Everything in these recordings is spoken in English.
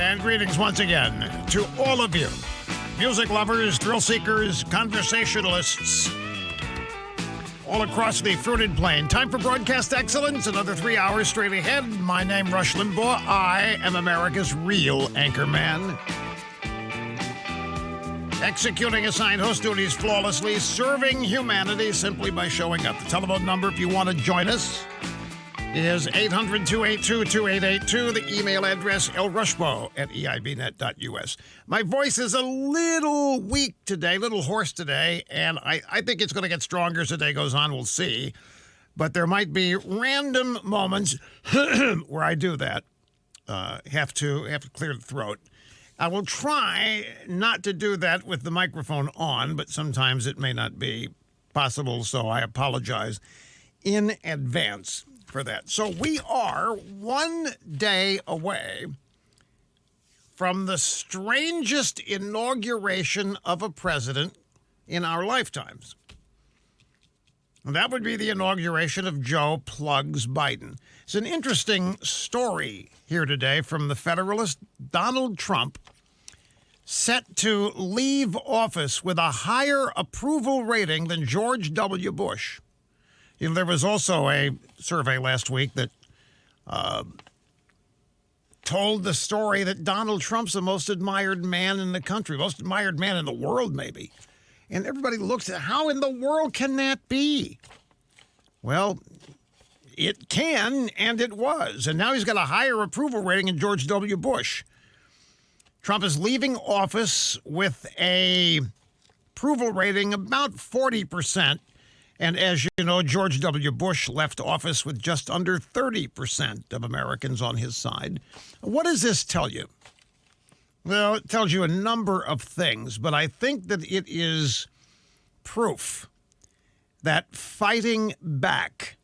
And greetings once again to all of you, music lovers, thrill seekers, conversationalists, all across the fruited plain. Time for broadcast excellence, another 3 hours straight ahead. My name, Rush Limbaugh. I am America's real anchorman. Executing assigned host duties flawlessly, serving humanity simply by showing up. The telephone number, if you want to join us, is 800-282-2882. The email address, lrushbo@eibnet.us. My voice is a little weak today, little hoarse today, and I think it's going to get stronger as the day goes on. We'll see. But there might be random moments where I do that. Have to clear the throat. I will try not to do that with the microphone on, but sometimes it may not be possible, so I apologize in advance for that. So we are 1 day away from the strangest inauguration of a president in our lifetimes. And that would be the inauguration of Joe Plugs Biden. It's an interesting story here today from the Federalist. Donald Trump set to leave office with a higher approval rating than George W. Bush. You know, there was also a survey last week that told the story that Donald Trump's the most admired man in the country, most admired man in the world, maybe. And everybody looks at how in the world can that be? Well, it can, and it was. And now he's got a higher approval rating than George W. Bush. Trump is leaving office with a approval rating about 40%. And as you know, George W. Bush left office with just under 30% of Americans on his side. What does this tell you? Well, it tells you a number of things, but I think that it is proof that fighting back,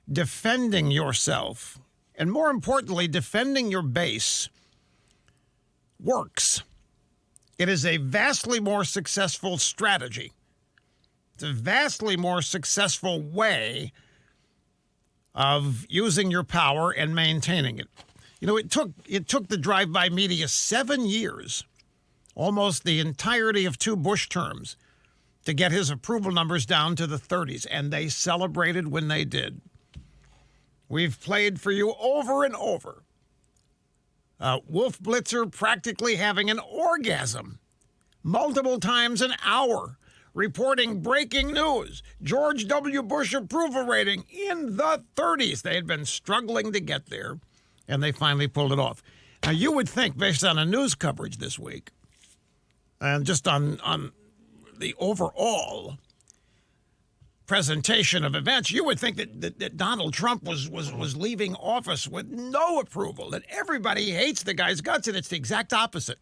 defending yourself, and more importantly, defending your base works. It is a vastly more successful strategy. It's a vastly more successful way of using your power and maintaining it. You know, it took the drive-by media 7 years, almost the entirety of 2 Bush terms, to get his approval numbers down to the 30s, and they celebrated when they did. We've played for you over and over. Wolf Blitzer practically having an orgasm multiple times an hour, reporting breaking news. George W. Bush approval rating in the 30s. They had been struggling to get there, and they finally pulled it off. Now, you would think, based on the news coverage this week, and just on the overall presentation of events, you would think that Donald Trump was leaving office with no approval, that everybody hates the guy's guts, and it's the exact opposite.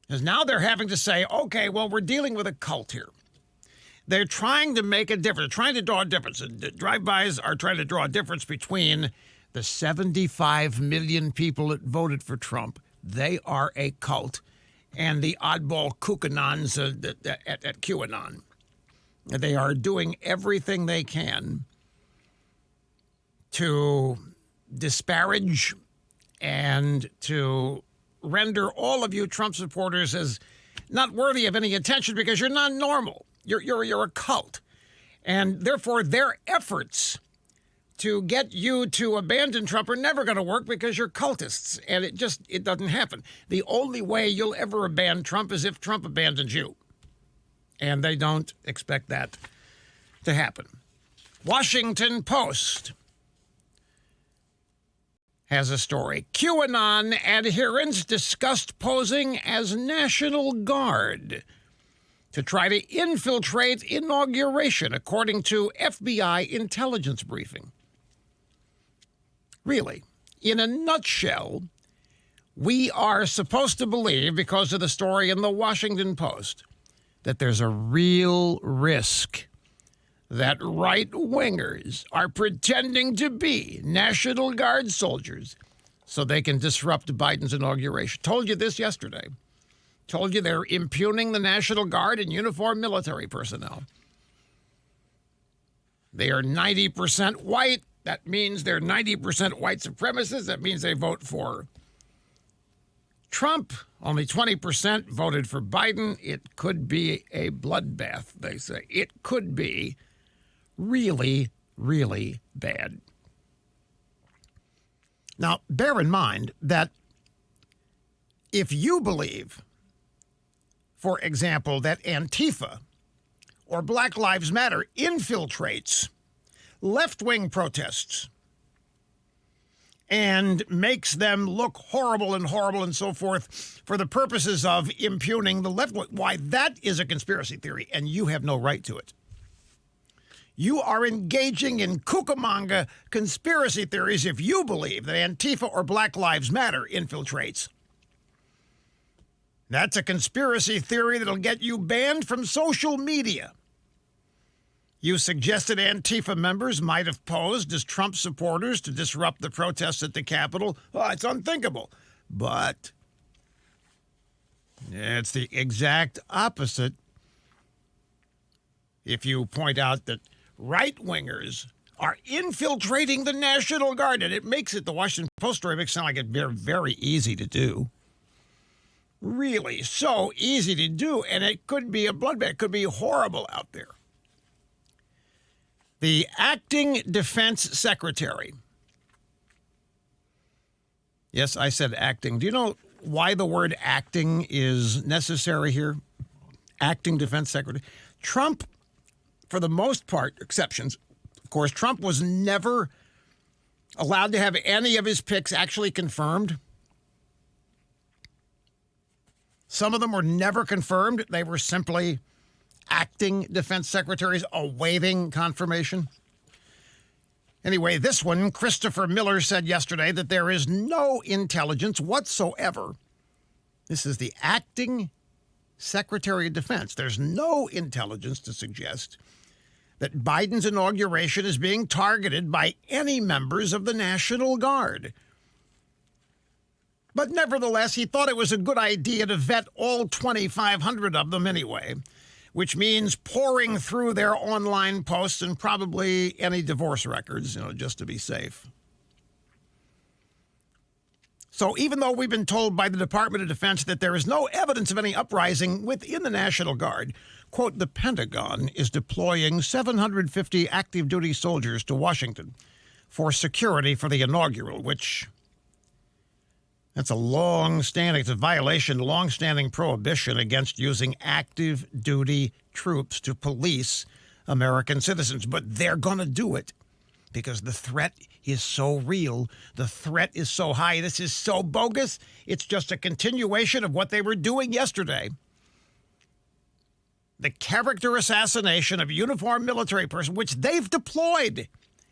Because now they're having to say, okay, well, we're dealing with a cult here. They're trying to make a difference, trying to draw a difference. The drive-bys are trying to draw a difference between the 75 million people that voted for Trump. They are a cult. And the oddball kookanons at QAnon. They are doing everything they can to disparage and to render all of you Trump supporters as not worthy of any attention because you're not normal. You're a cult. And therefore, their efforts to get you to abandon Trump are never going to work because you're cultists. And it doesn't happen. The only way you'll ever abandon Trump is if Trump abandons you. And they don't expect that to happen. Washington Post has a story. QAnon adherents discussed posing as National Guard to try to infiltrate inauguration, according to FBI intelligence briefing. Really, in a nutshell, we are supposed to believe, because of the story in the Washington Post, that there's a real risk that right-wingers are pretending to be National Guard soldiers so they can disrupt Biden's inauguration. Told you this yesterday. Told you they're impugning the National Guard and uniformed military personnel. They are 90% white, That means they're 90% white supremacists. That means they vote for Trump. Only 20% voted for Biden. It could be a bloodbath, they say. It could be really, really bad. Now, bear in mind that if you believe, for example, that Antifa or Black Lives Matter infiltrates left-wing protests and makes them look horrible and so forth for the purposes of impugning the left, why, that is a conspiracy theory, and you have no right to it. You are engaging in Cucamonga conspiracy theories if you believe that Antifa or Black Lives Matter infiltrates. That's a conspiracy theory that'll get you banned from social media. You suggested Antifa members might have posed as Trump supporters to disrupt the protests at the Capitol. Oh, it's unthinkable. But it's the exact opposite. If you point out that right-wingers are infiltrating the National Guard, and it makes it, the Washington Post story makes it sound like it's very, very easy to do. Really, so easy to do, and it could be a bloodbath. It could be horrible out there. The acting defense secretary. Yes, I said acting. Do you know why the word acting is necessary here? Acting defense secretary. Trump, for the most part, exceptions, of course, Trump was never allowed to have any of his picks actually confirmed. Some of them were never confirmed. They were simply acting defense secretaries awaiting confirmation. Anyway, this one, Christopher Miller, said yesterday that there is no intelligence whatsoever. This is the acting Secretary of Defense. There's no intelligence to suggest that Biden's inauguration is being targeted by any members of the National Guard. But nevertheless, he thought it was a good idea to vet all 2,500 of them anyway, which means pouring through their online posts and probably any divorce records, just to be safe. So even though we've been told by the Department of Defense that there is no evidence of any uprising within the National Guard, quote, the Pentagon is deploying 750 active duty soldiers to Washington for security for the inaugural, which it's a long-standing prohibition against using active duty troops to police American citizens. But they're going to do it because the threat is so real. The threat is so high. This is so bogus. It's just a continuation of what they were doing yesterday. The character assassination of a uniformed military person, which they've deployed.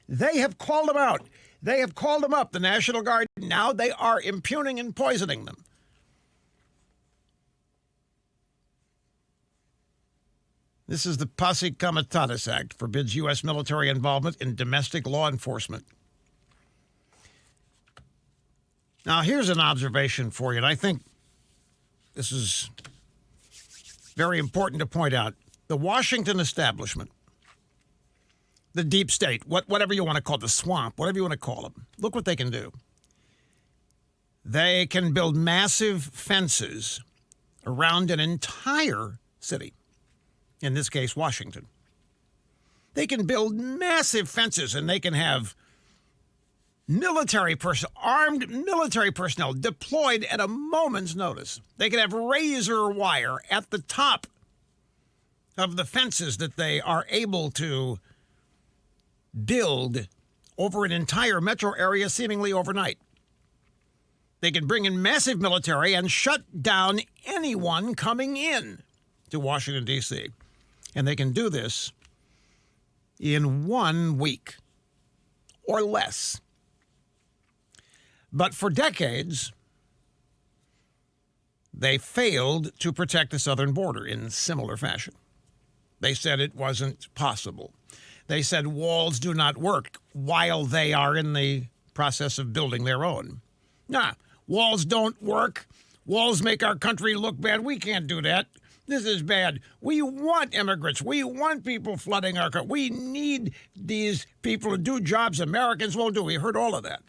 They have called them out. They have called them up, the National Guard. Now they are impugning and poisoning them. This is the Posse Comitatus Act, forbids U.S. military involvement in domestic law enforcement. Now, here's an observation for you, and I think this is very important to point out. The Washington establishment, the deep state, whatever you want to call it, the swamp, whatever you want to call them, look what they can do. They can build massive fences around an entire city, in this case, Washington. They can build massive fences, and they can have armed military personnel deployed at a moment's notice. They can have razor wire at the top of the fences that they are able to build over an entire metro area seemingly overnight. They can bring in massive military and shut down anyone coming in to Washington, D.C. And they can do this in 1 week or less. But for decades, they failed to protect the southern border in similar fashion. They said it wasn't possible. They said walls do not work while they are in the process of building their own. Nah, walls don't work. Walls make our country look bad. We can't do that. This is bad. We want immigrants. We want people flooding our country. We need these people to do jobs Americans won't do. We heard all of that.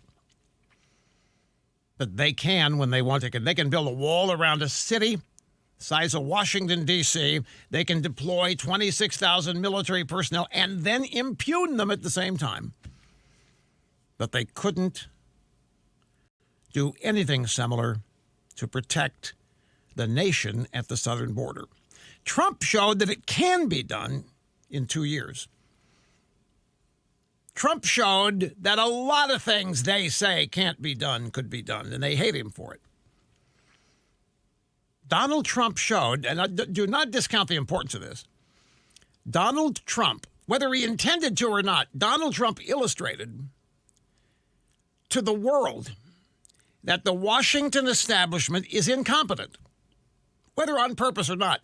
But they can when they want to. They can build a wall around a city the size of Washington, D.C. They can deploy 26,000 military personnel and then impugn them at the same time. But they couldn't do anything similar to protect the nation at the southern border. Trump showed that it can be done in 2 years. Trump showed that a lot of things they say can't be done could be done, and they hate him for it. Donald Trump showed, and I do not discount the importance of this, Donald Trump, whether he intended to or not, Donald Trump illustrated to the world that the Washington establishment is incompetent, whether on purpose or not.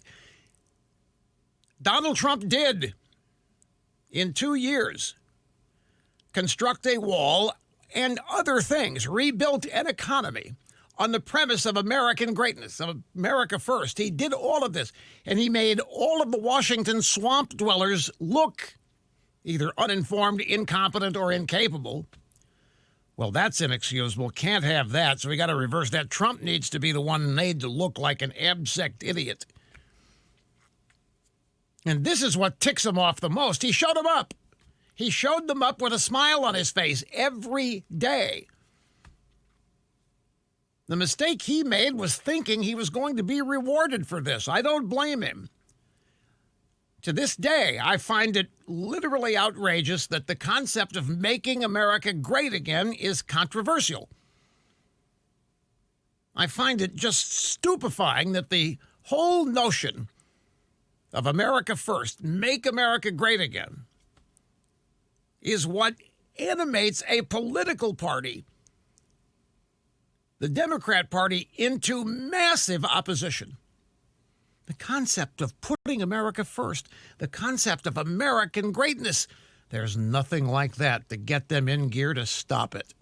Donald Trump did, in 2 years, construct a wall and other things, rebuilt an economy on the premise of American greatness, of America first. He did all of this, and he made all of the Washington swamp dwellers look either uninformed, incompetent, or incapable. Well, that's inexcusable. Can't have that, so we got to reverse that. Trump needs to be the one made to look like an abject idiot. And this is what ticks him off the most. He showed them up. He showed them up with a smile on his face every day. The mistake he made was thinking he was going to be rewarded for this. I don't blame him. To this day, I find it literally outrageous that the concept of making America great again is controversial. I find it just stupefying that the whole notion of America first, make America great again, is what animates a political party, the Democrat Party, into massive opposition. The concept of putting America first, the concept of American greatness, there's nothing like that to get them in gear to stop it.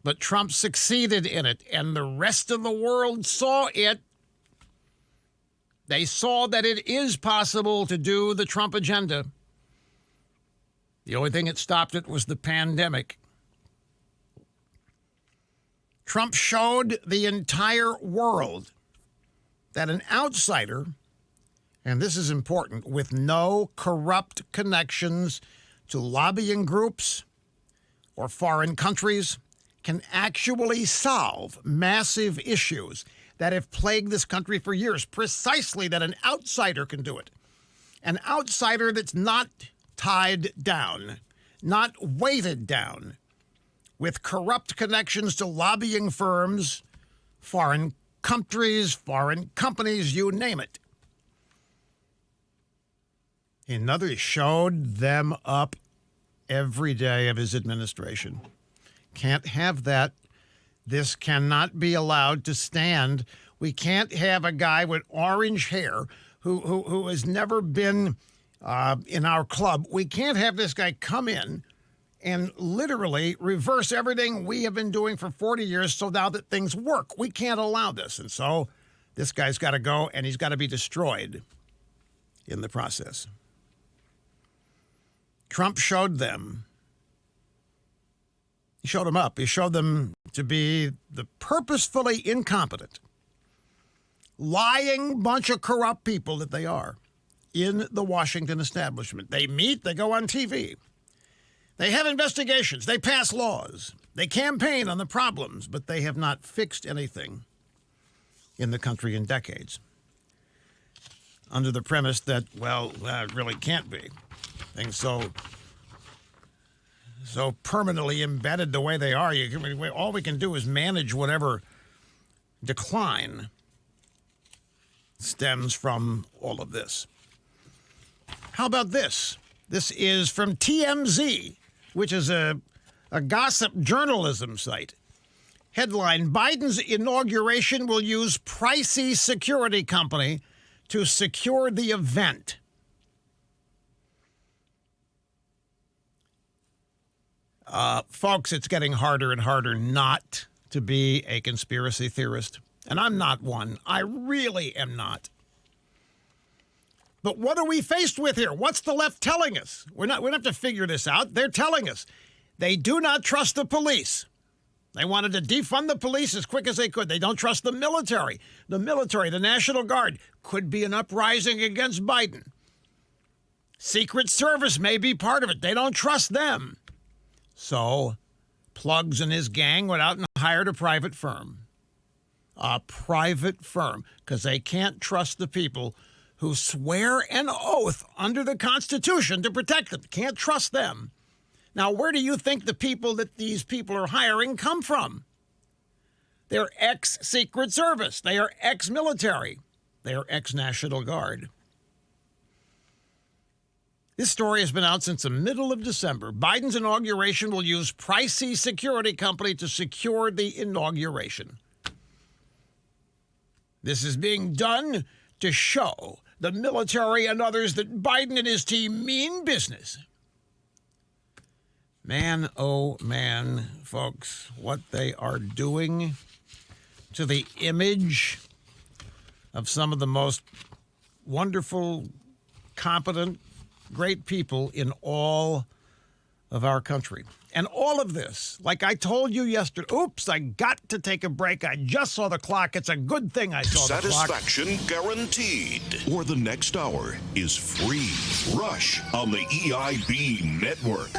But Trump succeeded in it, and the rest of the world saw it. They saw that it is possible to do the Trump agenda. The only thing that stopped it was the pandemic. Trump showed the entire world that an outsider, and this is important, with no corrupt connections to lobbying groups or foreign countries, can actually solve massive issues that have plagued this country for years. Precisely that an outsider can do it. An outsider that's not tied down, not weighted down with corrupt connections to lobbying firms, foreign countries, foreign companies, you name it. Another showed them up every day of his administration. Can't have that. This cannot be allowed to stand. We can't have a guy with orange hair who has never been in our club. We can't have this guy come in and literally reverse everything we have been doing for 40 years so now that things work. We can't allow this. And so this guy's got to go, and he's got to be destroyed in the process. Trump showed them. He showed them up. He showed them to be the purposefully incompetent, lying bunch of corrupt people that they are in the Washington establishment. They meet, they go on TV. They have investigations. They pass laws. They campaign on the problems, but they have not fixed anything in the country in decades. Under the premise that, well, it really can't be. Things so permanently embedded the way they are. All we can do is manage whatever decline stems from all of this. How about this? This is from TMZ, which is a gossip journalism site. Headline: Biden's inauguration will use pricey security company to secure the event. Folks, it's getting harder and harder not to be a conspiracy theorist. And I'm not one. I really am not. But what are we faced with here? What's the left telling us? We don't have to figure this out. They're telling us they do not trust the police. They wanted to defund the police as quick as they could. They don't trust the military. The military, the National Guard, could be an uprising against Biden. Secret Service may be part of it. They don't trust them. So Plugs and his gang went out and hired a private firm. A private firm, because they can't trust the people who swear an oath under the Constitution to protect them. Can't trust them. Now, where do you think the people that these people are hiring come from? They're ex-Secret Service. They are ex-military. They are ex-National Guard. This story has been out since the middle of December. Biden's inauguration will use pricey security company to secure the inauguration. This is being done to show the military and others that Biden and his team mean business. Man, oh man, folks, what they are doing to the image of some of the most wonderful, competent, great people in all of our country. And all of this, like I told you yesterday, oops, I got to take a break. I just saw the clock. It's a good thing I saw the clock. Satisfaction guaranteed. Or the next hour is free. Rush on the EIB network.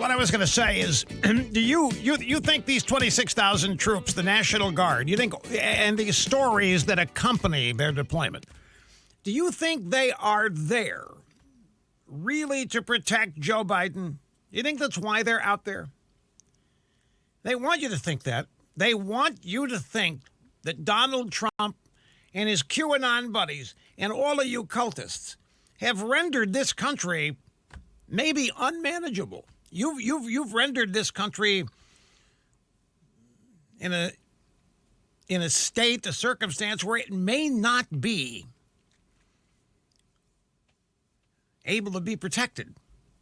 what I was going to say is, do you think these 26,000 troops, the National Guard, you think, and these stories that accompany their deployment, do you think they are there really to protect Joe Biden? You think that's why they're out there? They want you to think that. They want you to think that Donald Trump and his QAnon buddies and all of you cultists have rendered this country maybe unmanageable. You've rendered this country in a state, a circumstance where it may not be able to be protected.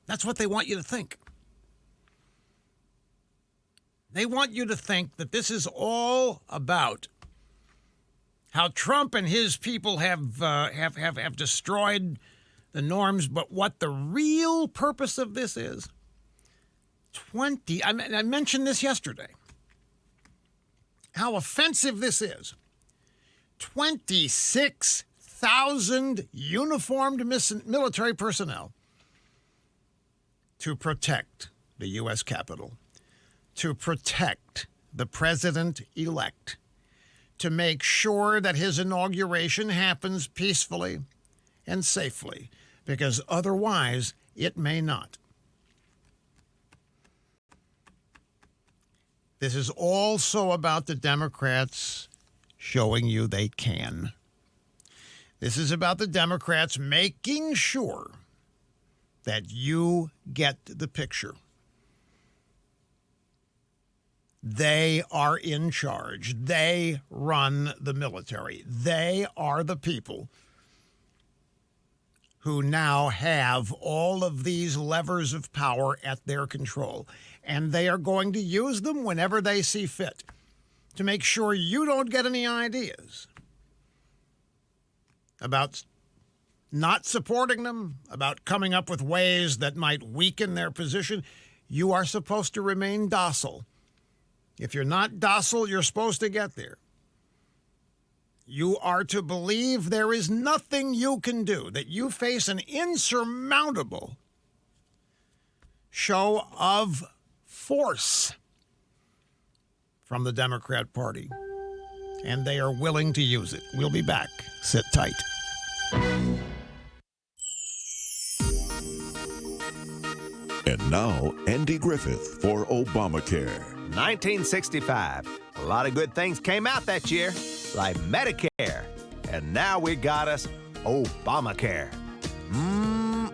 That's what they want you to think. They want you to think that this is all about how Trump and his people have destroyed the norms, but what the real purpose of this is. I mentioned this yesterday, how offensive this is. 26,000 uniformed military personnel to protect the U.S. Capitol, to protect the president-elect, to make sure that his inauguration happens peacefully and safely, because otherwise it may not. This is also about the Democrats showing you they can. This is about the Democrats making sure that you get the picture. They are in charge. They run the military. They are the people who now have all of these levers of power at their control. And they are going to use them whenever they see fit to make sure you don't get any ideas about not supporting them, about coming up with ways that might weaken their position. You are supposed to remain docile. If you're not docile, you're supposed to get there. You are to believe there is nothing you can do, that you face an insurmountable show of force from the Democrat Party, and they are willing to use it. We'll be back. Sit tight. And now, Andy Griffith for Obamacare. 1965. A lot of good things came out that year, like Medicare. And now we got us Obamacare. And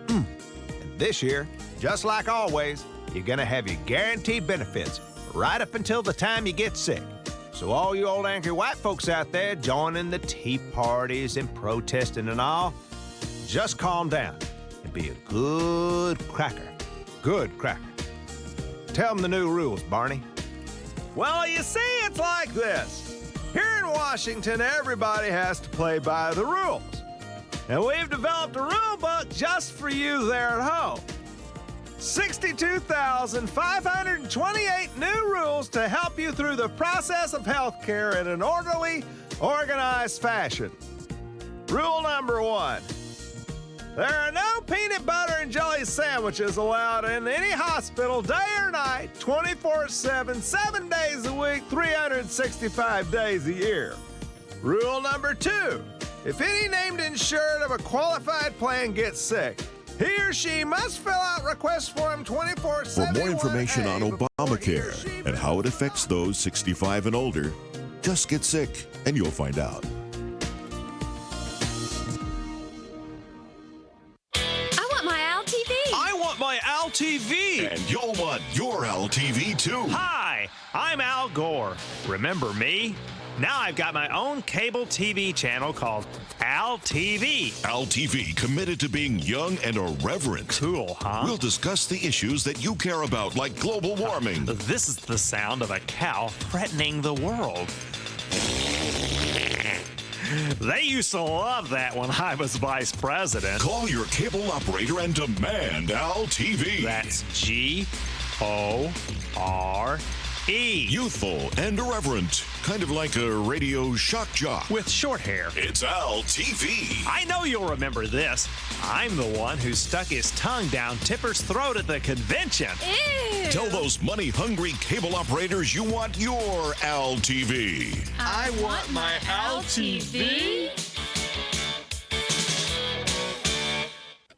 this year, just like always, you're going to have your guaranteed benefits right up until the time you get sick. So all you old angry white folks out there joining the tea parties and protesting and all, just calm down and be a good cracker. Good cracker. Tell them the new rules, Barney. Well, you see, it's like this. Here in Washington, everybody has to play by the rules. And we've developed a rule book just for you there at home. 62,528 new rules to help you through the process of healthcare in an orderly, organized fashion. Rule number 1. There are no peanut butter and jelly sandwiches allowed in any hospital day or night, 24/7, 7 days a week, 365 days a year. Rule number 2. If any named insured of a qualified plan gets sick, he or she must fill out request form 24/7. For more information on Obamacare and how it affects those 65 and older, just get sick and you'll find out. My Al TV. And you'll want your Al TV too. Hi, I'm Al Gore. Remember me? Now I've got my own cable TV channel called Al TV. Al TV, committed to being young and irreverent. Cool, huh? We'll discuss the issues that you care about, like global warming. This is the sound of a cow threatening the world. They used to love that when I was vice president. Call your cable operator and demand Al TV. That's GORE Youthful and irreverent, kind of like a radio shock jock. With short hair. It's Al TV. I know you'll remember this. I'm the one who stuck his tongue down Tipper's throat at the convention. Ew. Tell those money-hungry cable operators you want your Al TV. I want my Al TV.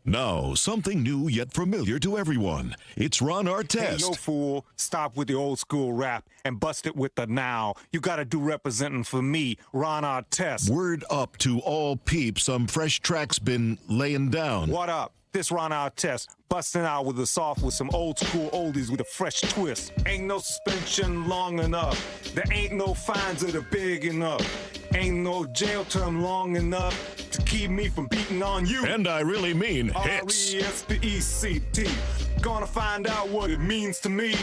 Now, something new yet familiar to everyone. It's Ron Hey, Artest. yo, fool, stop with the old school rap and bust it with the now. You gotta do representing for me, Ron Artest. Word up to all peeps, some fresh tracks been laying down. What up? This Ron Artest, busting out with the soft with some old school oldies with a fresh twist. Ain't no suspension long enough. There ain't no fines that are big enough. Ain't no jail term long enough to keep me from beating on you. And I really mean hits. R-E-S-P-E-C-T. Gonna find out what it means to me.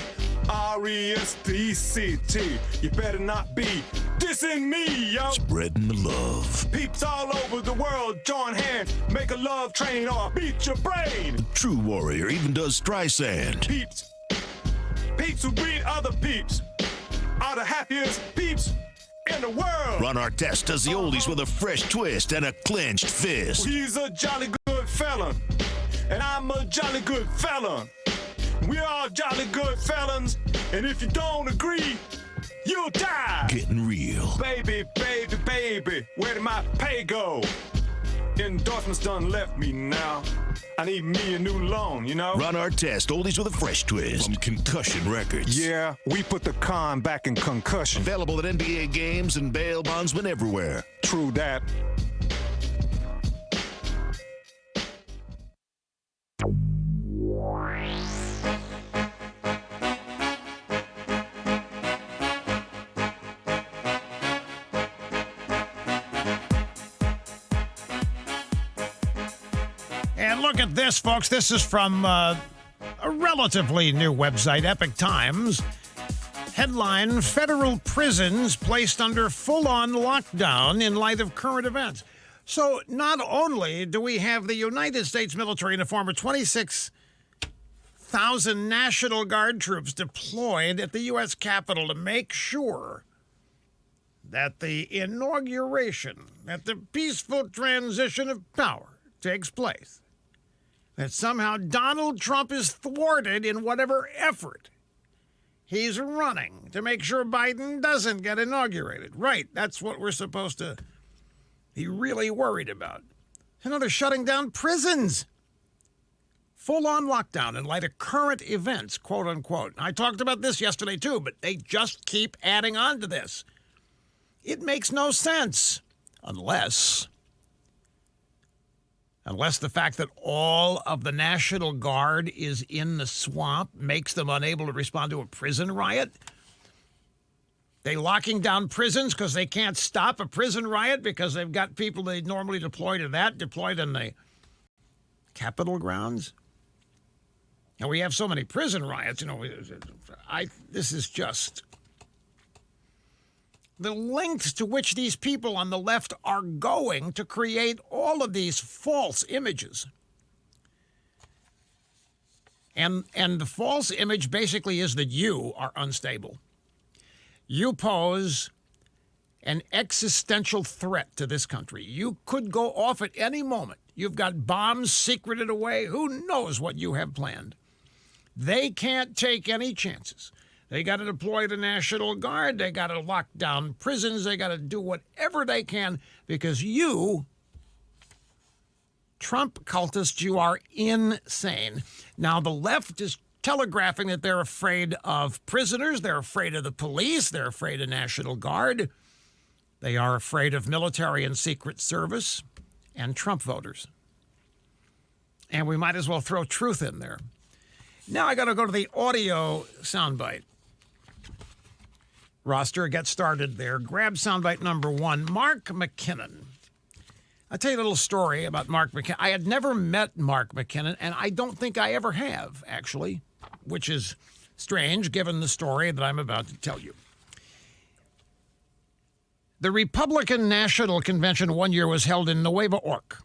R-E-S-P-E-C-T. You better not be dissing me, yo. Spreading the love. Peeps all over the world, join hands, make a love train or beat your brain. True warrior even does Streisand. Peeps who beat other peeps are the happiest peeps in the world. Ron Artest does the oldies with a fresh twist and a clenched fist. He's a jolly good felon, and I'm a jolly good felon. We're all jolly good felons, and if you don't agree, you'll die. Getting real. Baby, baby, baby, where did my pay go? Endorsements done left me now. I need me a new loan, you know? Ron Artest, oldies with a fresh twist. From Concussion Records. Yeah, we put the con back in concussion. Available at NBA games and bail bondsmen everywhere. True that. And look at this, folks. This is from a relatively new website, Epic Times. Headline, Federal prisons placed under full-on lockdown in light of current events. So not only do we have the United States military in the form of 26,000 National Guard troops deployed at the U.S. Capitol to make sure that the inauguration, that the peaceful transition of power takes place, that somehow Donald Trump is thwarted in whatever effort he's running to make sure Biden doesn't get inaugurated. Right, that's what we're supposed to be really worried about. You know, they're shutting down prisons. Full-on lockdown in light of current events, quote unquote. I talked about this yesterday too, but they just keep adding on to this. It makes no sense unless the fact that all of the National Guard is in the swamp makes them unable to respond to a prison riot. They locking down prisons because they can't stop a prison riot because they've got people they normally deploy to that deployed in the Capitol grounds. And we have so many prison riots, you know. This is just the lengths to which these people on the left are going to create all of these false images. And the false image basically is that you are unstable. You pose an existential threat to this country. You could go off at any moment. You've got bombs secreted away. Who knows what you have planned? They can't take any chances. They got to deploy the National Guard. They got to lock down prisons. They got to do whatever they can because you, Trump cultists, you are insane. Now, the left is telegraphing that they're afraid of prisoners. They're afraid of the police. They're afraid of National Guard. They are afraid of military and Secret Service and Trump voters. And we might as well throw truth in there. Now I got to go to the audio soundbite roster. Get started there. Grab soundbite number 1. Mark McKinnon. I'll tell you a little story about Mark McKinnon. I had never met Mark McKinnon, and I don't think I ever have, actually, which is strange given the story that I'm about to tell you. The Republican National Convention one year was held in Nueva York.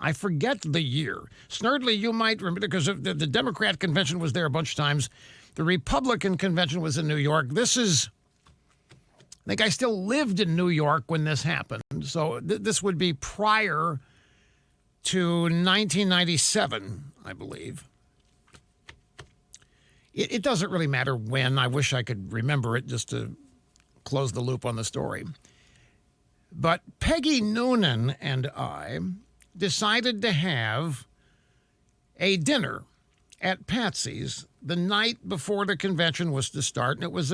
I forget the year. Snurdly, you might remember, because the Democrat convention was there a bunch of times. The Republican convention was in New York. I think I still lived in New York when this happened. So this would be prior to 1997, I believe. It doesn't really matter when. I wish I could remember it just to close the loop on the story. But Peggy Noonan and I decided to have a dinner at Patsy's the night before the convention was to start. And it was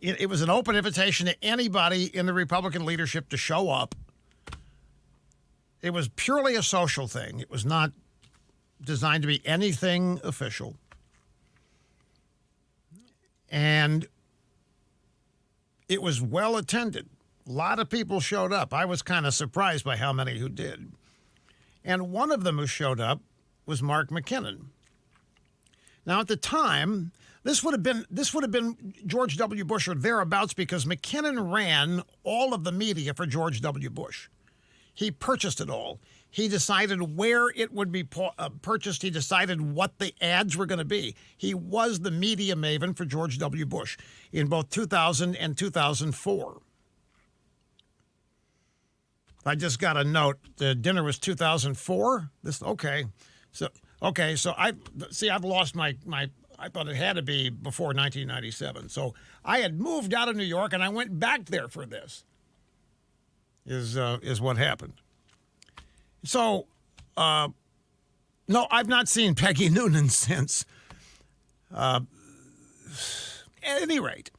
it was an open invitation to anybody in the Republican leadership to show up. It was purely a social thing. It was not designed to be anything official. And it was well attended. A lot of people showed up. I was kind of surprised by how many who did. And one of them who showed up was Mark McKinnon. Now, at the time, this would have been George W. Bush or thereabouts, because McKinnon ran all of the media for George W. Bush. He purchased it all. He decided where it would be purchased. He decided what the ads were going to be. He was the media maven for George W. Bush in both 2000 and 2004. I just got a note. The dinner was 2004. So I've lost my. I thought it had to be before 1997. So I had moved out of New York and I went back there for this. Is what happened. So, no, I've not seen Peggy Noonan since. At any rate,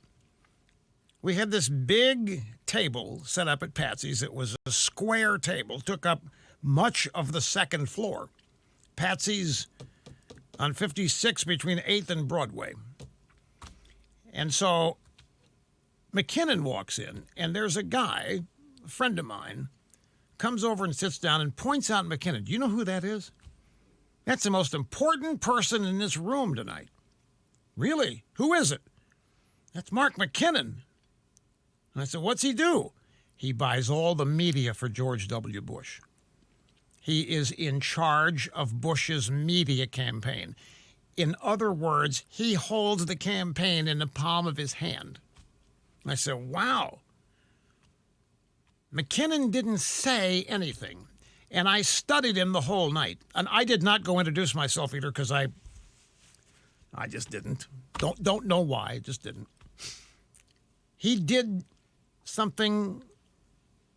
we had this big table set up at Patsy's. It was a square table, took up much of the second floor. Patsy's on 56 between 8th and Broadway. And so McKinnon walks in, and there's a guy, a friend of mine, comes over and sits down and points out McKinnon. Do you know who that is? That's the most important person in this room tonight. Really? Who is it? That's Mark McKinnon. And I said, what's he do? He buys all the media for George W. Bush. He is in charge of Bush's media campaign. In other words, he holds the campaign in the palm of his hand. And I said, wow. McKinnon didn't say anything, and I studied him the whole night. And I did not go introduce myself either, because I just didn't. Don't know why, just didn't. He did something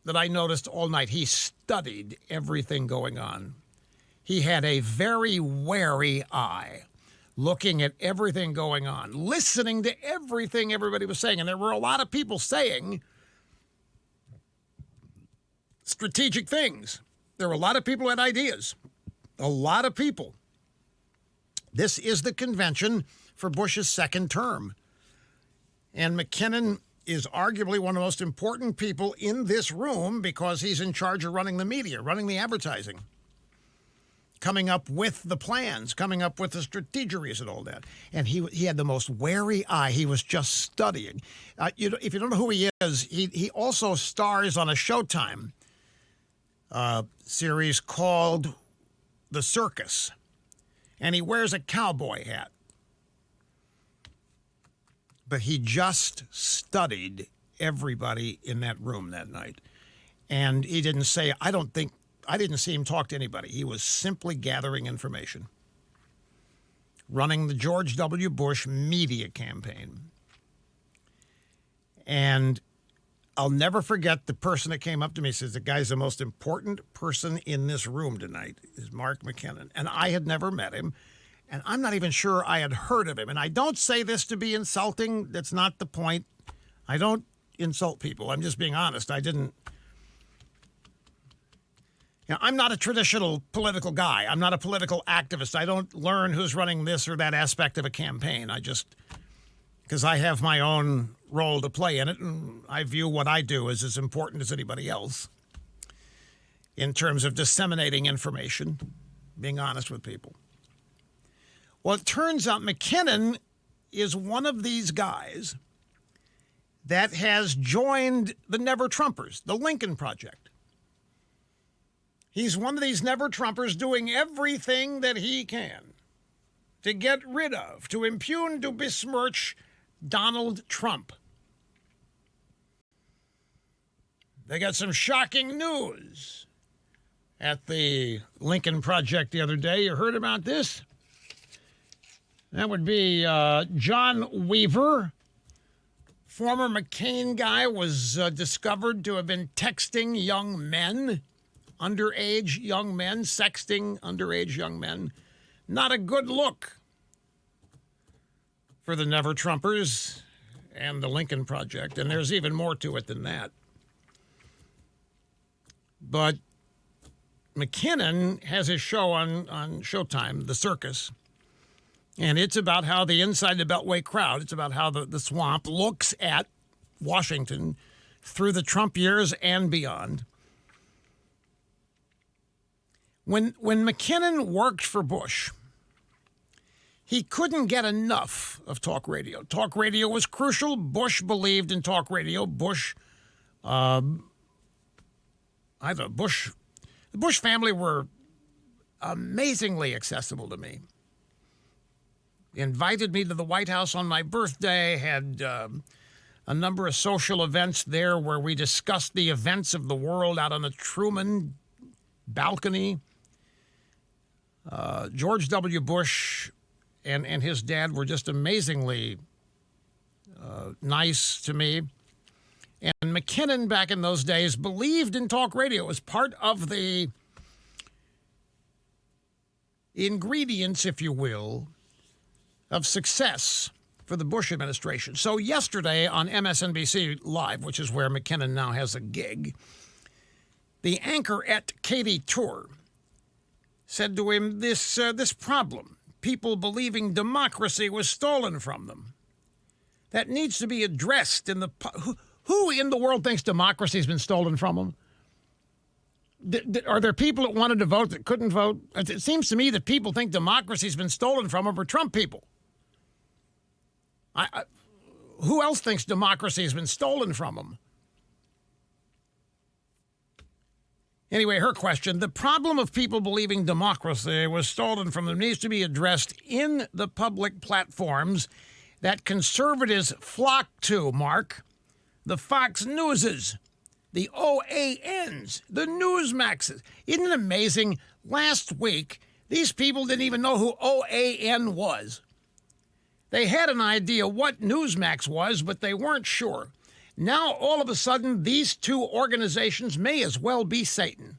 that I noticed all night. He studied everything going on. He had a very wary eye, looking at everything going on, listening to everything everybody was saying. And there were a lot of people saying strategic things. There were a lot of people who had ideas. A lot of people. This is the convention for Bush's second term. And McKinnon is arguably one of the most important people in this room, because he's in charge of running the media, running the advertising, coming up with the plans, coming up with the strategies and all that. And he had the most wary eye. He was just studying. If you don't know who he is, he also stars on a Showtime series called The Circus, and he wears a cowboy hat. But he just studied everybody in that room that night. And he didn't say, I didn't see him talk to anybody. He was simply gathering information, running the George W. Bush media campaign. And I'll never forget the person that came up to me and says, the guy's the most important person in this room tonight is Mark McKinnon. And I had never met him. And I'm not even sure I had heard of him. And I don't say this to be insulting. That's not the point. I don't insult people. I'm just being honest. I'm not a traditional political guy. I'm not a political activist. I don't learn who's running this or that aspect of a campaign. Because I have my own role to play in it, and I view what I do as important as anybody else in terms of disseminating information, being honest with people. Well, it turns out McKinnon is one of these guys that has joined the Never Trumpers, the Lincoln Project. He's one of these Never Trumpers doing everything that he can to get rid of, to impugn, to besmirch Donald Trump. They got some shocking news at the Lincoln Project the other day. You heard about this? That would be John Weaver, former McCain guy, was discovered to have been texting young men, underage young men, sexting underage young men. Not a good look for the Never Trumpers and the Lincoln Project, and there's even more to it than that. But McKinnon has his show on Showtime, The Circus, and it's about how the inside the Beltway crowd, it's about how the swamp looks at Washington through the Trump years and beyond. When McKinnon worked for Bush, he couldn't get enough of talk radio. Talk radio was crucial. Bush believed in talk radio. The Bush family were amazingly accessible to me. Invited me to the White House on my birthday, had a number of social events there where we discussed the events of the world out on the Truman balcony. George W. Bush and his dad were just amazingly nice to me. And McKinnon, back in those days, believed in talk radio as part of the ingredients, if you will, of success for the Bush administration. So yesterday on MSNBC Live, which is where McKinnon now has a gig, the anchorette Katie Tour said to him this problem, people believing democracy was stolen from them, that needs to be addressed in the... Who in the world thinks democracy has been stolen from them? Are there people that wanted to vote that couldn't vote? It seems to me that people think democracy has been stolen from them are Trump people. Who else thinks democracy has been stolen from them? Anyway, her question, the problem of people believing democracy was stolen from them needs to be addressed in the public platforms that conservatives flock to, Mark. The Fox Newses, the OANs, the Newsmaxes. Isn't it amazing? Last week, these people didn't even know who OAN was. They had an idea what Newsmax was, but they weren't sure. Now, all of a sudden, these two organizations may as well be Satan.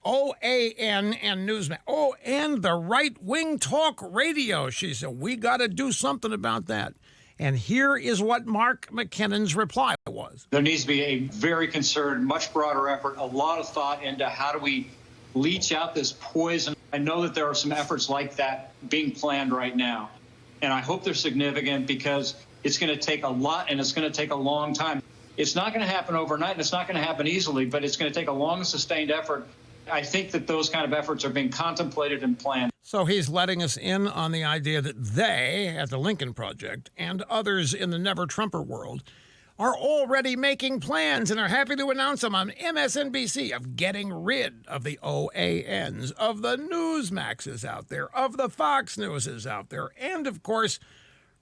OAN and Newsmax. Oh, and the right-wing talk radio. She said, we got to do something about that. And here is what Mark McKinnon's reply was. There needs to be a very concerted, much broader effort, a lot of thought into how do we leach out this poison. I know that there are some efforts like that being planned right now. And I hope they're significant because it's going to take a lot and it's going to take a long time. It's not going to happen overnight and it's not going to happen easily, but it's going to take a long and sustained effort. I think that those kind of efforts are being contemplated and planned. So he's letting us in on the idea that they, at the Lincoln Project, and others in the never-Trumper world, are already making plans and are happy to announce them on MSNBC of getting rid of the OANs, of the Newsmaxes out there, of the Fox Newses out there, and, of course,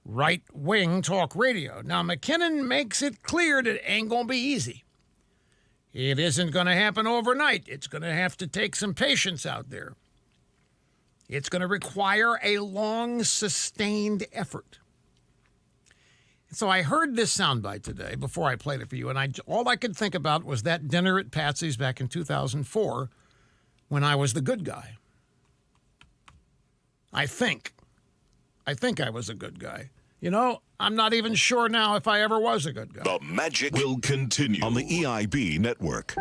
right-wing talk radio. Now, McKinnon makes it clear that it ain't going to be easy. It isn't going to happen overnight. It's going to have to take some patience out there. It's going to require a long, sustained effort. So I heard this soundbite today before I played it for you, and all I could think about was that dinner at Patsy's back in 2004 when I was the good guy. I think I was a good guy. You know, I'm not even sure now if I ever was a good guy. The magic will continue on the EIB network.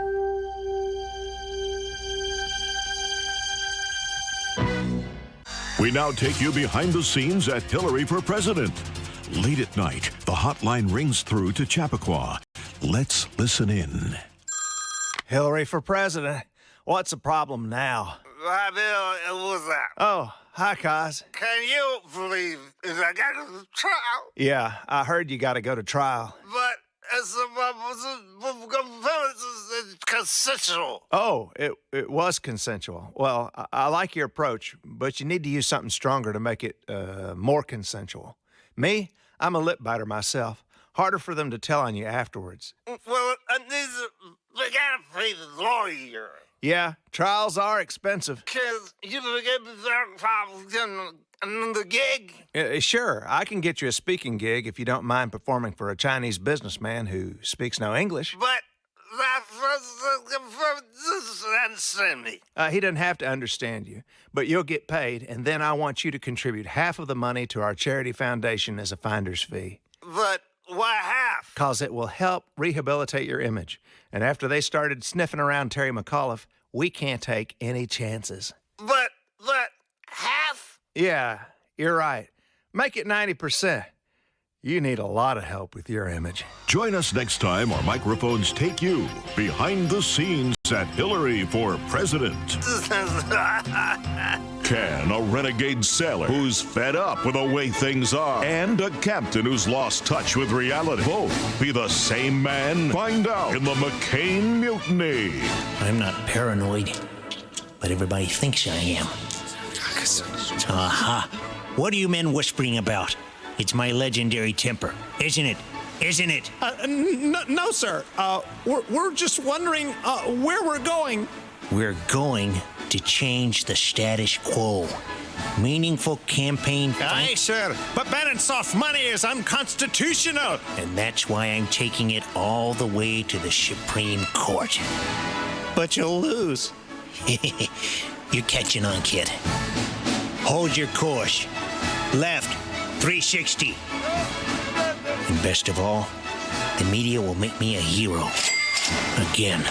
We now take you behind the scenes at Hillary for President. Late at night, the hotline rings through to Chappaqua. Let's listen in. Hillary for president. What's the problem now? Hi, Bill. What's that? Oh, hi, Kaz. Can you believe I got to trial? Yeah, I heard you got to go to trial. But It's consensual. Oh, it was consensual. Well, I like your approach, but you need to use something stronger to make it more consensual. Me, I'm a lip biter myself. Harder for them to tell on you afterwards. Well, we gotta pay the lawyer. Yeah, trials are expensive. Because you get the gig. Sure, I can get you a speaking gig if you don't mind performing for a Chinese businessman who speaks no English. But understand me. He doesn't have to understand you, but you'll get paid, and then I want you to contribute half of the money to our charity foundation as a finder's fee. But why half? Because it will help rehabilitate your image. And after they started sniffing around Terry McAuliffe, we can't take any chances. But half? Yeah, you're right. Make it 90%. You need a lot of help with your image. Join us next time our microphones take you behind the scenes at Hillary for President. Can a renegade sailor who's fed up with the way things are and a captain who's lost touch with reality both be the same man? Find out in the McCain Mutiny. I'm not paranoid, but everybody thinks I am. Aha. What are you men whispering about? It's my legendary temper, isn't it? Isn't it? No, sir. We're just wondering where we're going. We're going to change the status quo. Meaningful campaign. Aye, sir. But banning soft money is unconstitutional. And that's why I'm taking it all the way to the Supreme Court. But you'll lose. You're catching on, kid. Hold your course. Left, 360. And best of all, the media will make me a hero. Again.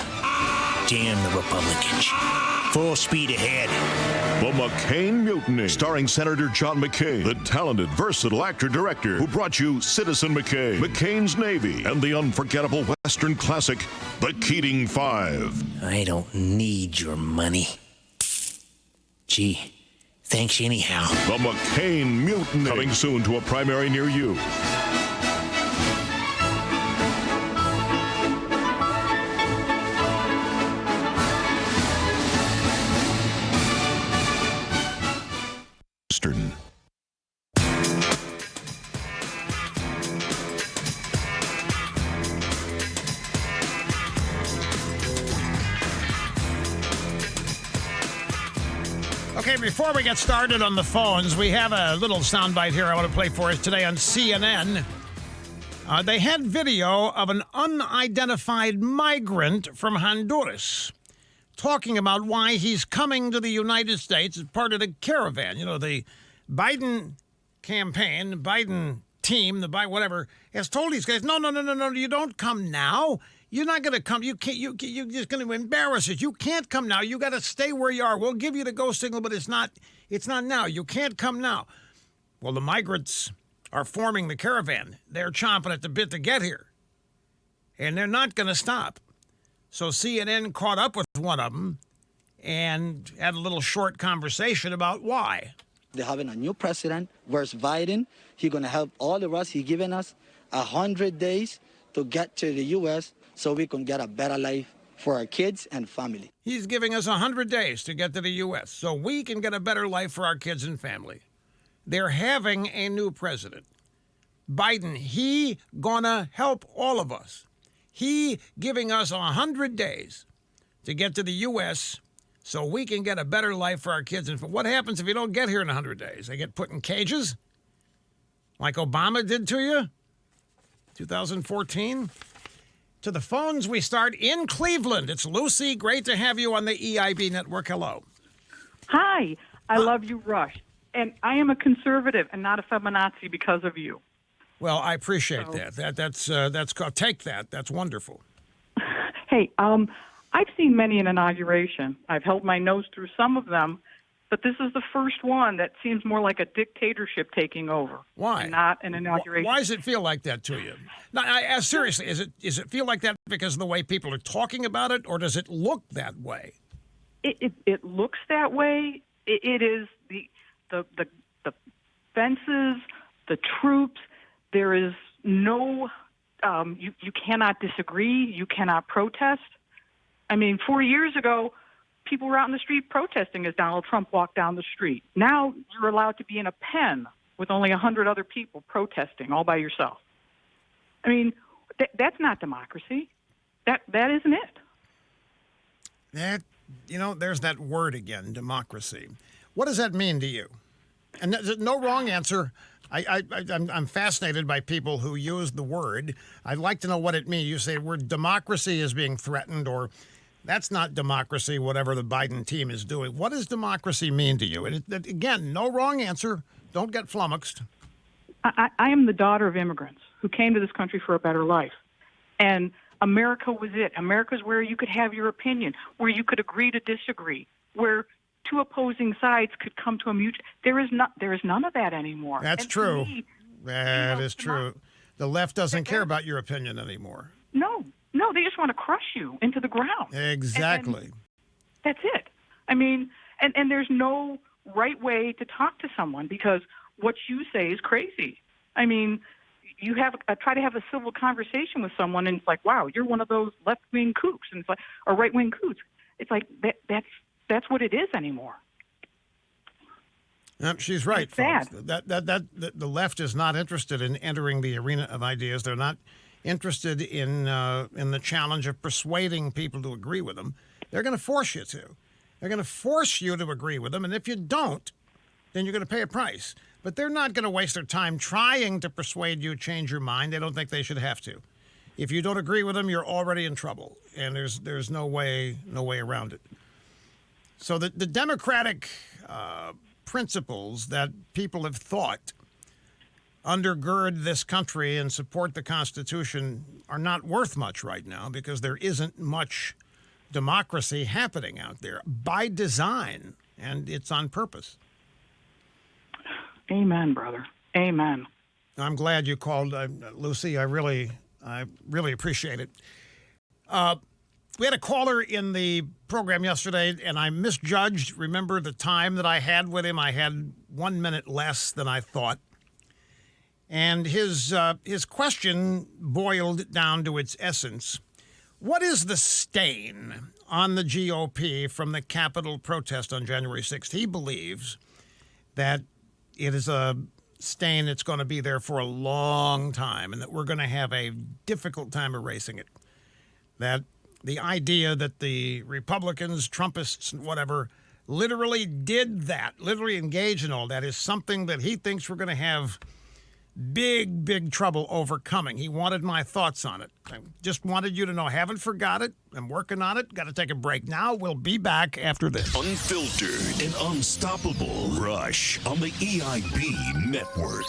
Damn the Republicans. Full speed ahead. The McCain Mutiny, starring Senator John McCain, the talented, versatile actor-director who brought you Citizen McCain, McCain's Navy, and the unforgettable Western classic, The Keating Five. I don't need your money. Gee, thanks anyhow. The McCain Mutiny, coming soon to a primary near you. Eastern. Okay, before we get started on the phones, we have a little soundbite here I want to play for us today on CNN. They had video of an unidentified migrant from Honduras talking about why he's coming to the United States as part of the caravan. You know, the Biden campaign, the Biden team, the Biden whatever, has told these guys, no, you don't come now. You're not going to come. You can't. You're just going to embarrass us. You can't come now. You got to stay where you are. We'll give you the go signal, but it's not now. You can't come now. Well, the migrants are forming the caravan. They're chomping at the bit to get here, and they're not going to stop. So CNN caught up with one of them and had a little short conversation about why. They're having a new president versus Biden. He's going to help all of us. He's given us 100 days to get to the U.S. so we can get a better life for our kids and family. He's giving us 100 days to get to the U.S. so we can get a better life for our kids and family. They're having a new president. Biden, he gonna help all of us. He giving us 100 days to get to the U.S. so we can get a better life for our kids. And what happens if you don't get here in 100 days? They get put in cages? Like Obama did to you? 2014? To the phones, we start in Cleveland. It's Lucy. Great to have you on the EIB network. Hello. Hi. I love you, Rush. And I am a conservative and not a feminazi because of you. Well, I appreciate that. That's called, take that. That's wonderful. Hey, I've seen many an inauguration. I've held my nose through some of them, but this is the first one that seems more like a dictatorship taking over. Why? And not an inauguration. Why does it feel like that to you? Now, seriously, is it feel like that because of the way people are talking about it, or does it look that way? It looks that way. It is the fences, the troops. There is no you cannot disagree. You cannot protest. I mean, 4 years ago, people were out in the street protesting as Donald Trump walked down the street. Now you're allowed to be in a pen with only 100 other people protesting all by yourself. I mean, that's not democracy. That isn't it. That, there's that word again, democracy. What does that mean to you? And there's no wrong answer. I'm fascinated by people who use the word. I'd like to know what it means. You say the word democracy is being threatened, or that's not democracy, whatever the Biden team is doing. What does democracy mean to you? And again, no wrong answer. Don't get flummoxed. I am the daughter of immigrants who came to this country for a better life. And America was it. America's where you could have your opinion, where you could agree to disagree, where two opposing sides could come to a mutual. There is none of that anymore. That's true. That is true. The left doesn't care about your opinion anymore. No, they just want to crush you into the ground. Exactly. And that's it. I mean, and there's no right way to talk to someone because what you say is crazy. I mean, you try to have a civil conversation with someone, and it's like, wow, you're one of those left-wing kooks, and it's like, or right-wing kooks. It's like that's what it is anymore. She's right, it's folks. That the left is not interested in entering the arena of ideas. They're not interested in the challenge of persuading people to agree with them. They're going to force you to. They're going to force you to agree with them, and if you don't, then you're going to pay a price. But they're not going to waste their time trying to persuade you to change your mind. They don't think they should have to. If you don't agree with them, you're already in trouble, and there's no way around it. So the democratic principles that people have thought undergird this country and support the Constitution are not worth much right now because there isn't much democracy happening out there by design, and it's on purpose. Amen, brother. Amen. I'm glad you called, Lucy. I really appreciate it. We had a caller in the program yesterday, and I misjudged. Remember the time that I had with him? I had 1 minute less than I thought. And his question boiled down to its essence. What is the stain on the GOP from the Capitol protest on January 6th? He believes that it is a stain that's going to be there for a long time and that we're going to have a difficult time erasing it. That the idea that the Republicans, Trumpists, whatever, literally did that, literally engaged in all that is something that he thinks we're going to have big trouble overcoming. He wanted my thoughts on it. I just wanted you to know I haven't forgot it. I'm working on it. Got to take a break now. We'll be back after this. Unfiltered and unstoppable. Rush on the EIB Network.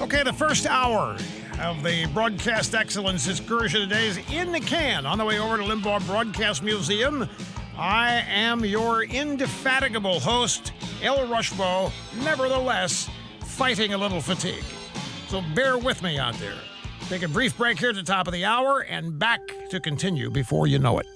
Okay, the first hour of the Broadcast Excellence Excursion today is in the can. On the way over to Limbaugh Broadcast Museum, I am your indefatigable host, El Rushbo, nevertheless fighting a little fatigue. So bear with me out there. Take a brief break here at the top of the hour and back to continue before you know it.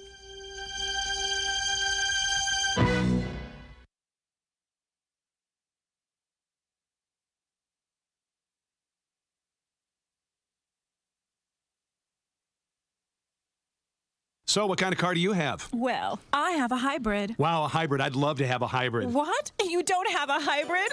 So, what kind of car do you have? Well, I have a hybrid. Wow, a hybrid. I'd love to have a hybrid. What? You don't have a hybrid?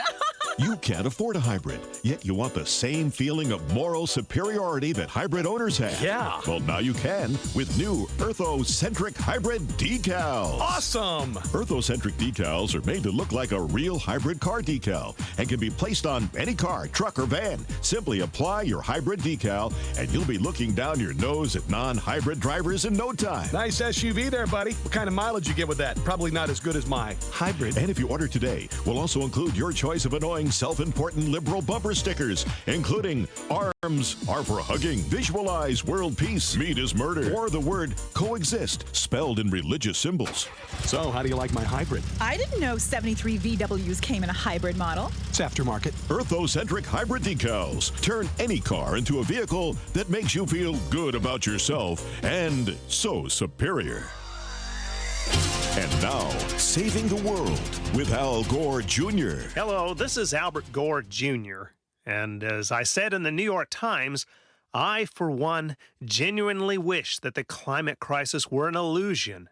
You can't afford a hybrid, yet you want the same feeling of moral superiority that hybrid owners have. Yeah. Well, now you can with new Earthocentric Hybrid decals. Awesome! Earthocentric decals are made to look like a real hybrid car decal and can be placed on any car, truck, or van. Simply apply your hybrid decal, and you'll be looking down your nose at non-hybrid drivers in no time. Nice SUV there, buddy. What kind of mileage you get with that? Probably not as good as my hybrid. And if you order today, we'll also include your choice of annoying, self-important liberal bumper stickers, including arms are for hugging, visualize world peace, meat is murder, or the word coexist, spelled in religious symbols. So, how do you like my hybrid? I didn't know 73 VWs came in a hybrid model. It's aftermarket. Earthocentric Hybrid decals turn any car into a vehicle that makes you feel good about yourself and so superior. And now, saving the world with Al Gore Jr. Hello, this is Albert Gore Jr. And as I said in the New York Times, I, for one, genuinely wish that the climate crisis were an illusion.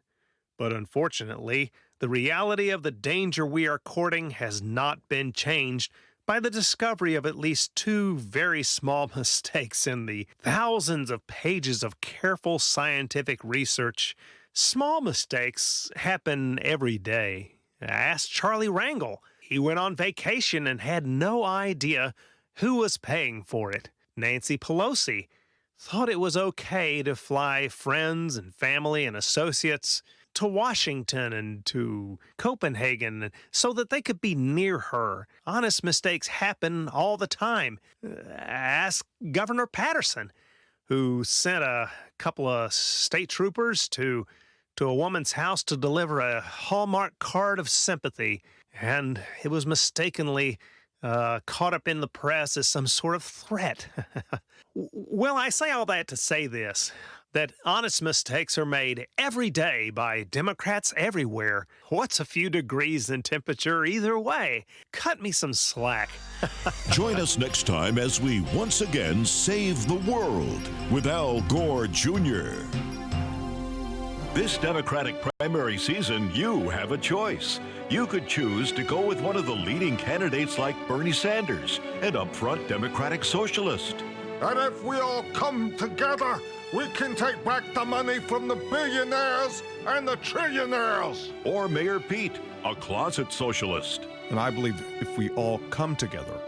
But unfortunately, the reality of the danger we are courting has not been changed by the discovery of at least two very small mistakes in the thousands of pages of careful scientific research. Small mistakes happen every day. Ask Charlie Rangel. He went on vacation and had no idea who was paying for it. Nancy Pelosi thought it was okay to fly friends and family and associates to Washington and to Copenhagen so that they could be near her. Honest mistakes happen all the time. Ask Governor Patterson, who sent a couple of state troopers to a woman's house to deliver a Hallmark card of sympathy, and it was mistakenly caught up in the press as some sort of threat. Well, I say all that to say this, that honest mistakes are made every day by Democrats everywhere. What's a few degrees in temperature either way? Cut me some slack. Join us next time as we once again save the world with Al Gore Jr. This Democratic primary season, you have a choice. You could choose to go with one of the leading candidates like Bernie Sanders, an upfront Democratic socialist. And if we all come together, we can take back the money from the billionaires and the trillionaires. Or Mayor Pete, a closet socialist. And I believe if we all come together,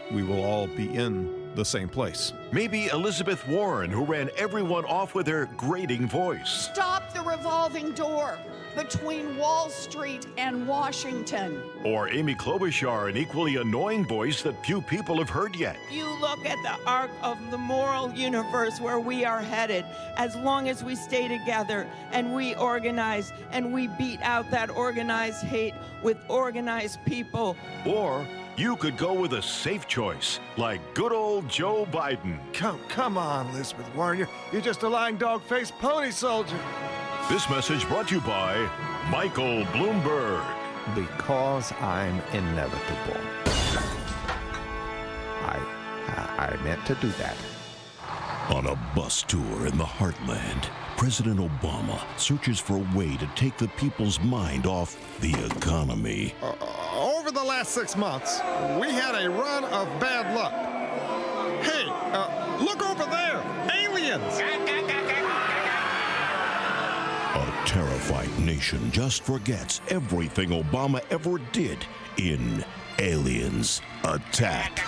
we will all be in the same place. Maybe Elizabeth Warren, who ran everyone off with her grating voice. Stop the revolving door between Wall Street and Washington. Or Amy Klobuchar, an equally annoying voice that few people have heard yet. You look at the arc of the moral universe where we are headed, as long as we stay together and we organize and we beat out that organized hate with organized people. Or you could go with a safe choice, like good old Joe Biden. Come on, Elizabeth Warren. You're just a lying dog-faced pony soldier. This message brought to you by Michael Bloomberg. Because I'm inevitable. I meant to do that. On a bus tour in the heartland, President Obama searches for a way to take the people's mind off the economy. Over the last 6 months, we had a run of bad luck. Hey, look over there! Aliens! A terrified nation just forgets everything Obama ever did in Aliens Attack.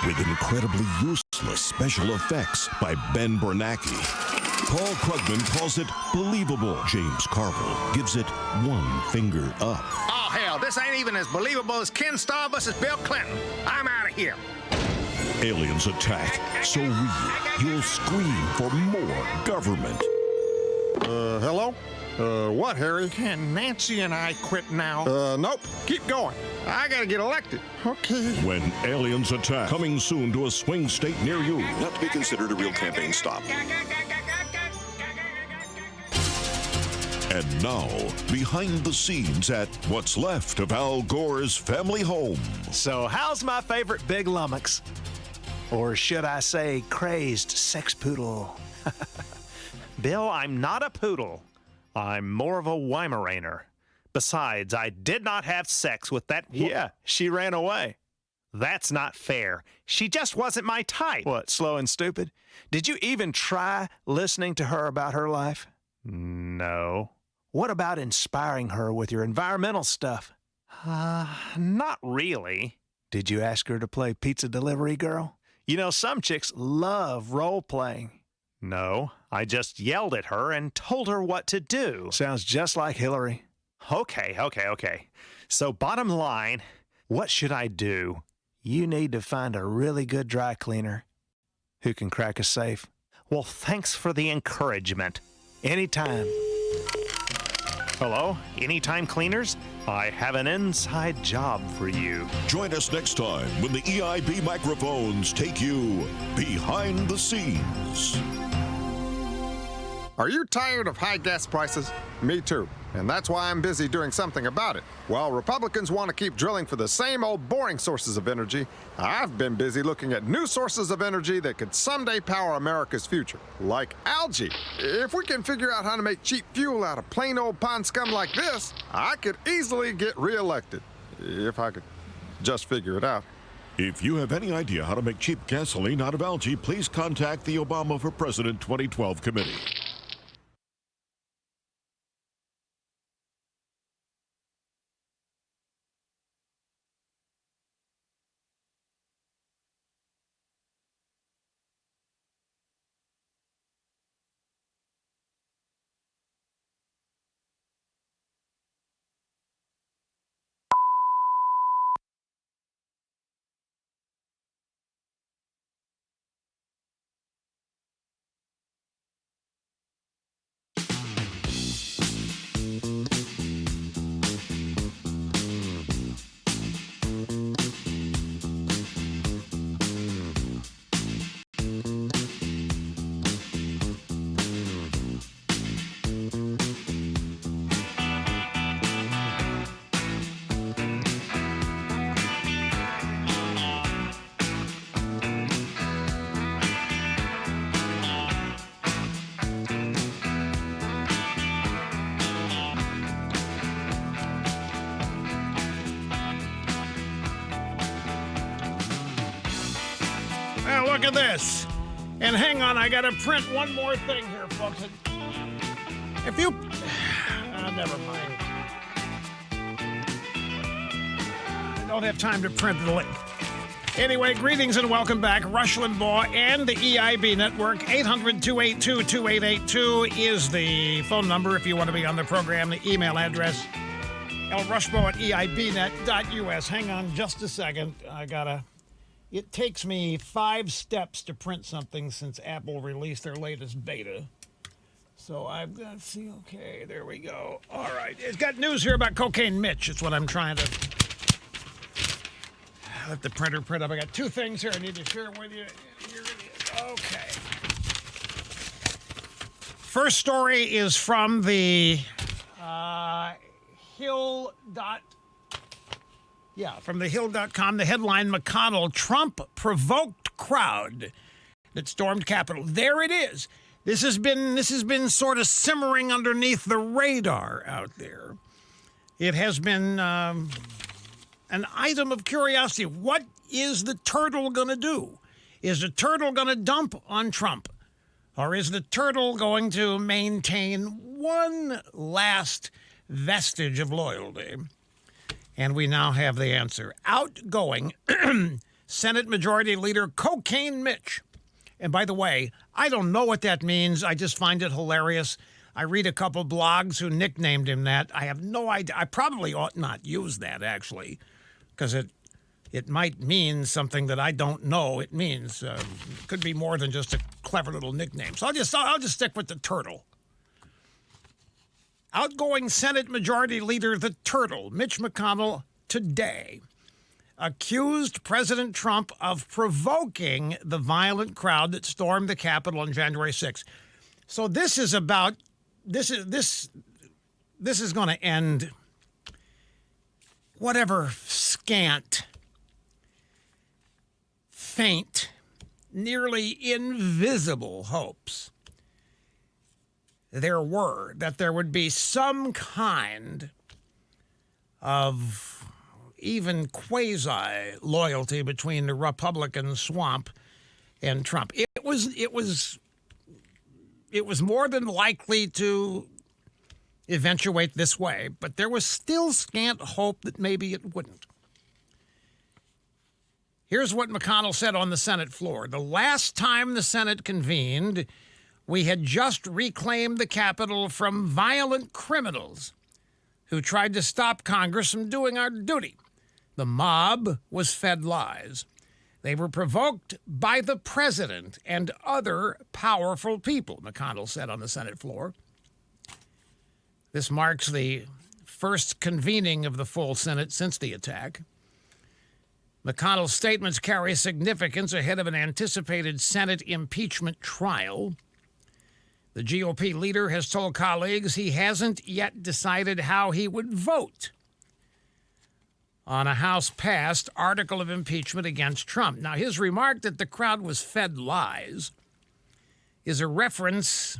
With incredibly useless special effects by Ben Bernanke. Paul Krugman calls it believable. James Carville gives it 1 finger up. Oh, hell, this ain't even as believable as Ken Starr versus Bill Clinton. I'm out of here. Aliens attack, so real, you'll scream for more government. Hello? What, Harry? Can Nancy and I quit now? Nope. Keep going. I gotta get elected. Okay. When Aliens Attack, coming soon to a swing state near you. Not to be considered a real campaign stop. And now, behind the scenes at what's left of Al Gore's family home. So how's my favorite big lummox? Or should I say crazed sex poodle? Bill, I'm not a poodle. I'm more of a Weimaraner. Besides, I did not have sex with that Yeah, she ran away. That's not fair. She just wasn't my type. What, slow and stupid? Did you even try listening to her about her life? No. What about inspiring her with your environmental stuff? Not really. Did you ask her to play pizza delivery girl? You know, some chicks love role-playing. No, I just yelled at her and told her what to do. Sounds just like Hillary. Okay. So bottom line, what should I do? You need to find a really good dry cleaner who can crack a safe. Well, thanks for the encouragement. Anytime. Hello? Anytime Cleaners? I have an inside job for you. Join us next time when the EIB microphones take you behind the scenes. Are you tired of high gas prices? Me too. And that's why I'm busy doing something about it. While Republicans want to keep drilling for the same old boring sources of energy, I've been busy looking at new sources of energy that could someday power America's future, like algae. If we can figure out how to make cheap fuel out of plain old pond scum like this, I could easily get reelected. If I could just figure it out. If you have any idea how to make cheap gasoline out of algae, please contact the Obama for President 2012 committee. Well, look at this. And hang on, I got to print one more thing here, folks. If you... never mind. I don't have time to print the link. Anyway, greetings and welcome back. Rush Limbaugh and the EIB Network. 800-282-2882 is the phone number if you want to be on the program. The email address, lrushbaugh@eibnet.us. Hang on just a second. It takes me 5 steps to print something since Apple released their latest beta. So I've got to see. Okay, there we go. All right. It's got news here about Cocaine Mitch. It's what I'm trying to let the printer print up. I got 2 things here I need to share with you. Here it is. Okay. First story is from the from the Hill.com. The headline, McConnell, Trump provoked crowd that stormed Capitol. There it is. This has been sort of simmering underneath the radar out there. It has been an item of curiosity. What is the turtle going to do? Is the turtle going to dump on Trump? Or is the turtle going to maintain one last vestige of loyalty? And we now have the answer. Outgoing Senate Majority Leader Cocaine Mitch. And by the way, I don't know what that means. I just find it hilarious. I read a couple blogs who nicknamed him that. I have no idea. I probably ought not use that, actually, because it it might mean something that I don't know it means. It could be more than just a clever little nickname. So I'll just stick with the turtle. Outgoing Senate Majority Leader, the Turtle, Mitch McConnell, today accused President Trump of provoking the violent crowd that stormed the Capitol on January 6th. So this is going to end whatever scant, faint, nearly invisible hopes there were that there would be some kind of even quasi-loyalty between the Republican swamp and Trump. It was more than likely to eventuate this way, but there was still scant hope that maybe it wouldn't. Here's what McConnell said on the Senate floor. The last time the Senate convened, we had just reclaimed the Capitol from violent criminals who tried to stop Congress from doing our duty. The mob was fed lies. They were provoked by the president and other powerful people, McConnell said on the Senate floor. This marks the first convening of the full Senate since the attack. McConnell's statements carry significance ahead of an anticipated Senate impeachment trial. The GOP leader has told colleagues he hasn't yet decided how he would vote on a House-passed article of impeachment against Trump. Now, his remark that the crowd was fed lies is a reference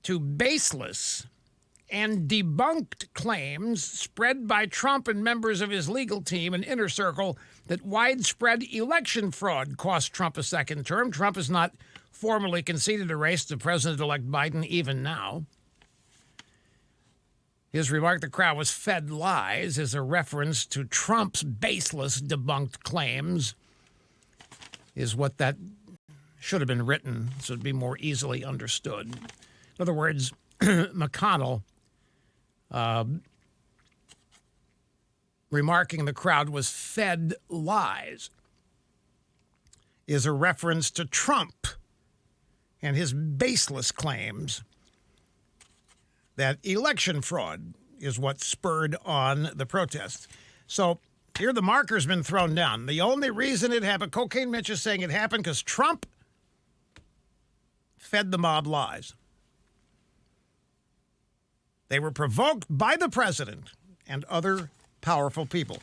to baseless and debunked claims spread by Trump and members of his legal team and inner circle that widespread election fraud cost Trump a second term. Trump has not formally conceded a race to President-elect Biden even now. His remark the crowd was fed lies is a reference to Trump's baseless debunked claims, is what that should have been written so it'd be more easily understood. In other words, McConnell remarking the crowd was fed lies is a reference to Trump and his baseless claims that election fraud is what spurred on the protests. So here the marker's been thrown down. The only reason it happened, Cocaine Mitch is saying it happened because Trump fed the mob lies. They were provoked by the president and other powerful people.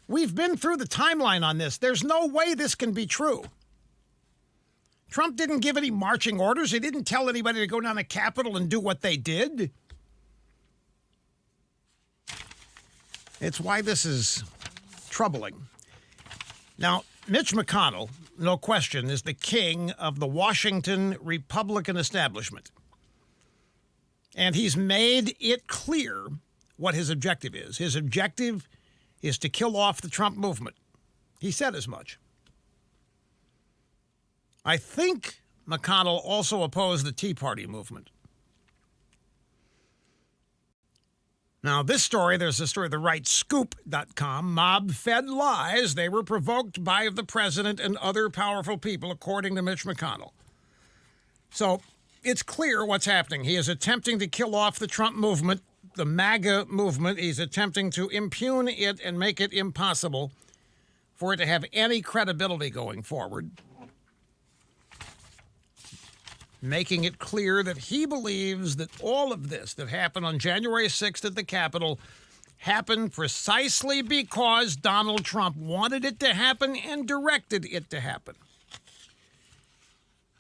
We've been through the timeline on this. There's no way this can be true. Trump didn't give any marching orders. He didn't tell anybody to go down the Capitol and do what they did. It's why this is troubling. Now, Mitch McConnell, no question, is the king of the Washington Republican establishment. And he's made it clear what his objective is. His objective is to kill off the Trump movement. He said as much. I think McConnell also opposed the Tea Party movement. Now, this story, there's a story, the rightscoop.com, mob-fed lies. They were provoked by the president and other powerful people, according to Mitch McConnell. So it's clear what's happening. He is attempting to kill off the Trump movement, the MAGA movement. He's attempting to impugn it and make it impossible for it to have any credibility going forward, making it clear that he believes that all of this that happened on January 6th at the Capitol happened precisely because Donald Trump wanted it to happen and directed it to happen.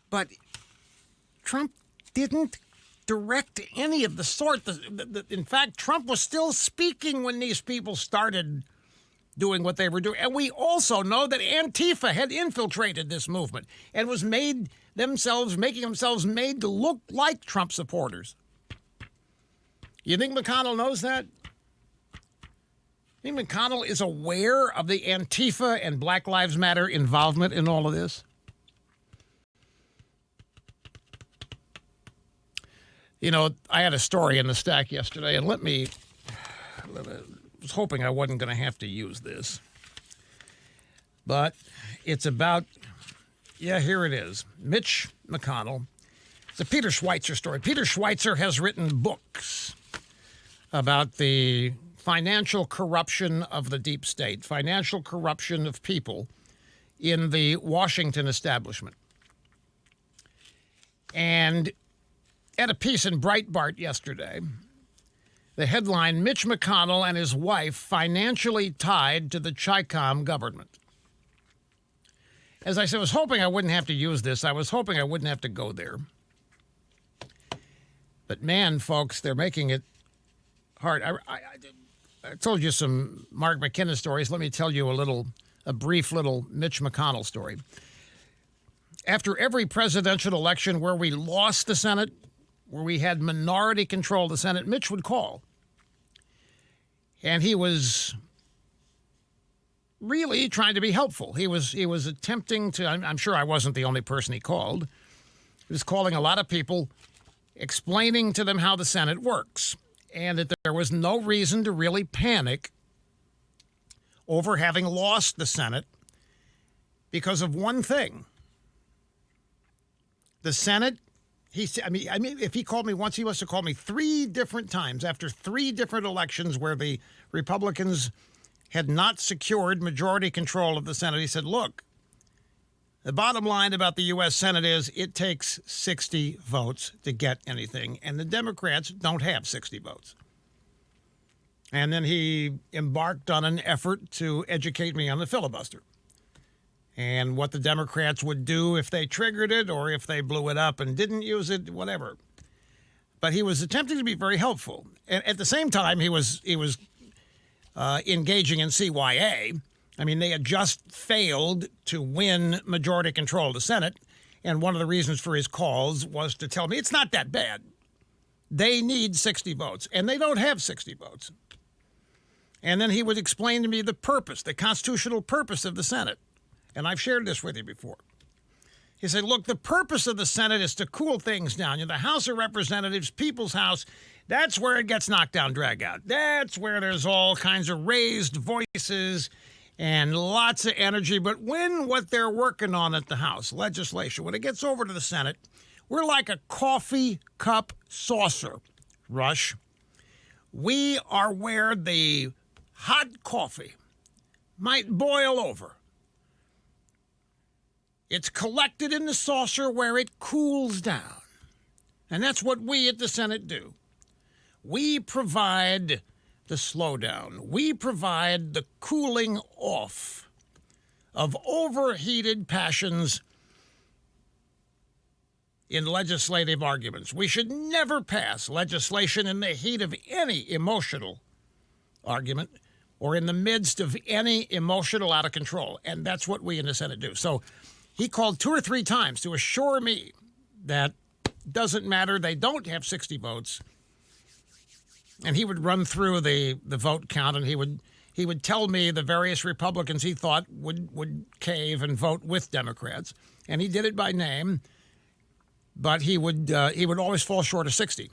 But Trump didn't direct any of the sort. In fact, Trump was still speaking when these people started doing what they were doing. And we also know that Antifa had infiltrated this movement and was making themselves made to look like Trump supporters. You think McConnell knows that? You think McConnell is aware of the Antifa and Black Lives Matter involvement in all of this? You know, I had a story in the stack yesterday, and I was hoping I wasn't going to have to use this. But it's about, here it is. Mitch McConnell. It's a Peter Schweitzer story. Peter Schweitzer has written books about the financial corruption of the deep state, financial corruption of people in the Washington establishment. And at a piece in Breitbart yesterday, the headline, Mitch McConnell and his wife financially tied to the Chi-Com government. As I said, I was hoping I wouldn't have to use this. I was hoping I wouldn't have to go there. But man, folks, they're making it hard. I told you some Mark McKinnon stories. Let me tell you a brief little Mitch McConnell story. After every presidential election where we lost the Senate, where we had minority control of the Senate, Mitch would call. And he was really trying to be helpful. He was attempting to, I'm sure I wasn't the only person he called. He was calling a lot of people, explaining to them how the Senate works, and that there was no reason to really panic over having lost the Senate because of one thing. The Senate, if he called me once, he must have called me 3 different times after 3 different elections where the Republicans had not secured majority control of the Senate. He said, look, the bottom line about the U.S. Senate is it takes 60 votes to get anything, and the Democrats don't have 60 votes. And then he embarked on an effort to educate me on the filibuster and what the Democrats would do if they triggered it or if they blew it up and didn't use it, whatever. But he was attempting to be very helpful. And at the same time, he was engaging in CYA. I mean, they had just failed to win majority control of the Senate, and one of the reasons for his calls was to tell me it's not that bad. They need 60 votes, and they don't have 60 votes. And then he would explain to me the purpose, the constitutional purpose of the Senate. And I've shared this with you before. He said, look, the purpose of the Senate is to cool things down. The House of Representatives, People's House, that's where it gets knocked down, drag out. That's where there's all kinds of raised voices and lots of energy. But when what they're working on at the House, legislation, when it gets over to the Senate, we're like a coffee cup saucer, Rush. We are where the hot coffee might boil over. It's collected in the saucer where it cools down. And that's what we at the Senate do. We provide the slowdown. We provide the cooling off of overheated passions in legislative arguments. We should never pass legislation in the heat of any emotional argument or in the midst of any emotional out of control. And that's what we in the Senate do. So he called 2 or 3 times to assure me that doesn't matter. They don't have 60 votes. And he would run through the vote count, and he would tell me the various Republicans he thought would cave and vote with Democrats. And he did it by name, but he would always fall short of 60.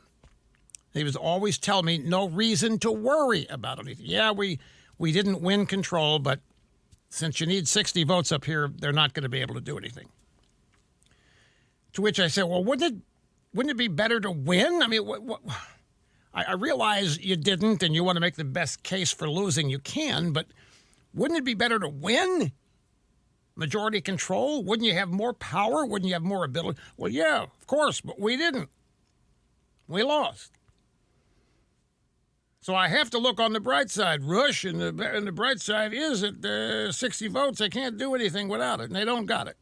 He would always tell me no reason to worry about anything. Yeah, we didn't win control, but since you need 60 votes up here, they're not going to be able to do anything. To which I said, well, wouldn't it be better to win? I mean, I realize you didn't and you want to make the best case for losing you can, but wouldn't it be better to win? Majority control? Wouldn't you have more power? Wouldn't you have more ability? Well, yeah, of course, but we didn't. We lost. So I have to look on the bright side, Rush, and the bright side is that 60 votes, they can't do anything without it, and they don't got it.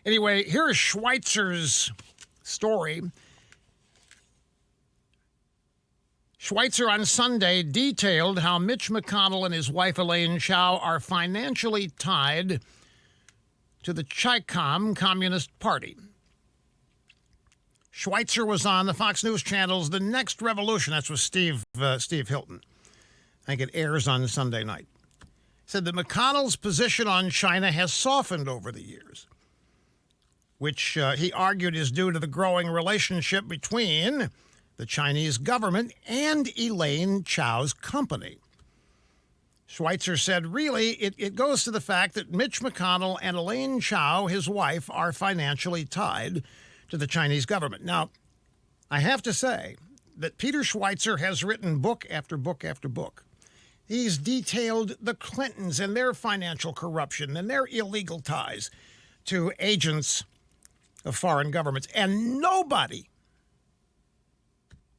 Anyway, here's Schweitzer's story. Schweitzer on Sunday detailed how Mitch McConnell and his wife Elaine Chao are financially tied to the Chi-Com Communist Party. Schweitzer was on the Fox News channel's The Next Revolution. That's with Steve Hilton. I think it airs on Sunday night. Said that McConnell's position on China has softened over the years, which he argued is due to the growing relationship between the Chinese government and Elaine Chao's company. Schweitzer said, really, it goes to the fact that Mitch McConnell and Elaine Chao, his wife, are financially tied to the Chinese government. Now, I have to say that Peter Schweitzer has written book after book after book. He's detailed the Clintons and their financial corruption and their illegal ties to agents of foreign governments. And nobody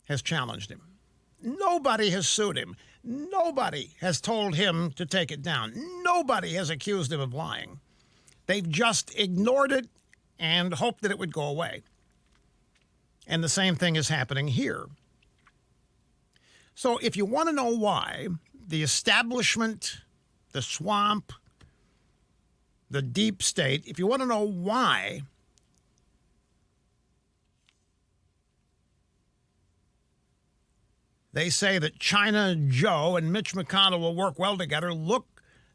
has challenged him. Nobody has sued him. Nobody has told him to take it down. Nobody has accused him of lying. They've just ignored it and hoped that it would go away. And the same thing is happening here. So if you want to know why the establishment, the swamp, the deep state, if you want to know why they say that China Joe and Mitch McConnell will work well together, look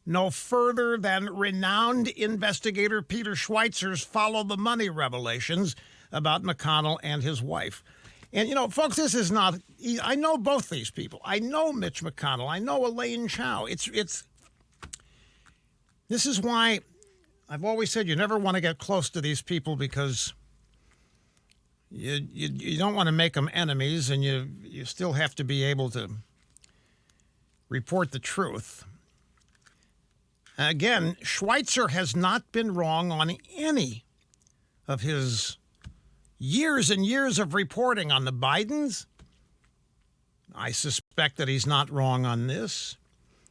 no further than renowned investigator Peter Schweitzer's Follow the Money revelations about McConnell and his wife. And, you know, folks, this is not, I know both these people. I know Mitch McConnell. I know Elaine Chao. This is why I've always said you never want to get close to these people, because you don't want to make them enemies, and you still have to be able to report the truth. Again, Schweitzer has not been wrong on any of his years and years of reporting on the Bidens. I suspect that he's not wrong on this.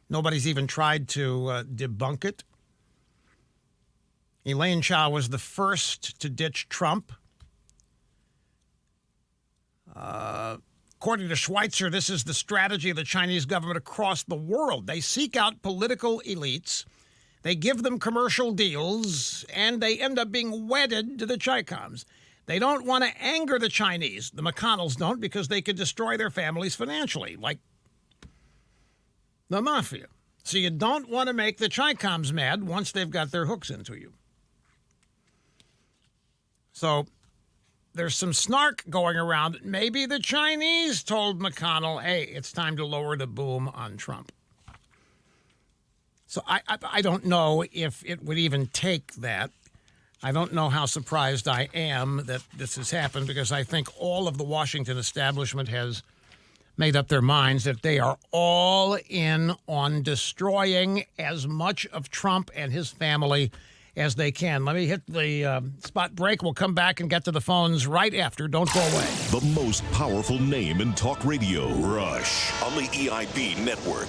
Nobody's even tried to debunk it. Elaine Chao was the first to ditch Trump. According to Schweitzer, this is the strategy of the Chinese government across the world. They seek out political elites, they give them commercial deals, and they end up being wedded to the Chicoms. They don't want to anger the Chinese. The McConnells don't, because they could destroy their families financially, like the mafia. So you don't want to make the Chicoms mad once they've got their hooks into you. So there's some snark going around that maybe the Chinese told McConnell, hey, it's time to lower the boom on Trump. So I don't know if it would even take that. I don't know how surprised I am that this has happened, because I think all of the Washington establishment has made up their minds that they are all in on destroying as much of Trump and his family as they can. Let me hit the spot break. We'll come back and get to the phones right after. Don't go away. The most powerful name in talk radio. Rush on the EIB network.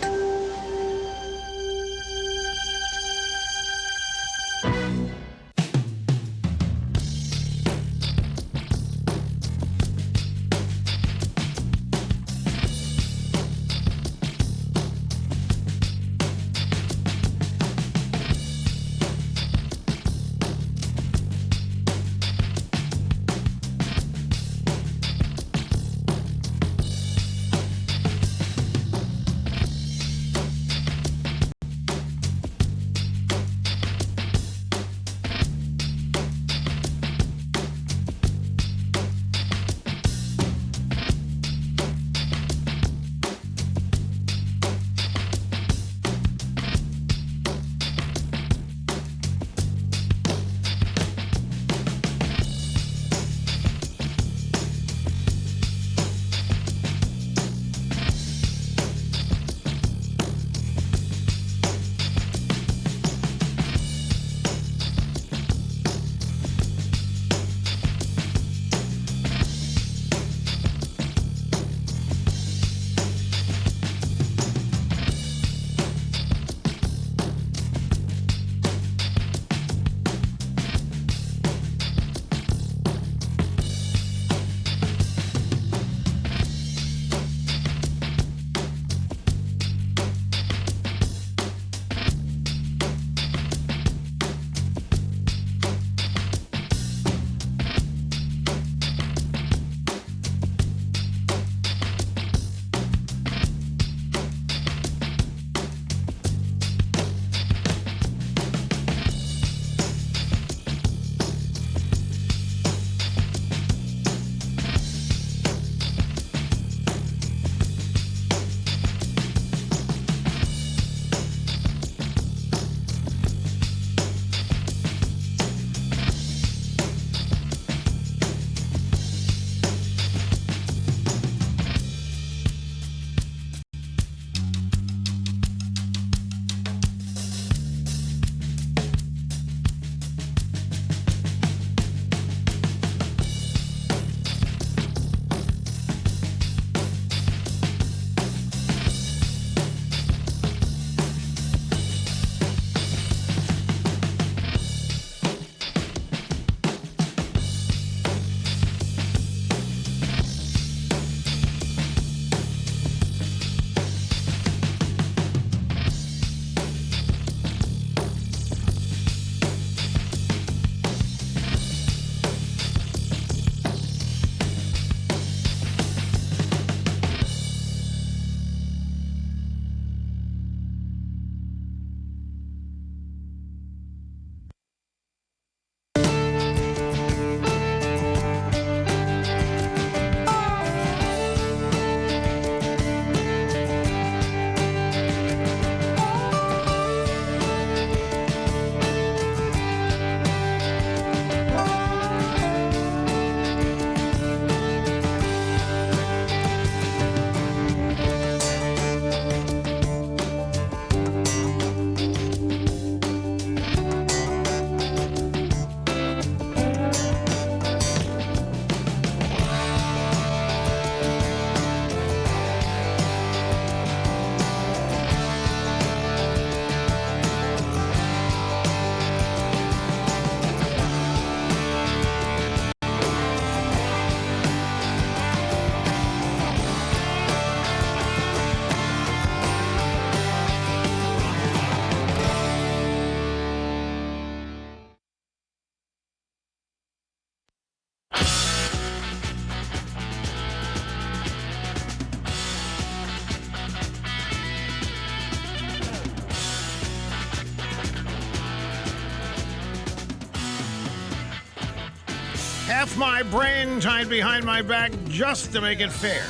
Half my brain tied behind my back just to make it fair,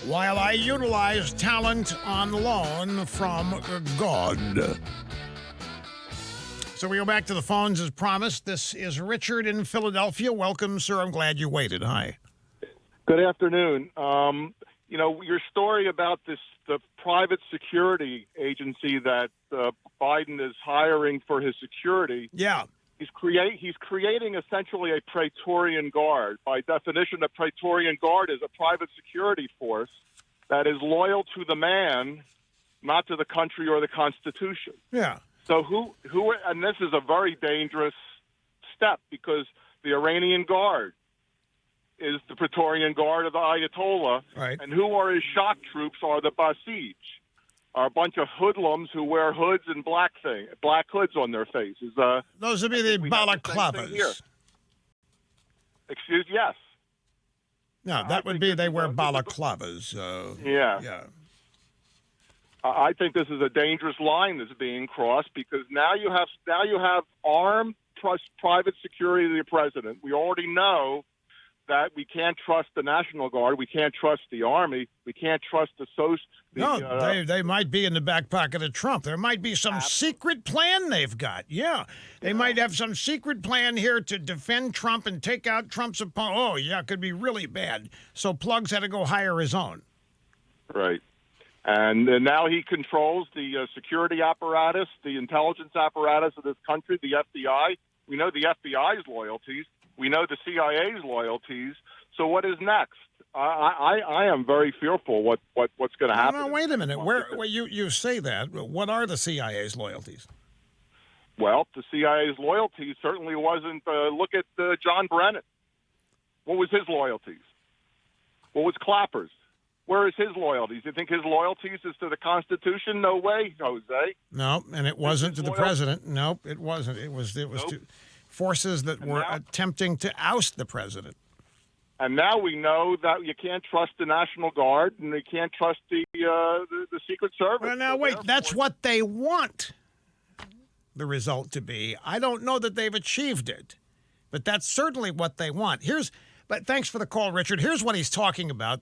while I utilize talent on loan from God. So we go back to the phones as promised. This is Richard in Philadelphia. Welcome, sir. I'm glad you waited. Hi. Good afternoon. Your story about the private security agency that Biden is hiring for his security. Yeah. He's creating essentially a Praetorian Guard. By definition, a Praetorian Guard is a private security force that is loyal to the man, not to the country or the Constitution. Yeah. So and this is a very dangerous step because the Iranian Guard is the Praetorian Guard of the Ayatollah. Right. And who are his shock troops are the Basij, are a bunch of hoodlums who wear hoods and black hoods on their faces. Those would be the balaclavas. Yes. No, that would be they wear balaclavas. Yeah. I think this is a dangerous line that's being crossed because now you have armed private security of the president. We already know that we can't trust the National Guard. We can't trust the Army. We can't trust they might be in the back pocket of Trump. There might be some secret plan they've got. Yeah. They might have some secret plan here to defend Trump and take out Trump's opponent. Oh, yeah, it could be really bad. So Pluggs had to go hire his own. Right. And now he controls the security apparatus, the intelligence apparatus of this country, the FBI. We know the FBI's loyalties. We know the CIA's loyalties. So what is next? I am very fearful what's going to happen. No, wait a minute. Where you say that? What are the CIA's loyalties? Well, the CIA's loyalties certainly wasn't. Look at John Brennan. What was his loyalties? What was Clapper's? Where is his loyalties? You think his loyalties is to the Constitution? No way, Jose. No, and it wasn't to the president. Nope, it wasn't. It was to forces that were attempting to oust the president. And now we know that you can't trust the National Guard and you can't trust the Secret Service. Well, now wait, that's what they want the result to be. I don't know that they've achieved it, but that's certainly what they want. But thanks for the call, Richard. Here's what he's talking about.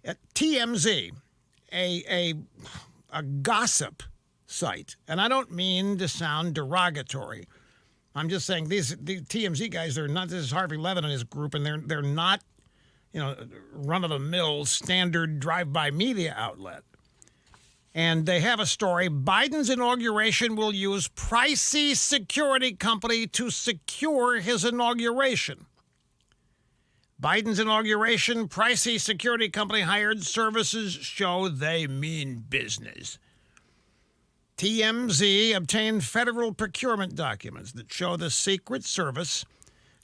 At TMZ, a gossip site, and I don't mean to sound derogatory. I'm just saying the TMZ guys, they're not. This is Harvey Levin and his group, and they're not, run-of-the-mill standard drive-by media outlet. And they have a story: Biden's inauguration will use pricey security company to secure his inauguration. Biden's inauguration, pricey security company hired services show they mean business. TMZ obtained federal procurement documents that show the Secret Service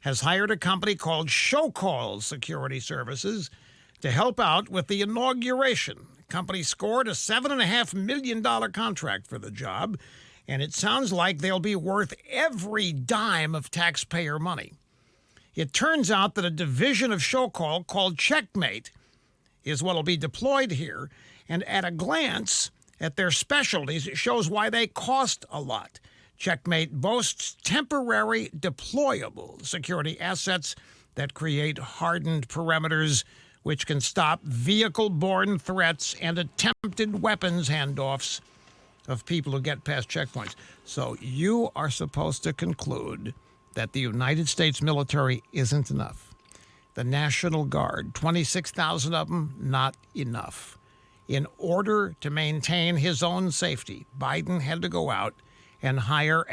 has hired a company called Show Call Security Services to help out with the inauguration. The company scored a $7.5 million contract for the job, and it sounds like they'll be worth every dime of taxpayer money. It turns out that a division of Show Call called Checkmate is what will be deployed here, and at a glance at their specialties, it shows why they cost a lot. Checkmate boasts temporary deployable security assets that create hardened perimeters which can stop vehicle-borne threats and attempted weapons handoffs of people who get past checkpoints. So you are supposed to conclude that the United States military isn't enough. The National Guard, 26,000 of them, not enough. In order to maintain his own safety, Biden had to go out and hire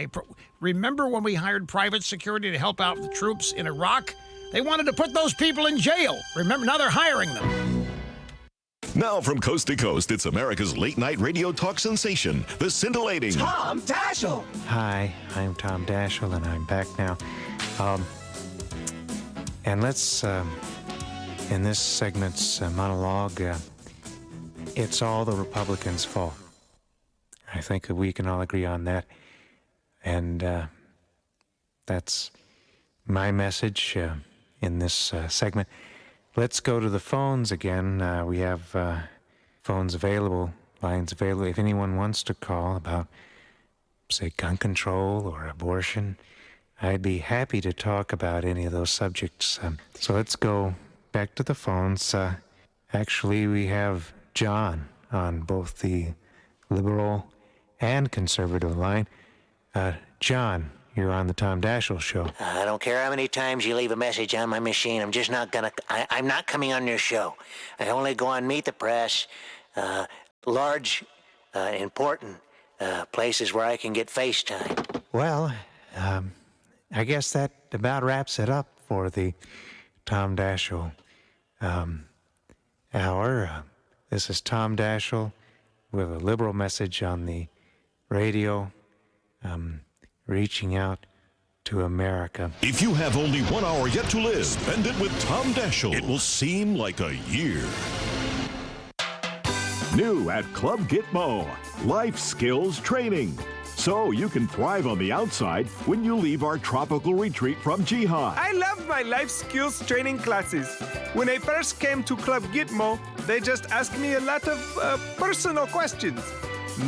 remember when we hired private security to help out the troops in Iraq? They wanted to put those people in jail. Remember, now they're hiring them. Now from coast to coast, it's America's late-night radio talk sensation, the scintillating Tom Daschle. Hi, I'm Tom Daschle, and I'm back now. And let's, in this segment's monologue, it's all the Republicans' fault. I think that we can all agree on that. And that's my message in this segment. Let's go to the phones again. We have phones available, lines available. If anyone wants to call about, say, gun control or abortion, I'd be happy to talk about any of those subjects. So let's go back to the phones. Actually, we have John on both the liberal and conservative line. John, you're on the Tom Daschle Show. I don't care how many times you leave a message on my machine. I'm just not gonna. I'm not coming on your show. I only go on Meet the Press, large, important places where I can get FaceTime. Well, I guess that about wraps it up for the Tom Daschle hour. This is Tom Daschle with a liberal message on the radio, reaching out to America. If you have only 1 hour yet to live, spend it with Tom Daschle. It will seem like a year. New at Club Gitmo, life skills training. So you can thrive on the outside when you leave our tropical retreat from Jihad. I love my life skills training classes. When I first came to Club Gitmo, they just asked me a lot of personal questions.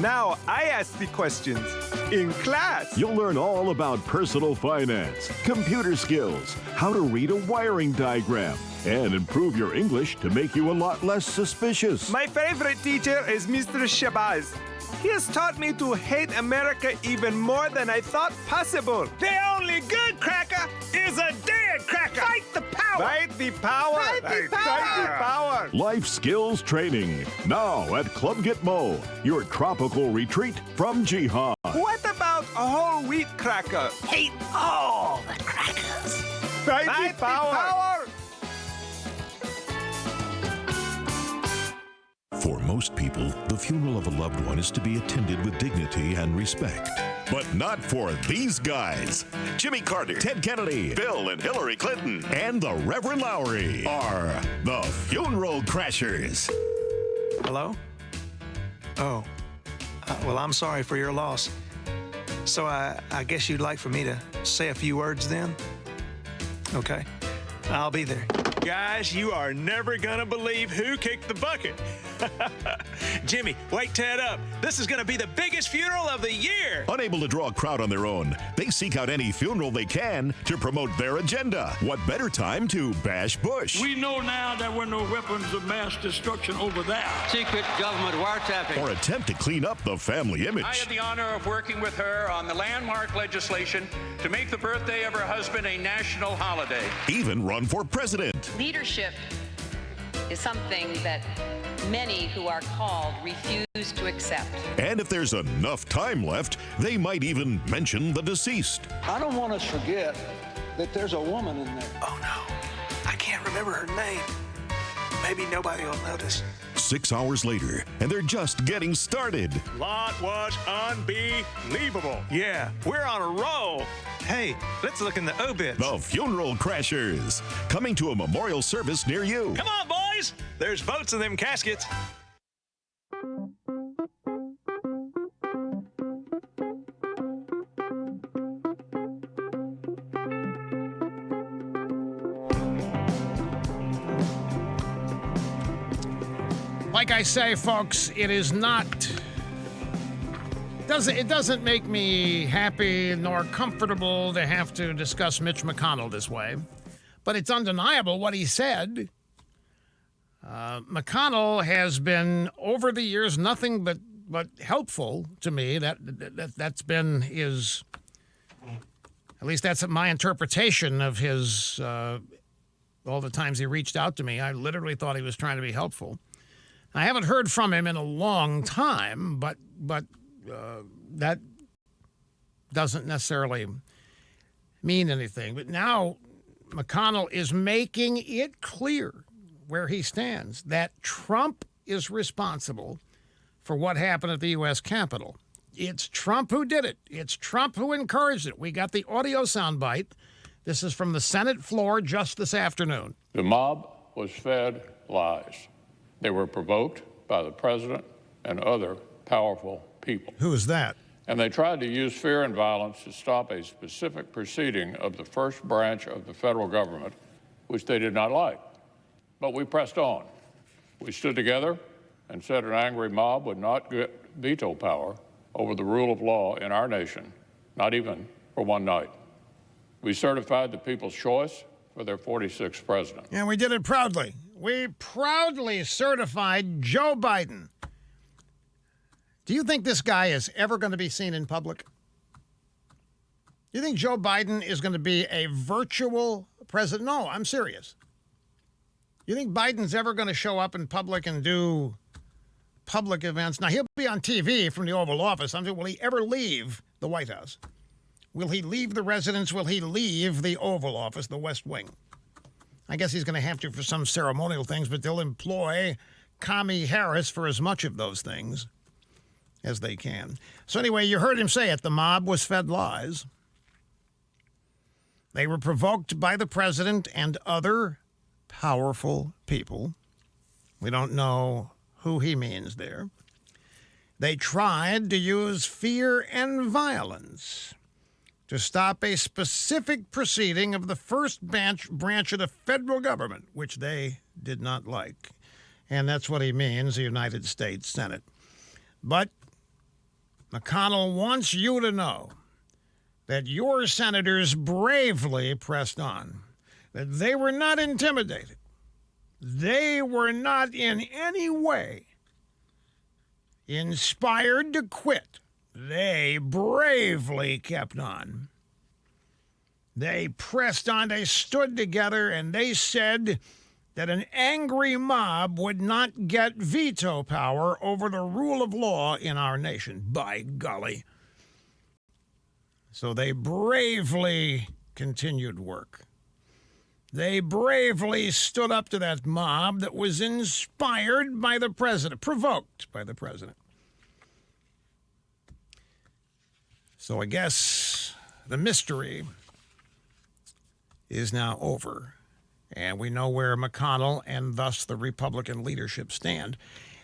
Now I ask the questions in class. You'll learn all about personal finance, computer skills, how to read a wiring diagram, and improve your English to make you a lot less suspicious. My favorite teacher is Mr. Shabazz. He has taught me to hate America even more than I thought possible. The only good cracker is a dead cracker. Fight the power. Fight the power. Fight the power. Fight the power. Life skills training. Now at Club Gitmo, your tropical retreat from Jihad. What about a whole wheat cracker? Hate all the crackers. Fight the power. For most people, the funeral of a loved one is to be attended with dignity and respect. But not for these guys. Jimmy Carter, Ted Kennedy, Bill and Hillary Clinton, and the Reverend Lowry are the Funeral Crashers. Hello? Oh, well, I'm sorry for your loss. So I guess you'd like for me to say a few words then? Okay, I'll be there. Guys, you are never gonna believe who kicked the bucket. Jimmy, wake Ted up. This is gonna be the biggest funeral of the year. Unable to draw a crowd on their own, they seek out any funeral they can to promote their agenda. What better time to bash Bush? We know now there were no weapons of mass destruction over there. Secret government wiretapping. Or attempt to clean up the family image. I had the honor of working with her on the landmark legislation to make the birthday of her husband a national holiday. Even run for president. Leadership is something that many who are called refuse to accept. And if there's enough time left, they might even mention the deceased. I don't want us to forget that there's a woman in there. Oh no, I can't remember her name. Maybe nobody will notice. 6 hours later, and they're just getting started. Lot was unbelievable. Yeah, we're on a roll. Hey, let's look in the obits. The Funeral Crashers, coming to a memorial service near you. Come on, boys. There's votes in them caskets. Like I say, folks, it is not. It doesn't make me happy nor comfortable to have to discuss Mitch McConnell this way, but it's undeniable what he said. McConnell has been over the years nothing but helpful to me. That's been his. At least that's my interpretation of his. All the times he reached out to me, I literally thought he was trying to be helpful. I haven't heard from him in a long time, but that doesn't necessarily mean anything. But now McConnell is making it clear where he stands, that Trump is responsible for what happened at the U.S. Capitol. It's Trump who did it. It's Trump who encouraged it. We got the audio soundbite. This is from the Senate floor just this afternoon. The mob was fed lies. They were provoked by the president and other powerful people. Who is that? And they tried to use fear and violence to stop a specific proceeding of the first branch of the federal government, which they did not like. But we pressed on. We stood together and said an angry mob would not get veto power over the rule of law in our nation, not even for one night. We certified the people's choice for their 46th president. And we did it proudly. We proudly certified Joe Biden. Do you think this guy is ever going to be seen in public? Do you think Joe Biden is going to be a virtual president? No, I'm serious. You think Biden's ever going to show up in public and do public events? Now, he'll be on TV from the Oval Office. I'm saying, will he ever leave the White House? Will he leave the residence? Will he leave the Oval Office, the West Wing? I guess he's going to have to for some ceremonial things, but they'll employ Kamala Harris for as much of those things as they can. So anyway, you heard him say it. The mob was fed lies. They were provoked by the president and other powerful people. We don't know who he means there. They tried to use fear and violence to stop a specific proceeding of the first branch of the federal government, which they did not like. And that's what he means, the United States Senate. But McConnell wants you to know that your senators bravely pressed on, that they were not intimidated. They were not in any way inspired to quit. They bravely kept on. They pressed on, they stood together, and they said that an angry mob would not get veto power over the rule of law in our nation. By golly. So they bravely continued work. They bravely stood up to that mob that was inspired by the president, provoked by the president. So I guess the mystery is now over, and we know where McConnell and thus the Republican leadership stand.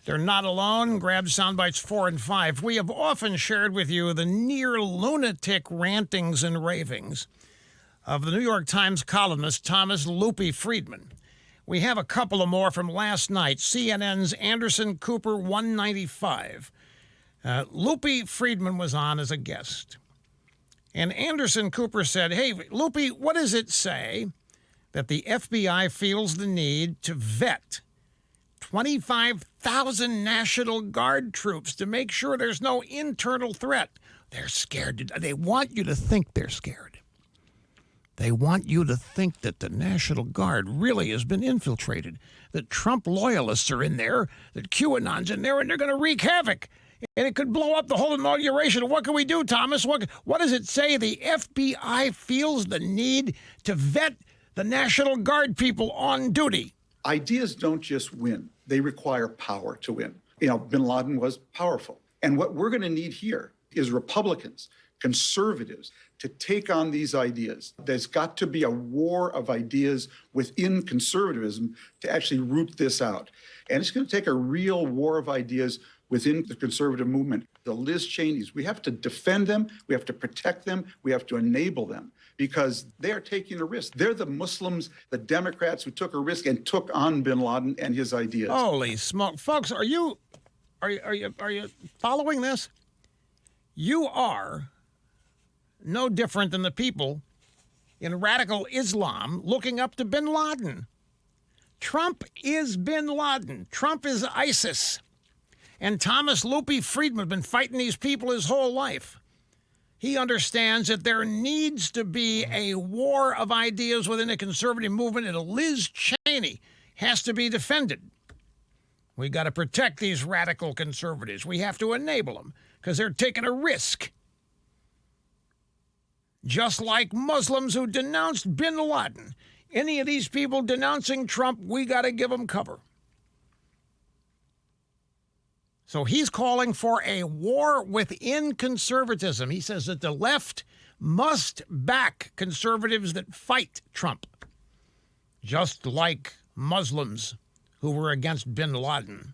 They're not alone. Grab soundbites 4 and 5. We have often shared with you the near lunatic rantings and ravings of the New York Times columnist Thomas Loopy Friedman. We have a couple of more from last night, CNN's Anderson Cooper 195. Loopy Friedman was on as a guest. And Anderson Cooper said, hey, Loopy, what does it say that the FBI feels the need to vet 25,000 National Guard troops to make sure there's no internal threat? They're scared. They want you to think they're scared. They want you to think that the National Guard really has been infiltrated, that Trump loyalists are in there, that QAnon's in there, and they're going to wreak havoc. And it could blow up the whole inauguration. What can we do, Thomas? What does it say? The FBI feels the need to vet the National Guard people on duty. Ideas don't just win. They require power to win. You know, bin Laden was powerful. And what we're going to need here is Republicans, conservatives, to take on these ideas. There's got to be a war of ideas within conservatism to actually root this out. And it's going to take a real war of ideas within the conservative movement. The Liz Cheneys, we have to defend them, we have to protect them, we have to enable them, because they are taking a risk. They're the Muslims, the Democrats who took a risk and took on bin Laden and his ideas. Holy smoke. Folks, are you following this? You are no different than the people in radical Islam looking up to bin Laden. Trump is bin Laden. Trump is ISIS. And Thomas Loopy Friedman has been fighting these people his whole life. He understands that there needs to be a war of ideas within the conservative movement, and Liz Cheney has to be defended. We got to protect these radical conservatives. We have to enable them because they're taking a risk. Just like Muslims who denounced bin Laden. Any of these people denouncing Trump, we got to give them cover. So he's calling for a war within conservatism. He says that the left must back conservatives that fight Trump, just like Muslims who were against bin Laden.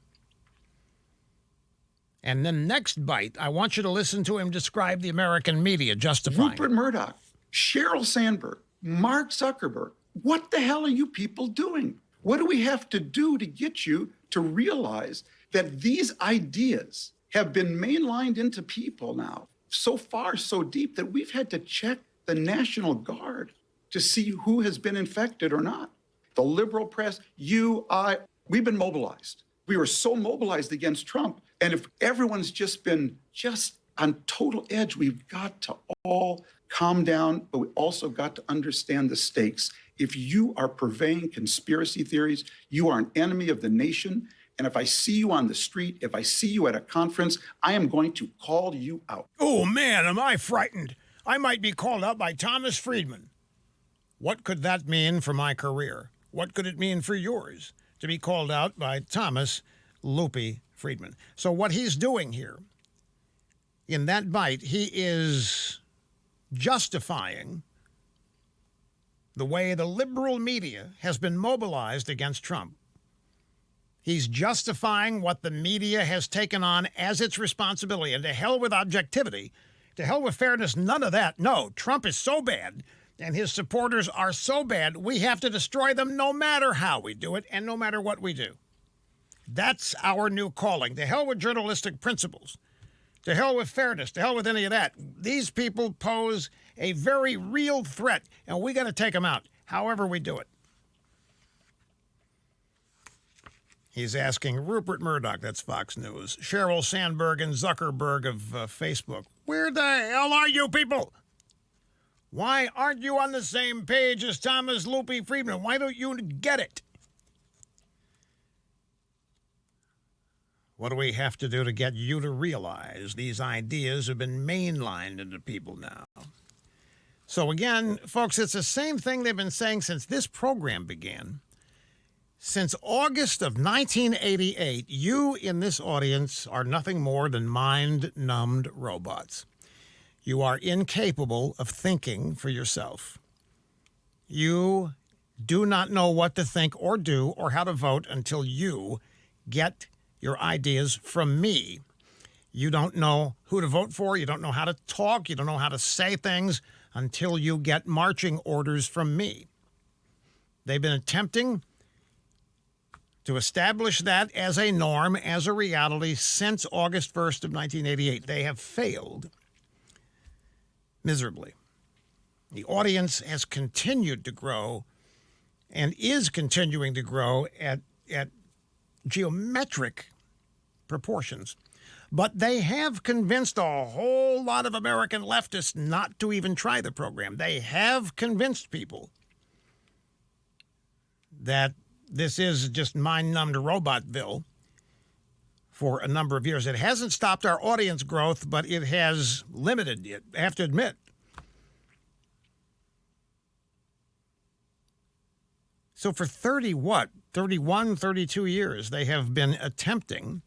And then next bite, I want you to listen to him describe the American media justifying Rupert Murdoch, Sheryl Sandberg, Mark Zuckerberg. What the hell are you people doing? What do we have to do to get you to realize that these ideas have been mainlined into people now so far, so deep that we've had to check the National Guard to see who has been infected or not. The liberal press, we've been mobilized. We were so mobilized against Trump. And if everyone's just been on total edge, we've got to all calm down, but we also got to understand the stakes. If you are purveying conspiracy theories, you are an enemy of the nation. And if I see you on the street, if I see you at a conference, I am going to call you out. Oh, man, am I frightened. I might be called out by Thomas Friedman. What could that mean for my career? What could it mean for yours to be called out by Thomas Loopy Friedman? So what he's doing here, in that bite, he is justifying the way the liberal media has been mobilized against Trump. He's justifying what the media has taken on as its responsibility. And to hell with objectivity, to hell with fairness, none of that. No, Trump is so bad and his supporters are so bad, we have to destroy them no matter how we do it and no matter what we do. That's our new calling. To hell with journalistic principles. To hell with fairness. To hell with any of that. These people pose a very real threat, and we got to take them out, however we do it. He's asking Rupert Murdoch, that's Fox News, Sheryl Sandberg and Zuckerberg of Facebook, where the hell are you people? Why aren't you on the same page as Thomas Loopy Friedman? Why don't you get it? What do we have to do to get you to realize these ideas have been mainlined into people now? So again, folks, it's the same thing they've been saying since this program began. Since August of 1988, you in this audience are nothing more than mind-numbed robots. You are incapable of thinking for yourself. You do not know what to think or do or how to vote until you get your ideas from me. You don't know who to vote for. You don't know how to talk. You don't know how to say things until you get marching orders from me. They've been attempting to establish that as a norm, as a reality, since August 1st of 1988. They have failed miserably. The audience has continued to grow and is continuing to grow at geometric proportions. But they have convinced a whole lot of American leftists not to even try the program. They have convinced people that this is just mind-numbed Robotville for a number of years. It hasn't stopped our audience growth, but it has limited it, I have to admit. So for 31, 32 years, they have been attempting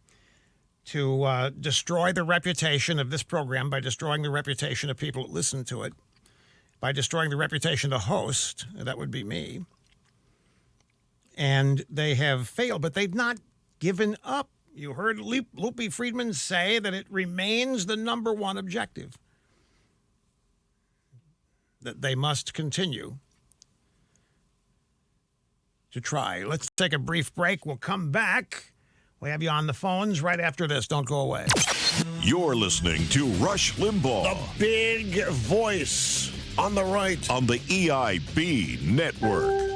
to destroy the reputation of this program by destroying the reputation of people that listen to it, by destroying the reputation of the host, that would be me. And they have failed, but they've not given up. You heard Loopy Friedman say that it remains the number one objective, that they must continue to try. Let's take a brief break. We'll come back. We have you on the phones right after this. Don't go away. You're listening to Rush Limbaugh. The big voice on the right. On the EIB Network.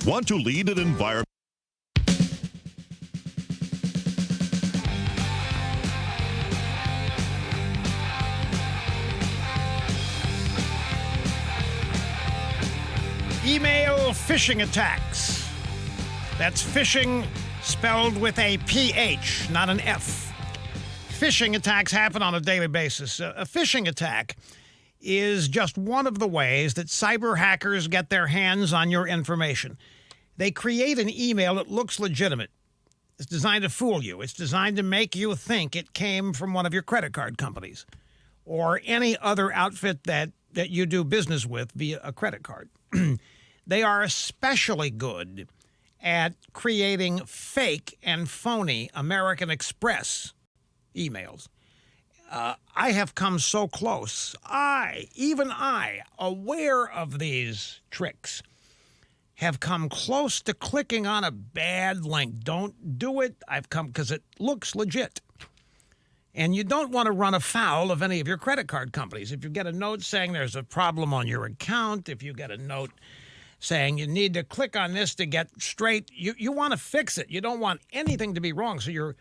Want to lead an environment? Email phishing attacks. That's phishing spelled with a PH, not an F. Phishing attacks happen on a daily basis. A phishing attack is just one of the ways that cyber hackers get their hands on your information. They create an email that looks legitimate. It's designed to fool you. It's designed to make you think it came from one of your credit card companies or any other outfit that you do business with via a credit card. They are especially good at creating fake and phony American Express emails. I have come so close. Even I, aware of these tricks, have come close to clicking on a bad link. Don't do it. I've come because it looks legit. And you don't want to run afoul of any of your credit card companies. If you get a note saying there's a problem on your account, if you get a note saying you need to click on this to get straight, you want to fix it. You don't want anything to be wrong. So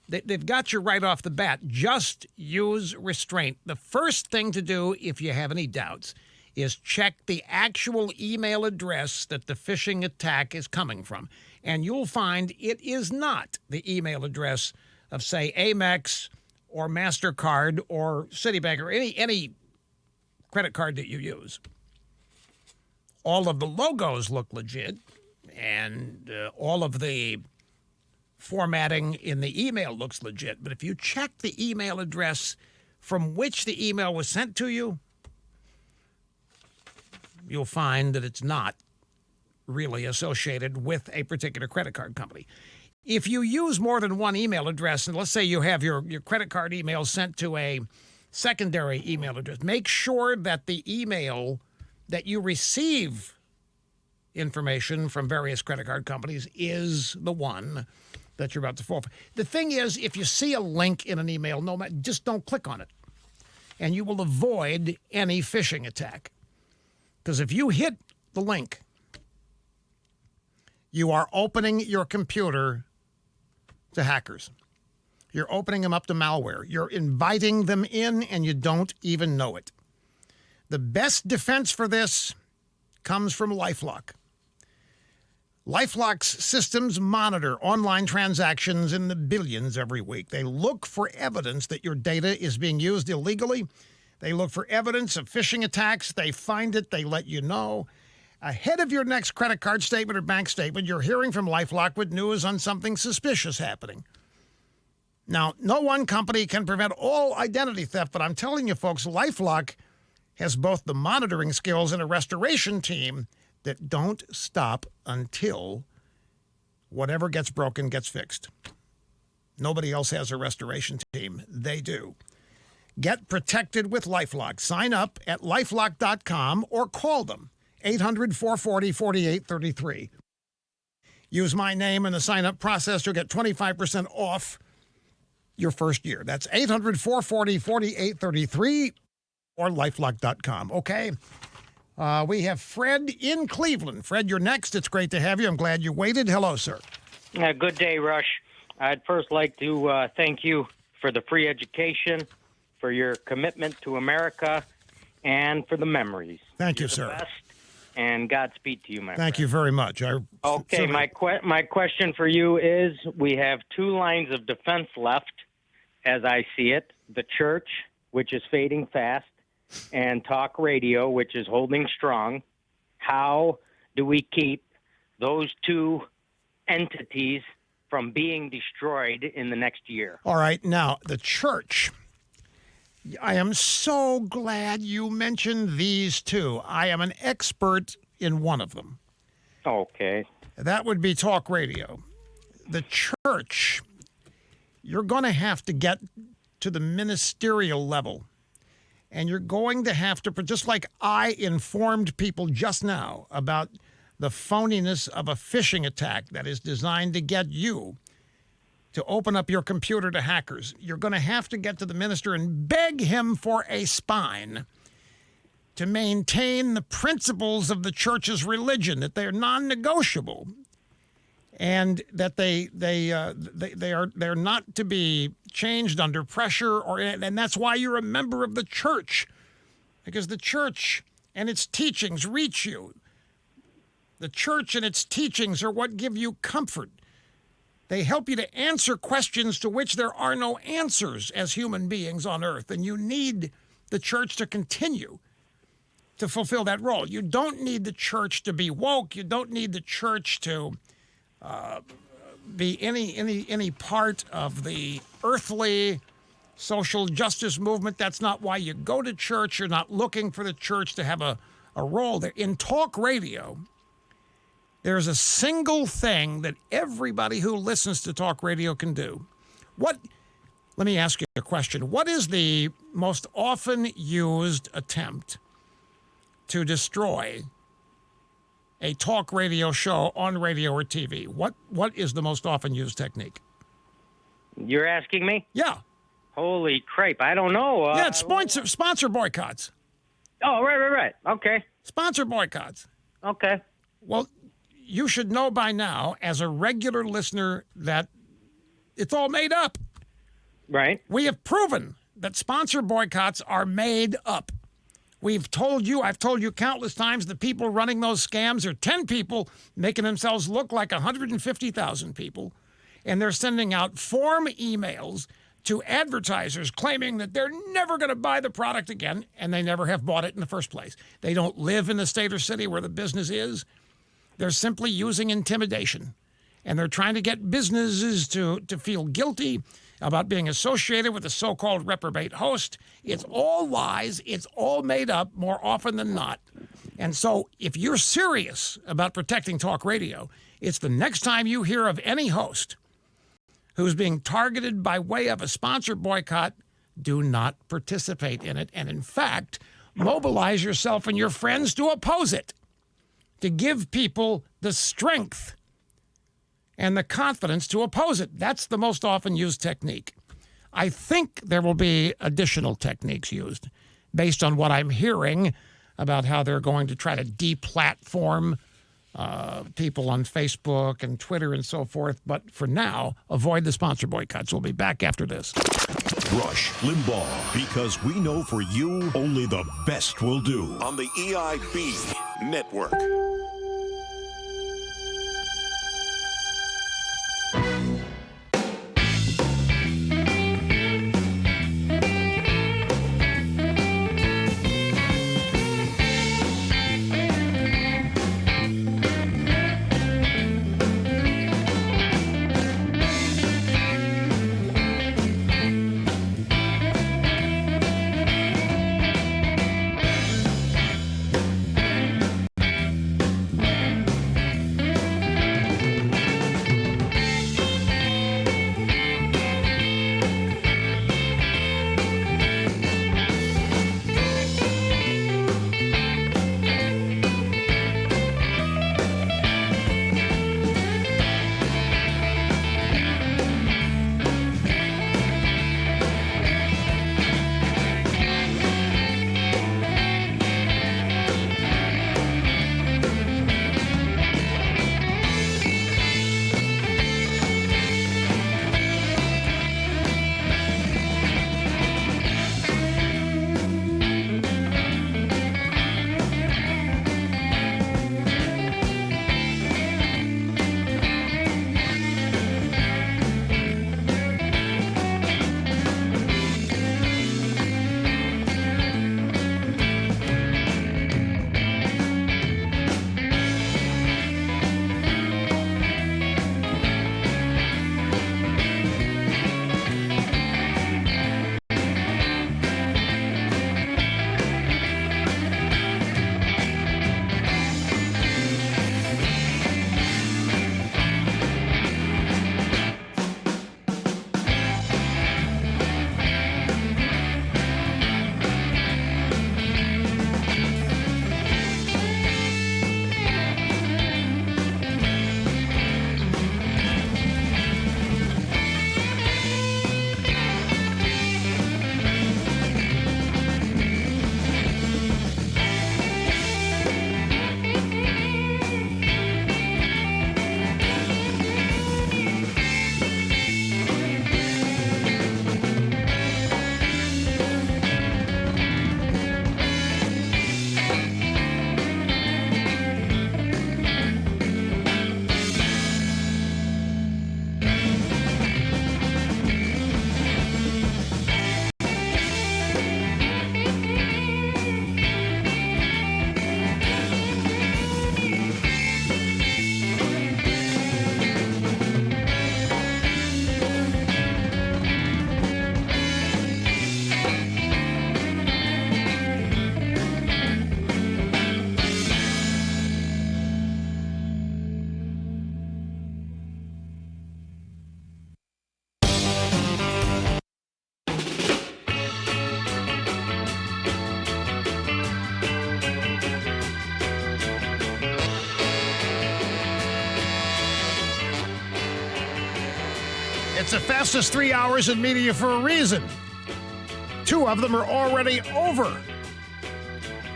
they've got you right off the bat. Just use restraint. The first thing to do if you have any doubts is check the actual email address that the phishing attack is coming from. And you'll find it is not the email address of, say, Amex or MasterCard or Citibank or any credit card that you use. All of the logos look legit, and all of the formatting in the email looks legit. But if you check the email address from which the email was sent to you, you'll find that it's not really associated with a particular credit card company. If you use more than one email address, and let's say you have your credit card email sent to a secondary email address, make sure that the email that you receive information from various credit card companies is the one that you're about to fall for. The thing is, if you see a link in an email, just don't click on it, and you will avoid any phishing attack. Because if you hit the link, you are opening your computer to hackers. You're opening them up to malware. You're inviting them in, and you don't even know it. The best defense for this comes from LifeLock. LifeLock's systems monitor online transactions in the billions every week. They look for evidence that your data is being used illegally. They look for evidence of phishing attacks. They find it. They let you know. Ahead of your next credit card statement or bank statement, you're hearing from LifeLock with news on something suspicious happening. Now, no one company can prevent all identity theft, but I'm telling you, folks, LifeLock has both the monitoring skills and a restoration team that don't stop until whatever gets broken gets fixed. Nobody else has a restoration team. They do. Get protected with LifeLock. Sign up at lifelock.com or call them, 800-440-4833. Use my name in the sign-up process. You'll get 25% off your first year. That's 800-440-4833 or lifelock.com. Okay? We have Fred in Cleveland. Fred, you're next. It's great to have you. I'm glad you waited. Hello, sir. Good day, Rush. I'd first like to thank you for the free education, for your commitment to America, and for the memories. Thank you, You're the sir. best, and Godspeed to you, my Thank you very much. Okay, my question for you is, we have two lines of defense left, as I see it. The church, which is fading fast, and talk radio, which is holding strong. How do we keep those two entities from being destroyed in the next year? All right. Now, the church. I am so glad you mentioned these two. I am an expert in one of them. Okay. That would be talk radio. The church, you're going to have to get to the ministerial level. And you're going to have to, just like I informed people just now about the phoniness of a phishing attack that is designed to get you to open up your computer to hackers, you're going to have to get to the minister and beg him for a spine to maintain the principles of the church's religion, that they're non-negotiable, and that they're not to be changed under pressure, and that's why you're a member of the church, because the church and its teachings reach you. The church and its teachings are what give you comfort. They help you to answer questions to which there are no answers as human beings on earth, and you need the church to continue to fulfill that role. You don't need the church to be woke. You don't need the church to be any part of the earthly social justice movement. That's not why you go to church. You're not looking for the church to have a role there. In talk radio, there's a single thing that everybody who listens to talk radio can do. Let me ask you a question. What is the most often used attempt to destroy a talk radio show on radio or TV? What is the most often used technique? You're asking me? Yeah. Holy crepe, I don't know. Yeah, it's sponsor boycotts. Oh, right. Okay. Sponsor boycotts. Okay. Well, you should know by now, as a regular listener, that it's all made up. Right. We have proven that sponsor boycotts are made up. I've told you countless times the people running those scams are 10 people making themselves look like 150,000 people, and they're sending out form emails to advertisers claiming that they're never going to buy the product again, and they never have bought it in the first place. They don't live in the state or city where the business is. They're simply using intimidation, and they're trying to get businesses to feel guilty about being associated with a so-called reprobate host. It's all lies. It's all made up more often than not. And so if you're serious about protecting talk radio, it's the next time you hear of any host who's being targeted by way of a sponsor boycott, do not participate in it. And in fact, mobilize yourself and your friends to oppose it, to give people the strength and the confidence to oppose it. That's the most often used technique. I think there will be additional techniques used based on what I'm hearing about how they're going to try to deplatform people on Facebook and Twitter and so forth. But for now, avoid the sponsor boycotts. We'll be back after this. Rush Limbaugh, because we know for you only the best will do. On the EIB Network. It's the fastest 3 hours in media for a reason. 2 of them are already over.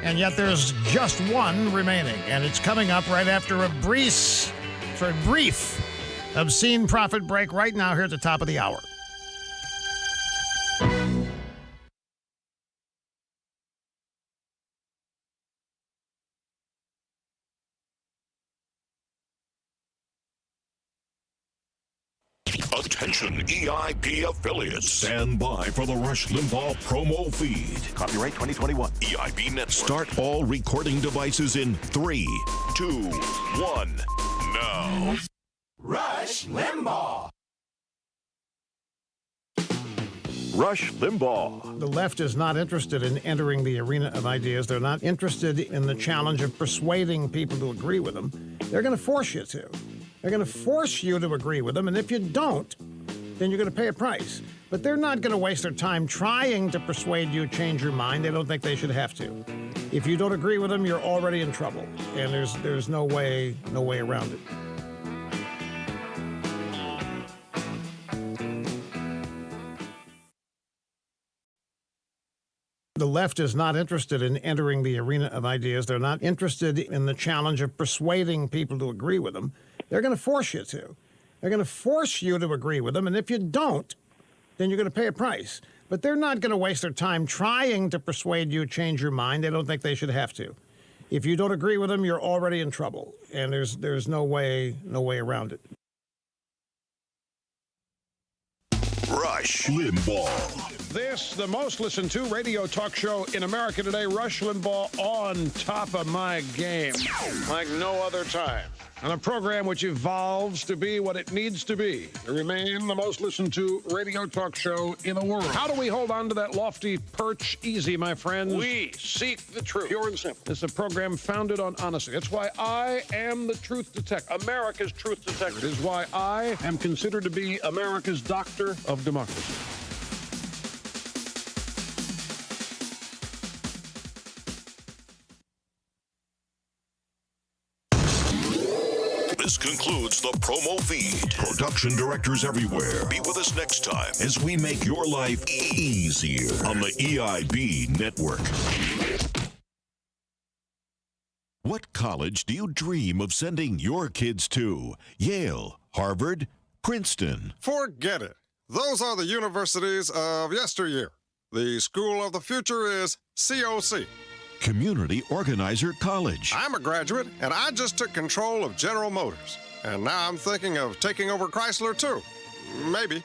And yet there's just one remaining. And it's coming up right after a brief obscene profit break right now here at the top of the hour. Attention EIB affiliates. Stand by for the Rush Limbaugh promo feed. Copyright 2021. EIB Network. Start all recording devices in 3, 2, 1. Now. Rush Limbaugh. Rush Limbaugh. The left is not interested in entering the arena of ideas. They're not interested in the challenge of persuading people to agree with them. They're going to force you to. They're going to force you to agree with them, and if you don't, then you're going to pay a price. But they're not going to waste their time trying to persuade you to change your mind. They don't think they should have to. If you don't agree with them, you're already in trouble, and there's no way around it. The left is not interested in entering the arena of ideas. They're not interested in the challenge of persuading people to agree with them. They're going to force you to. They're going to force you to agree with them, and if you don't, then you're going to pay a price. But they're not going to waste their time trying to persuade you to change your mind. They don't think they should have to. If you don't agree with them, you're already in trouble, and there's no way around it. Rush Limbaugh. This, the most listened to radio talk show in America today, Rush Limbaugh on top of my game, like no other time. On a program which evolves to be what it needs to be, to remain the most listened to radio talk show in the world. How do we hold on to that lofty perch? Easy, my friends. We seek the truth, pure and simple. It's a program founded on honesty. That's why I am the truth detective, America's truth detective. It is why I am considered to be America's doctor of democracy. This concludes the promo feed. Production directors everywhere. Be with us next time as we make your life easier on the EIB network. What college do you dream of sending your kids to? Yale, Harvard, Princeton. Forget it. Those are the universities of yesteryear. The school of the future is COC. Community Organizer College. I'm a graduate, and I just took control of General Motors. And now I'm thinking of taking over Chrysler, too. Maybe.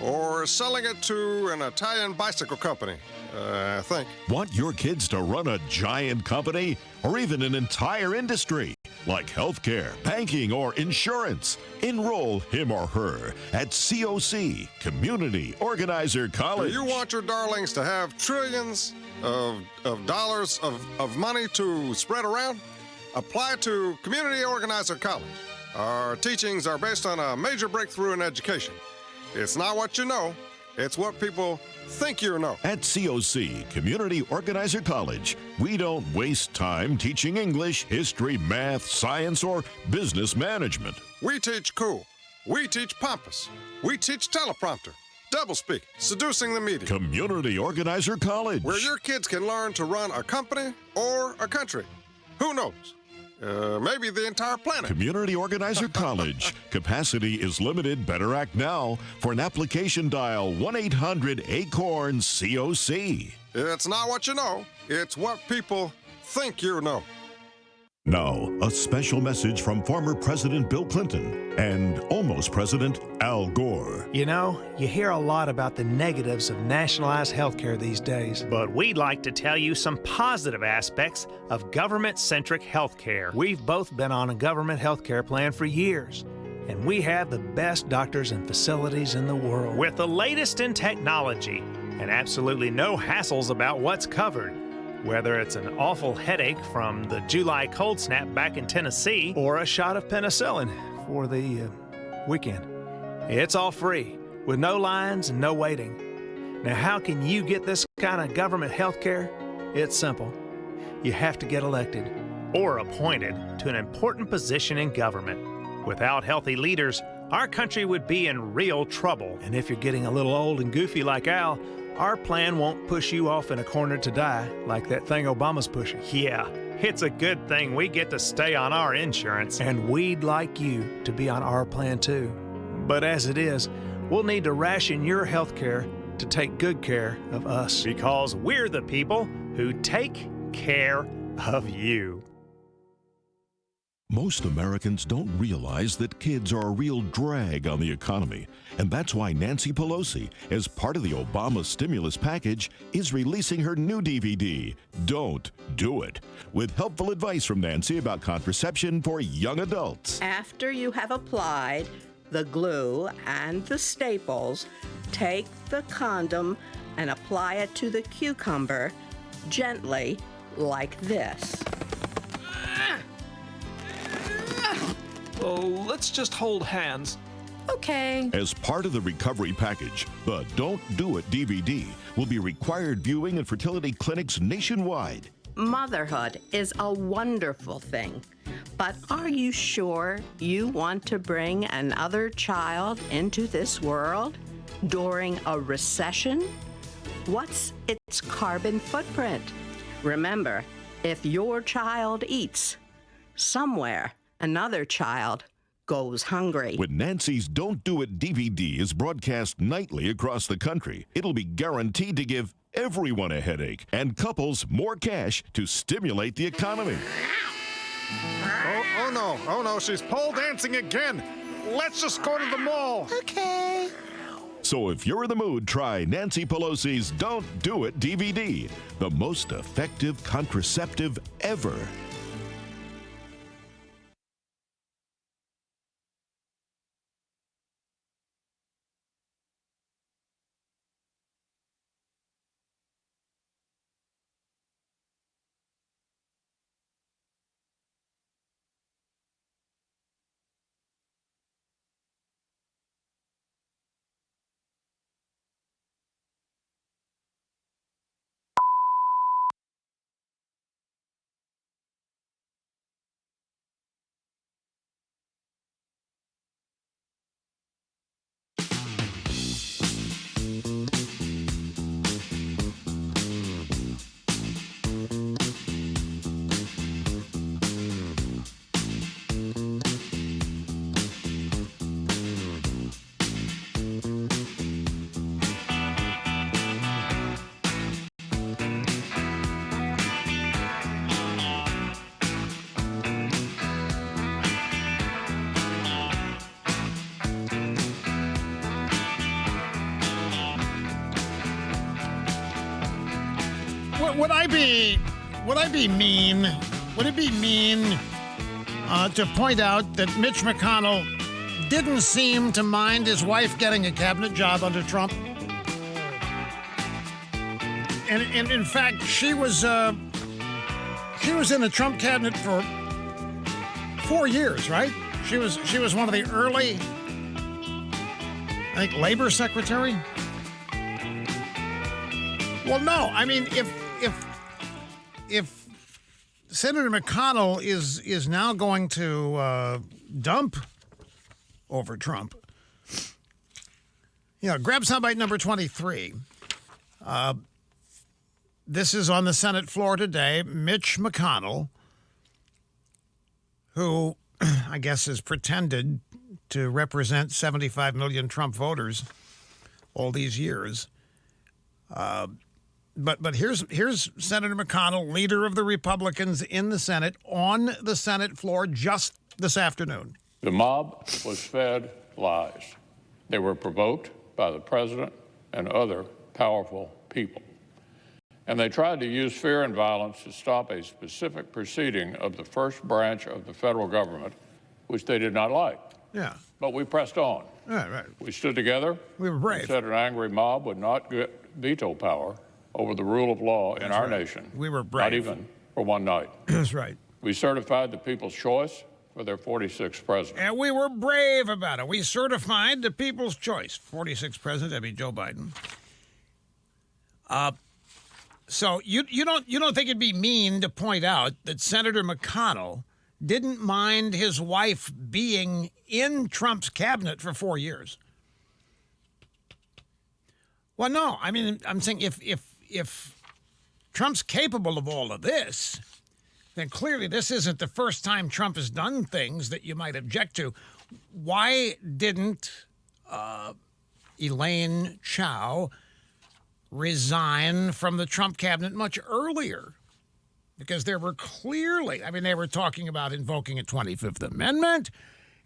Or selling it to an Italian bicycle company, I think. Want your kids to run a giant company or even an entire industry like healthcare, banking, or insurance? Enroll him or her at COC, Community Organizer College. Do you want your darlings to have trillions of dollars of money to spread around? Apply to Community Organizer College. Our teachings are based on a major breakthrough in education. It's not what you know, it's what people think you know. At COC, Community Organizer College, we don't waste time teaching English, history, math, science, or business management. We teach cool. We teach pompous. We teach teleprompter, doublespeak, seducing the media. Community Organizer College. Where your kids can learn to run a company or a country. Who knows? Maybe the entire planet. Community Organizer College. Capacity is limited. Better act now. For an application, dial 1-800-ACORN-COC. It's not what you know. It's what people think you know. Now, a special message from former President Bill Clinton and almost President Al Gore. You know, you hear a lot about the negatives of nationalized healthcare these days. But we'd like to tell you some positive aspects of government-centric healthcare. We've both been on a government healthcare plan for years, and we have the best doctors and facilities in the world. With the latest in technology and absolutely no hassles about what's covered. Whether it's an awful headache from the July cold snap back in Tennessee or a shot of penicillin for the weekend. It's all free, with no lines and no waiting. Now, how can you get this kind of government health care? It's simple. You have to get elected or appointed to an important position in government. Without healthy leaders, our country would be in real trouble. And if you're getting a little old and goofy like Al, our plan won't push you off in a corner to die like that thing Obama's pushing. Yeah, it's a good thing we get to stay on our insurance, and we'd like you to be on our plan too. But as it is, we'll need to ration your health care to take good care of us, because we're the people who take care of you. Most Americans don't realize that kids are a real drag on the economy, and that's why Nancy Pelosi, as part of the Obama stimulus package, is releasing her new DVD, Don't Do It, with helpful advice from Nancy about contraception for young adults. After you have applied the glue and the staples, take the condom and apply it to the cucumber gently like this. Oh, let's just hold hands. Okay. As part of the recovery package, the Don't Do It DVD will be required viewing in fertility clinics nationwide. Motherhood is a wonderful thing, but are you sure you want to bring another child into this world during a recession? What's its carbon footprint? Remember, if your child eats, somewhere another child goes hungry. When Nancy's Don't Do It DVD is broadcast nightly across the country, it'll be guaranteed to give everyone a headache and couples more cash to stimulate the economy. Oh no, she's pole dancing again. Let's just go to the mall. Okay. So if you're in the mood, try Nancy Pelosi's Don't Do It DVD, the most effective contraceptive ever. Would I be mean? Would it be mean to point out that Mitch McConnell didn't seem to mind his wife getting a cabinet job under Trump? And in fact, she was in the Trump cabinet for 4 years, right? She was one of the early, I think, labor secretary. Well, no, I mean, if Senator McConnell is now going to dump over Trump, grab soundbite number 23. This is on the Senate floor today. Mitch McConnell, who I guess has pretended to represent 75 million Trump voters all these years. But here's Senator McConnell, leader of the Republicans in the Senate, on the Senate floor just this afternoon. The mob was fed lies. They were provoked by the president and other powerful people. And they tried to use fear and violence to stop a specific proceeding of the first branch of the federal government, which they did not like. Yeah. But we pressed on. Right. We stood together. We were brave. And said an angry mob would not get veto power over the rule of law in our nation. We were brave. Not even for one night. That's right. We certified the people's choice for their 46th president. And we were brave about it. We certified the people's choice. 46th president, that'd be Joe Biden. So you don't think it'd be mean to point out that Senator McConnell didn't mind his wife being in Trump's cabinet for 4 years. Well, no, I mean, I'm saying if Trump's capable of all of this, then clearly this isn't the first time Trump has done things that you might object to. Why didn't Elaine Chao resign from the Trump cabinet much earlier? Because there were clearly, I mean, they were talking about invoking a 25th Amendment.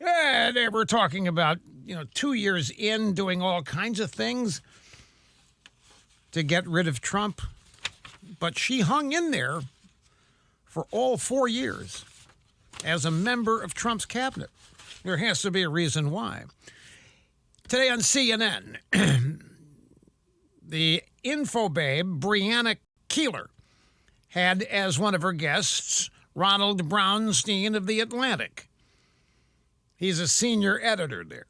Yeah, they were talking about, 2 years in doing all kinds of things to get rid of Trump. But she hung in there for all 4 years as a member of Trump's cabinet. There has to be a reason why. Today on CNN, the info babe, Brianna Keeler, had as one of her guests Ronald Brownstein of The Atlantic. He's a senior editor there.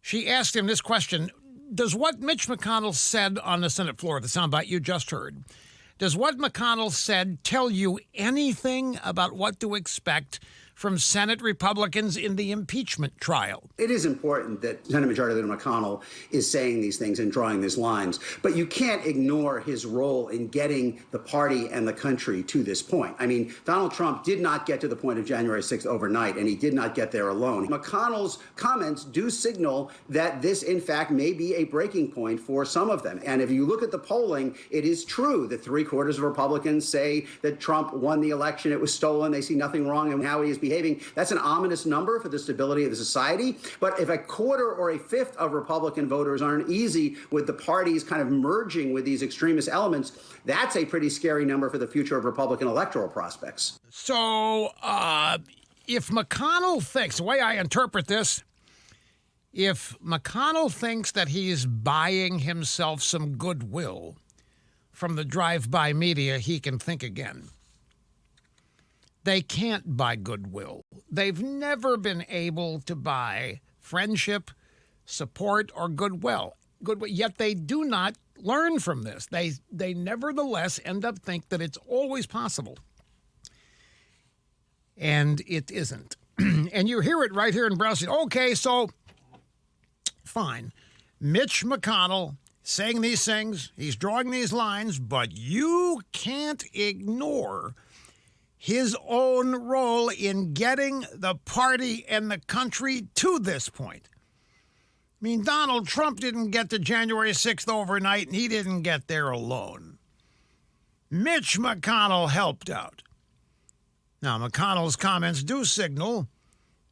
She asked him this question: does what Mitch McConnell said on the Senate floor, the soundbite you just heard, does what McConnell said tell you anything about what to expect from Senate Republicans in the impeachment trial? It is important that Senate Majority Leader McConnell is saying these things and drawing these lines, but you can't ignore his role in getting the party and the country to this point. I mean, Donald Trump did not get to the point of January 6th overnight, and he did not get there alone. McConnell's comments do signal that this, in fact, may be a breaking point for some of them. And if you look at the polling, it is true that 3/4 of Republicans say that Trump won the election, it was stolen, they see nothing wrong in how he is behaving. That's an ominous number for the stability of the society. But if 1/4 or 1/5 of Republican voters aren't easy with the parties kind of merging with these extremist elements, that's a pretty scary number for the future of Republican electoral prospects. So if McConnell thinks, the way I interpret this, if McConnell thinks that he's buying himself some goodwill from the drive-by media, he can think again. They can't buy goodwill. They've never been able to buy friendship, support, or goodwill. Yet they do not learn from this. They nevertheless end up think that it's always possible. And it isn't. And you hear it right here in Brownstein. Okay, so fine. Mitch McConnell saying these things, he's drawing these lines, but you can't ignore his own role in getting the party and the country to this point. I mean, Donald Trump didn't get to January 6th overnight, and he didn't get there alone. Mitch McConnell helped out. Now, McConnell's comments do signal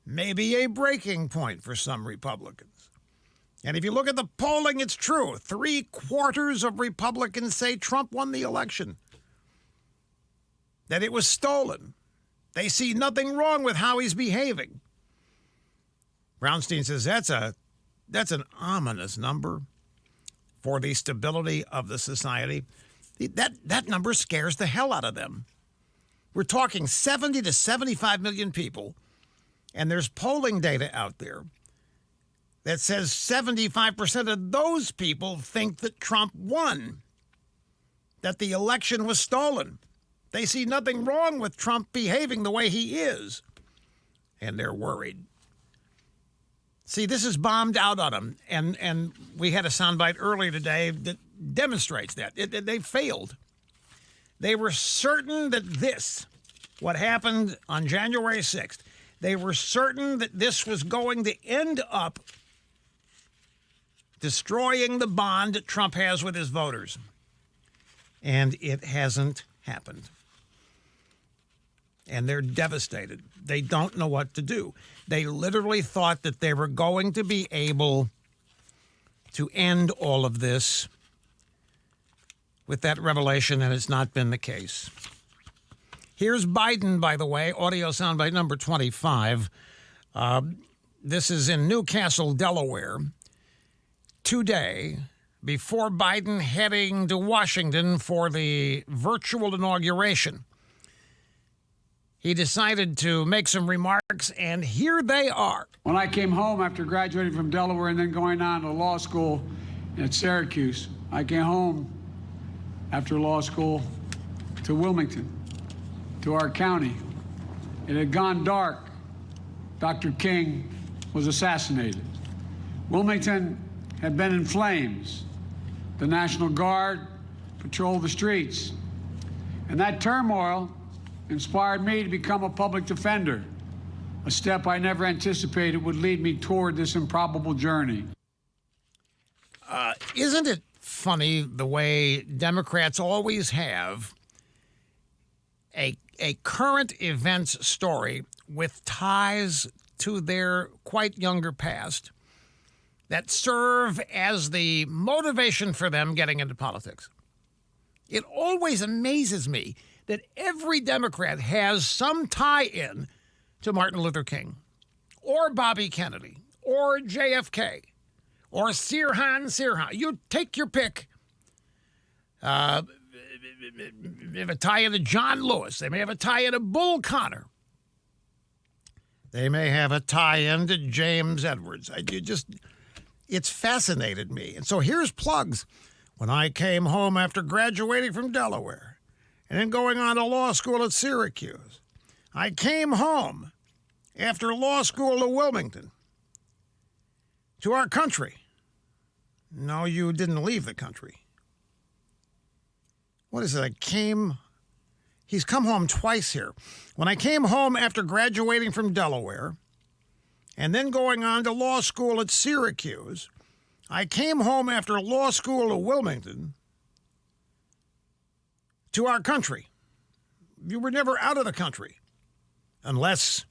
maybe a breaking point for some Republicans. And if you look at the polling, it's true. 3/4 of Republicans say Trump won the election, that it was stolen. They see nothing wrong with how he's behaving. Brownstein says that's an ominous number for the stability of the society. That number scares the hell out of them. We're talking 70 to 75 million people, and there's polling data out there that says 75% of those people think that Trump won, that the election was stolen. They see nothing wrong with Trump behaving the way he is, and they're worried. See, this is bombed out on them, and we had a soundbite earlier today that demonstrates that. They failed. They were certain that what happened on January 6th, they were certain that this was going to end up destroying the bond that Trump has with his voters. And it hasn't happened. And they're devastated. They don't know what to do. They literally thought that they were going to be able to end all of this with that revelation, and it's not been the case. Here's Biden, by the way, audio soundbite number 25. This is in Newcastle, Delaware, today, before Biden heading to Washington for the virtual inauguration. He decided to make some remarks, and here they are. When I came home after graduating from Delaware and then going on to law school at Syracuse, I came home after law school to Wilmington, to our county, It had gone dark. Dr. King was assassinated. Wilmington had been in flames. The National Guard patrolled the streets. And that turmoil inspired me to become a public defender, a step I never anticipated would lead me toward this improbable journey. Isn't it funny the way Democrats always have a current events story with ties to their quite younger past that serve as the motivation for them getting into politics? It always amazes me that every Democrat has some tie-in to Martin Luther King or Bobby Kennedy or JFK or Sirhan Sirhan. You take your pick. They have a tie-in to John Lewis. They may have a tie-in to Bull Connor. They may have a tie-in to James Edwards. It's fascinated me. And so here's plugs. When I came home after graduating from Delaware and then going on to law school at Syracuse, I came home after law school at Wilmington to our country. No, you didn't leave the country. What is it? He's come home twice here. When I came home after graduating from Delaware and then going on to law school at Syracuse, I came home after law school at Wilmington to our country. You were never out of the country unless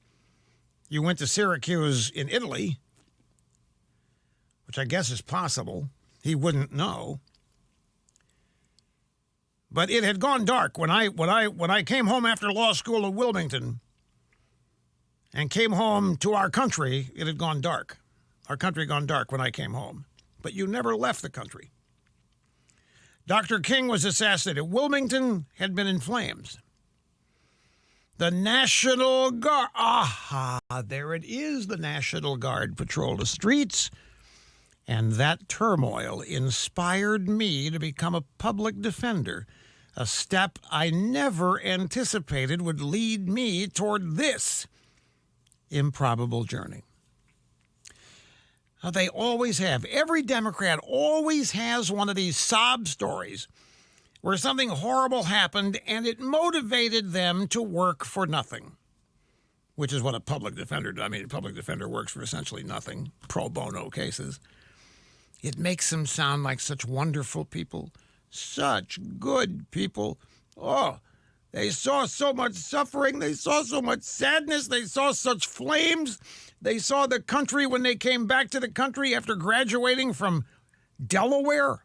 you went to Syracuse in Italy, which I guess is possible. He wouldn't know. But it had gone dark when I came home after law school at Wilmington and came home to our country. It had gone dark. Our country had gone dark when I came home. But you never left the country. Dr. King was assassinated. Wilmington had been in flames. The National Guard. Aha, there it is. The National Guard patrolled the streets. And that turmoil inspired me to become a public defender, a step I never anticipated would lead me toward this improbable journey. They always have. Every Democrat always has one of these sob stories where something horrible happened and it motivated them to work for nothing, which is what a public defender does. I mean, a public defender works for essentially nothing, pro bono cases. It makes them sound like such wonderful people, such good people. Oh, they saw so much suffering. They saw so much sadness. They saw such flames. They saw the country when they came back to the country after graduating from Delaware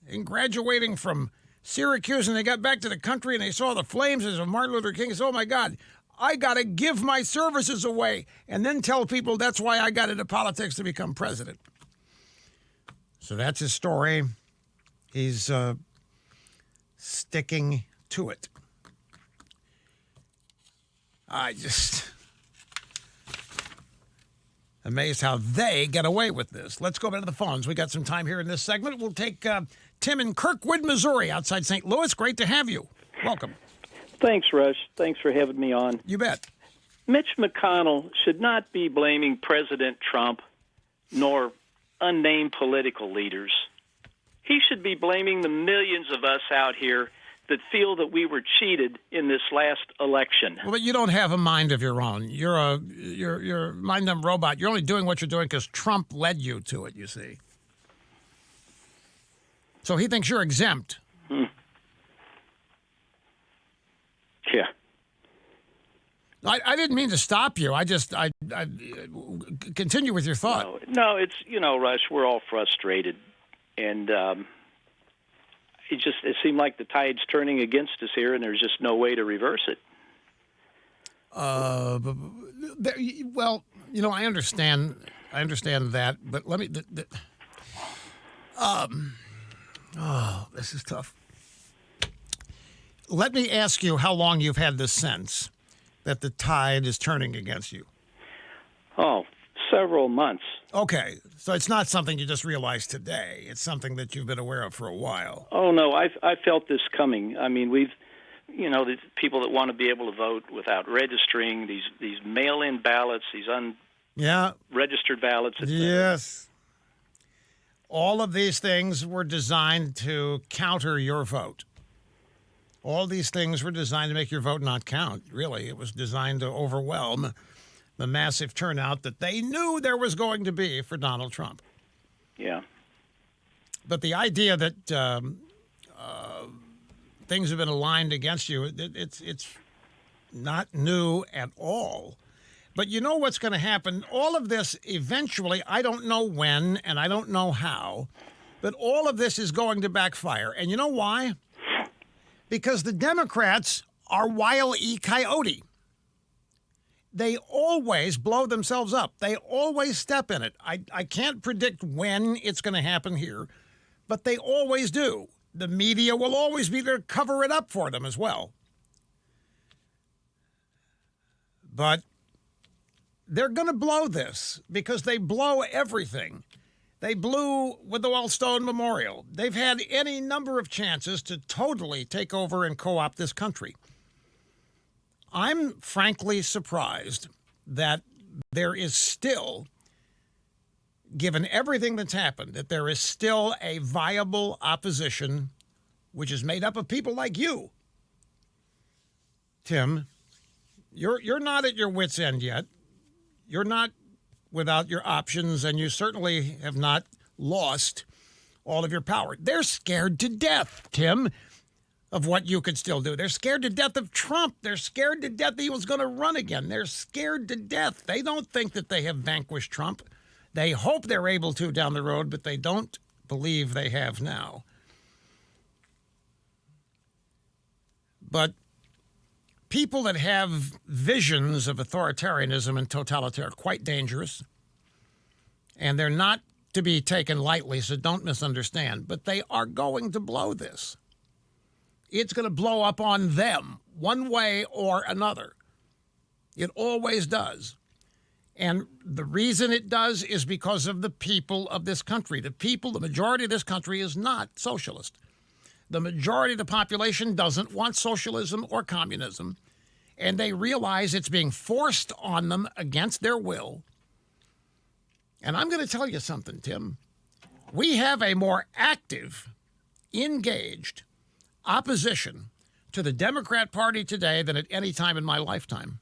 and graduating from Syracuse, and they got back to the country and they saw the flames as of Martin Luther King. Oh, my God, I got to give my services away and then tell people that's why I got into politics to become president. So that's his story. He's sticking to it. I just amazed how they get away with this. Let's go back to the phones. We got some time here in this segment. We'll take Tim in Kirkwood, Missouri, outside St. Louis. Great to have you. Welcome. Thanks, Rush. Thanks for having me on. You bet. Mitch McConnell should not be blaming President Trump nor unnamed political leaders. He should be blaming the millions of us out here that feel that we were cheated in this last election. Well, but you don't have a mind of your own. You're a mind-numb robot. You're only doing what you're doing because Trump led you to it, you see. So he thinks you're exempt. Yeah. I didn't mean to stop you. I continue with your thought. No, it's, Rush, we're all frustrated. And it seemed like the tide's turning against us here, and there's just no way to reverse it. Well, I understand that, but let me. This is tough. Let me ask you how long you've had this sense that the tide is turning against you. Oh, several months. Okay, so it's not something you just realized today. It's something that you've been aware of for a while. Oh, no, I felt this coming. I mean, we've you know, the people that want to be able to vote without registering, these mail-in ballots, these unregistered ballots. Et cetera. Yes. All of these things were designed to counter your vote. All these things were designed to make your vote not count, really. It was designed to overwhelm the massive turnout that they knew there was going to be for Donald Trump. Yeah. But the idea that things have been aligned against you, it's not new at all. But you know what's going to happen? All of this eventually, I don't know when and I don't know how, but all of this is going to backfire. And you know why? Because the Democrats are Wile E. Coyote. They always blow themselves up. They always step in it. I can't predict when it's going to happen here, but they always do. The media will always be there to cover it up for them as well. But they're going to blow this because they blow everything. They blew with the Wellstone Memorial. They've had any number of chances to totally take over and co-opt this country. I'm frankly surprised that there is still, given everything that's happened, that there is still a viable opposition, which is made up of people like you. Tim, you're not at your wit's end yet. You're not without your options, and you certainly have not lost all of your power. They're scared to death, Tim, of what you could still do. They're scared to death of Trump. They're scared to death that he was going to run again. They're scared to death. They don't think that they have vanquished Trump. They hope they're able to down the road, but they don't believe they have now. But people that have visions of authoritarianism and totalitarianism are quite dangerous, and they're not to be taken lightly, so don't misunderstand. But they are going to blow this. It's going to blow up on them one way or another. It always does. And the reason it does is because of the people of this country. The majority of this country is not socialist. The majority of the population doesn't want socialism or communism, and they realize it's being forced on them against their will. And I'm going to tell you something, Tim. We have a more active, engaged opposition to the Democrat Party today than at any time in my lifetime.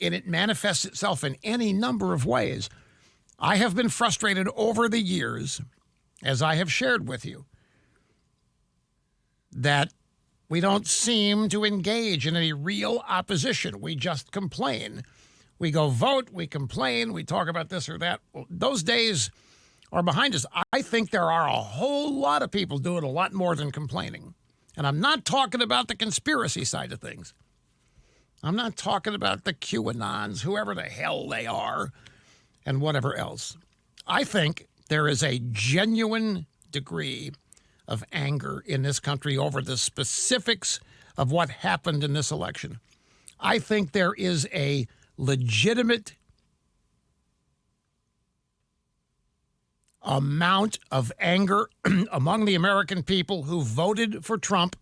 And it manifests itself in any number of ways. I have been frustrated over the years, as I have shared with you, that we don't seem to engage in any real opposition. We just complain. We go vote, we complain, we talk about this or that. Well, those days are behind us. I think there are a whole lot of people doing a lot more than complaining. And I'm not talking about the conspiracy side of things. I'm not talking about the QAnons, whoever the hell they are, and whatever else. I think there is a genuine degree of anger in this country over the specifics of what happened in this election. I think there is a legitimate amount of anger among the American people who voted for Trump,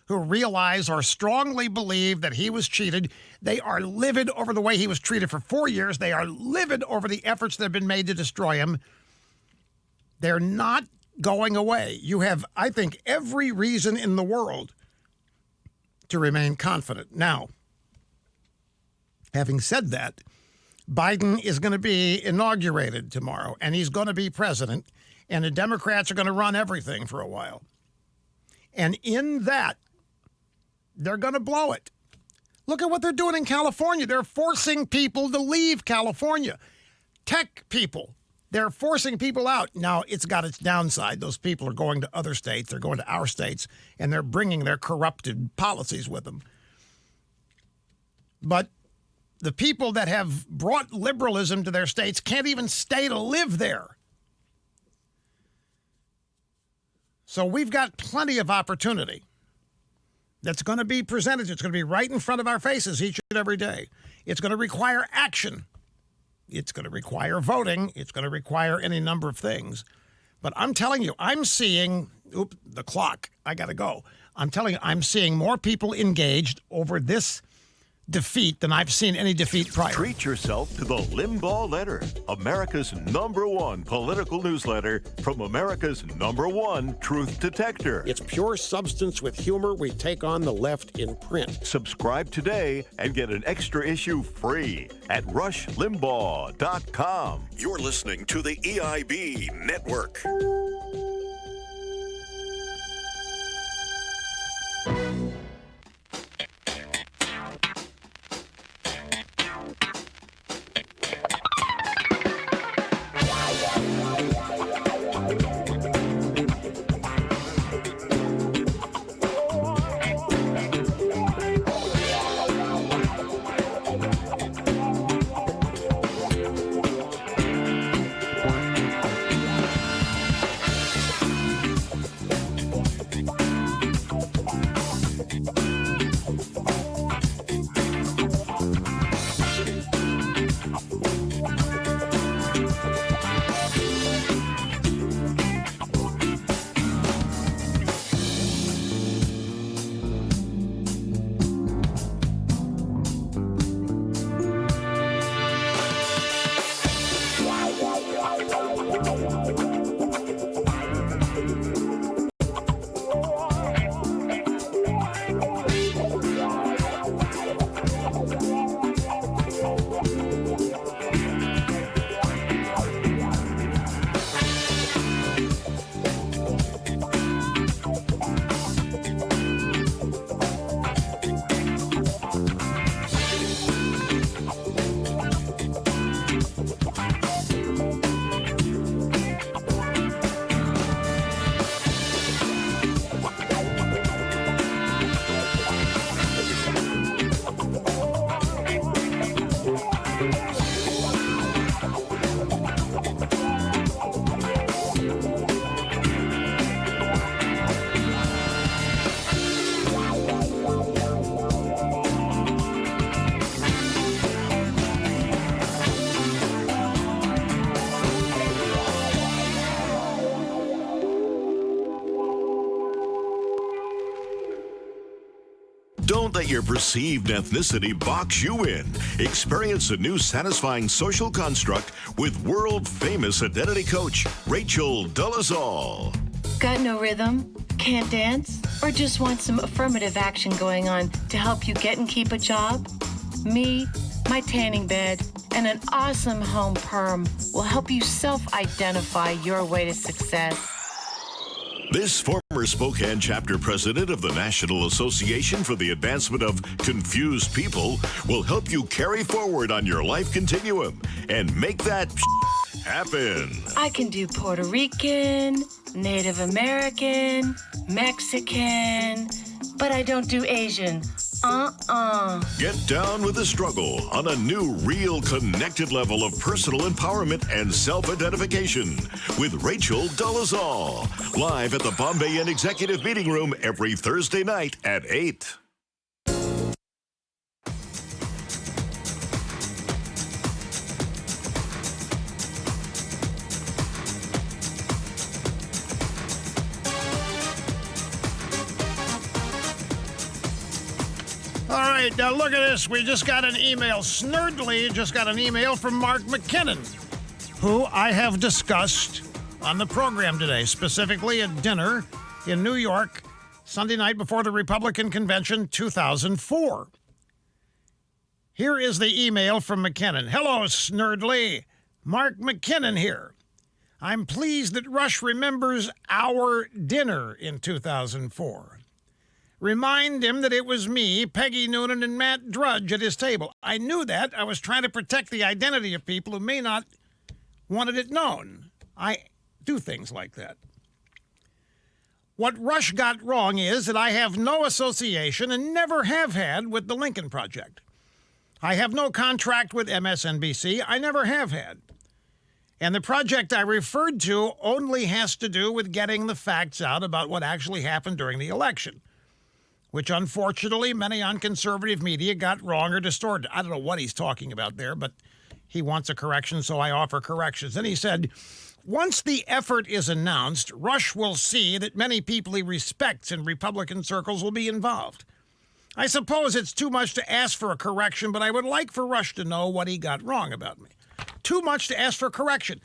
who realize or strongly believe that he was cheated. They are livid over the way he was treated for 4 years. They are livid over the efforts that have been made to destroy him. They're not going away. You have, I think, every reason in the world to remain confident. Now, having said that, Biden is going to be inaugurated tomorrow, and he's going to be president, and the Democrats are going to run everything for a while. And in that, they're going to blow it. Look at what they're doing in California. They're forcing people to leave California. Tech people. They're forcing people out. Now, it's got its downside. Those people are going to other states. They're going to our states, and they're bringing their corrupted policies with them. But the people that have brought liberalism to their states can't even stay to live there. So we've got plenty of opportunity that's going to be presented. It's going to be right in front of our faces each and every day. It's going to require action. It's going to require voting. It's going to require any number of things. But I'm telling you, I'm seeing the clock. I got to go. I'm telling you, I'm seeing more people engaged over this defeat than I've seen any defeat prior. Treat yourself to the Limbaugh Letter, America's #1 political newsletter from America's #1 truth detector. It's pure substance with humor. We take on the left in print. Subscribe today and get an extra issue free at rushlimbaugh.com. You're listening to the EIB Network. Don't let your perceived ethnicity box you in. Experience a new satisfying social construct with world-famous identity coach Rachel Dolezal. Got no rhythm? Can't dance? Or just want some affirmative action going on to help you get and keep a job? Me, my tanning bed, and an awesome home perm will help you self-identify your way to success. This former Spokane chapter president of the National Association for the Advancement of Confused People will help you carry forward on your life continuum and make that happen. I can do Puerto Rican, Native American, Mexican, but I don't do Asian. Get down with the struggle on a new, real, connected level of personal empowerment and self-identification with Rachel Dolezal. Live at the Bombay Inn Executive Meeting Room every Thursday night at 8. All right, now look at this. We just got an email. Snurdly just got an email from Mark McKinnon, who I have discussed on the program today, specifically at dinner in New York, Sunday night before the Republican Convention 2004. Here is the email from McKinnon. Hello, Snurdly. Mark McKinnon here. I'm pleased that Rush remembers our dinner in 2004. Remind him that it was me, Peggy Noonan, and Matt Drudge at his table. I knew that. I was trying to protect the identity of people who may not wanted it known. I do things like that. What Rush got wrong is that I have no association and never have had with the Lincoln Project. I have no contract with MSNBC. I never have had. And the project I referred to only has to do with getting the facts out about what actually happened during the election, which unfortunately many on conservative media got wrong or distorted. I don't know what he's talking about there, but he wants a correction, so I offer corrections. And he said, Once the effort is announced, Rush will see that many people he respects in Republican circles will be involved. I suppose it's too much to ask for a correction, but I would like for Rush to know what he got wrong about me. Too much to ask for correction.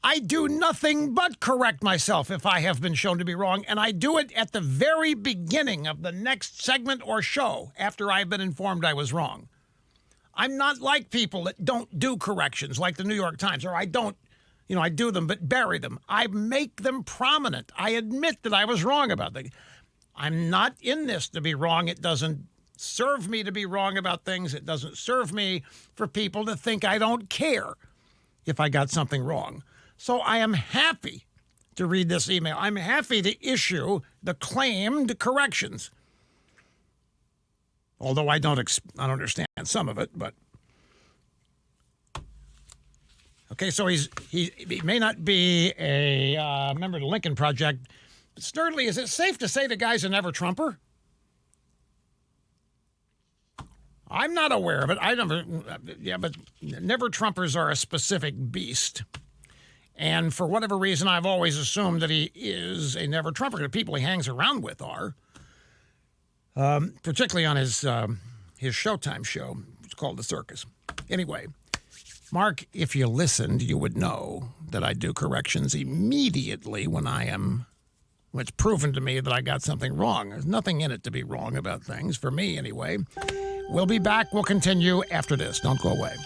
I do nothing but correct myself if I have been shown to be wrong, and I do it at the very beginning of the next segment or show after I've been informed I was wrong. I'm not like people that don't do corrections like the New York Times, or I don't, I do them but bury them. I make them prominent. I admit that I was wrong about things. I'm not in this to be wrong. It doesn't serve me to be wrong about things. It doesn't serve me for people to think I don't care if I got something wrong. So I am happy to read this email. I'm happy to issue the claimed corrections. Although I don't understand some of it, but okay. So he may not be a member of the Lincoln Project. But Snerdley, is it safe to say the guy's a never Trumper? I'm not aware of it. But never Trumpers are a specific beast. And for whatever reason, I've always assumed that he is a never Trumper. The people he hangs around with are, particularly on his Showtime show. It's called The Circus. Anyway, Mark, if you listened, you would know that I do corrections immediately when it's proven to me that I got something wrong. There's nothing in it to be wrong about things, for me anyway. We'll be back. We'll continue after this. Don't go away.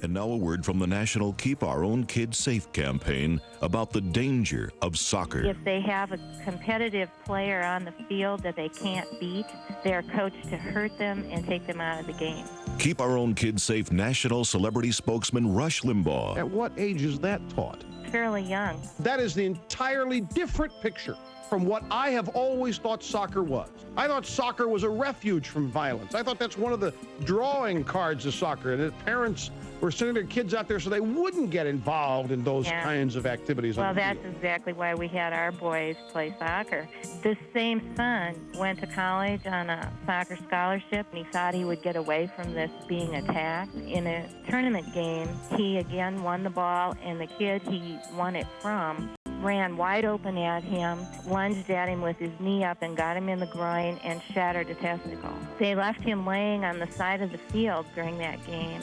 And now a word from the National Keep Our Own Kids Safe campaign about the danger of soccer. If they have a competitive player on the field that they can't beat, they're coached to hurt them and take them out of the game. Keep Our Own Kids Safe national celebrity spokesman Rush Limbaugh. At what age is that taught? Fairly young. That is the entirely different picture from what I have always thought soccer was. I thought soccer was a refuge from violence. I thought that's one of the drawing cards of soccer, and that parents were sending their kids out there so they wouldn't get involved in those kinds of activities. Well, that's exactly why we had our boys play soccer. This same son went to college on a soccer scholarship, and he thought he would get away from this being attacked. In a tournament game, he again won the ball, and the kid he won it from ran wide open at him, lunged at him with his knee up and got him in the groin and shattered a testicle. They left him laying on the side of the field during that game,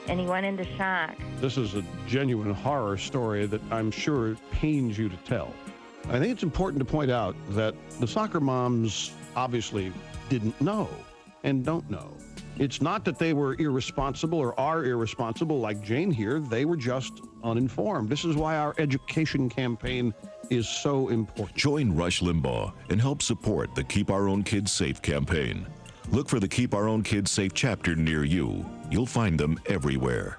and he went into shock. This is a genuine horror story that I'm sure pains you to tell. I think it's important to point out that the soccer moms obviously didn't know and don't know. It's not that they were irresponsible or are irresponsible like Jane here. They were just uninformed. This is why our education campaign is so important. Join Rush Limbaugh and help support the Keep Our Own Kids Safe campaign. Look for the Keep Our Own Kids Safe chapter near you. You'll find them everywhere.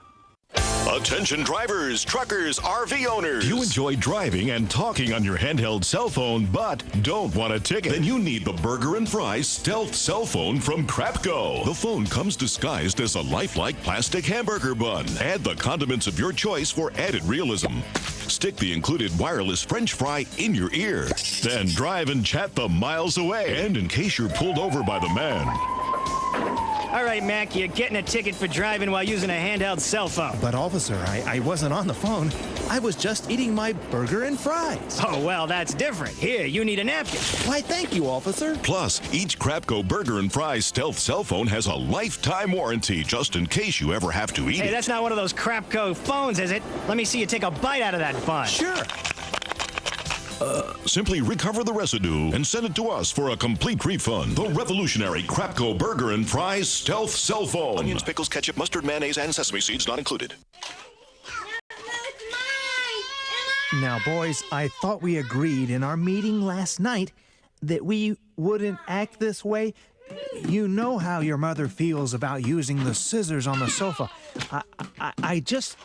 Attention drivers, truckers, RV owners. Do you enjoy driving and talking on your handheld cell phone but don't want a ticket? Then you need the Burger and Fries Stealth Cell Phone from Crapco. The phone comes disguised as a lifelike plastic hamburger bun. Add the condiments of your choice for added realism. Stick the included wireless French fry in your ear. Then drive and chat the miles away. And in case you're pulled over by the man, all right, Mac, you're getting a ticket for driving while using a handheld cell phone. But, officer, I wasn't on the phone. I was just eating my burger and fries. Oh, well, that's different. Here, you need a napkin. Why, thank you, officer. Plus, each Crapco Burger and Fries Stealth Cell Phone has a lifetime warranty just in case you ever have to eat it. Hey, that's not one of those Crapco phones, is it? Let me see you take a bite out of that bun. Sure. Simply recover the residue and send it to us for a complete refund. The revolutionary Crapco Burger and Fries Stealth Cell Phone. Onions, pickles, ketchup, mustard, mayonnaise, and sesame seeds not included. Now, boys, I thought we agreed in our meeting last night that we wouldn't act this way. You know how your mother feels about using the scissors on the sofa. I just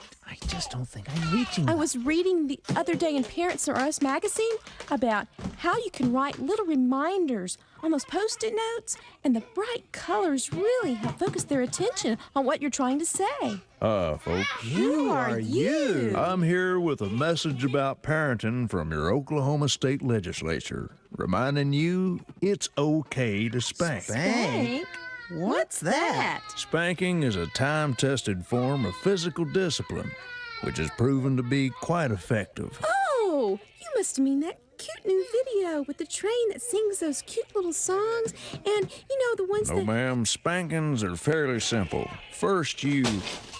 don't think I'm reaching. I was reading the other day in Parents R Us magazine about how you can write little reminders on those Post-it notes, and the bright colors really help focus their attention on what you're trying to say. Folks. Who are you? I'm here with a message about parenting from your Oklahoma State Legislature, reminding you it's okay to spank. Spank? What's that? Spanking is a time-tested form of physical discipline, which has proven to be quite effective. Oh, you must mean that cute new video with the train that sings those cute little songs and, the ones No, that... ma'am, spankings are fairly simple. First, you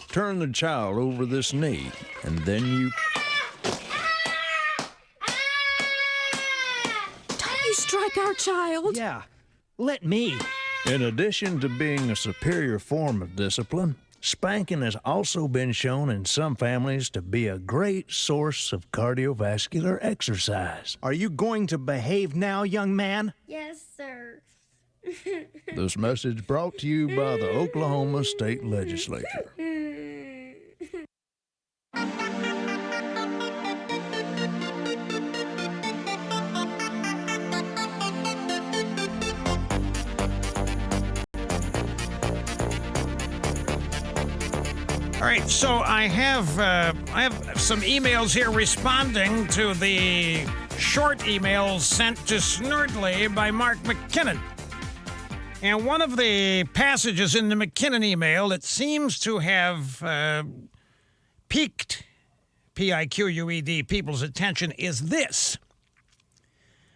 turn the child over this knee, and then you... Don't you strike our child? Yeah, let me. In addition to being a superior form of discipline, spanking has also been shown in some families to be a great source of cardiovascular exercise. Are you going to behave now, young man? Yes, sir. This message brought to you by the Oklahoma State Legislature. All right, so I have some emails here responding to the short emails sent to Snurdly by Mark McKinnon. And one of the passages in the McKinnon email that seems to have piqued, P-I-Q-U-E-D, people's attention is this.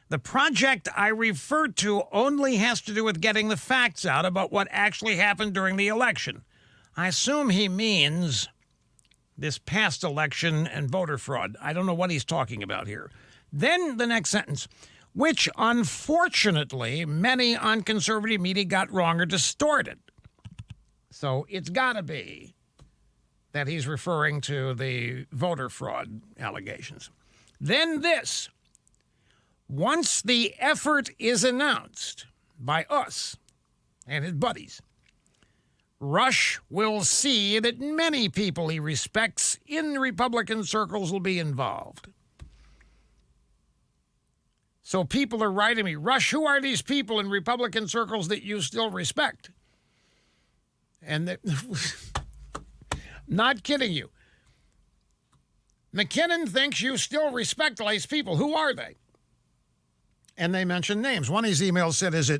The project I referred to only has to do with getting the facts out about what actually happened during the election. I assume he means this past election and voter fraud. I don't know what he's talking about here. Then the next sentence, which unfortunately many on conservative media got wrong or distorted. So it's got to be that he's referring to the voter fraud allegations. Then this, once the effort is announced by us and his buddies, Rush will see that many people he respects in Republican circles will be involved. So people are writing me, Rush, who are these people in Republican circles that you still respect? And not kidding you. McKinnon thinks you still respect these people. Who are they? And they mention names. One of his emails said, Is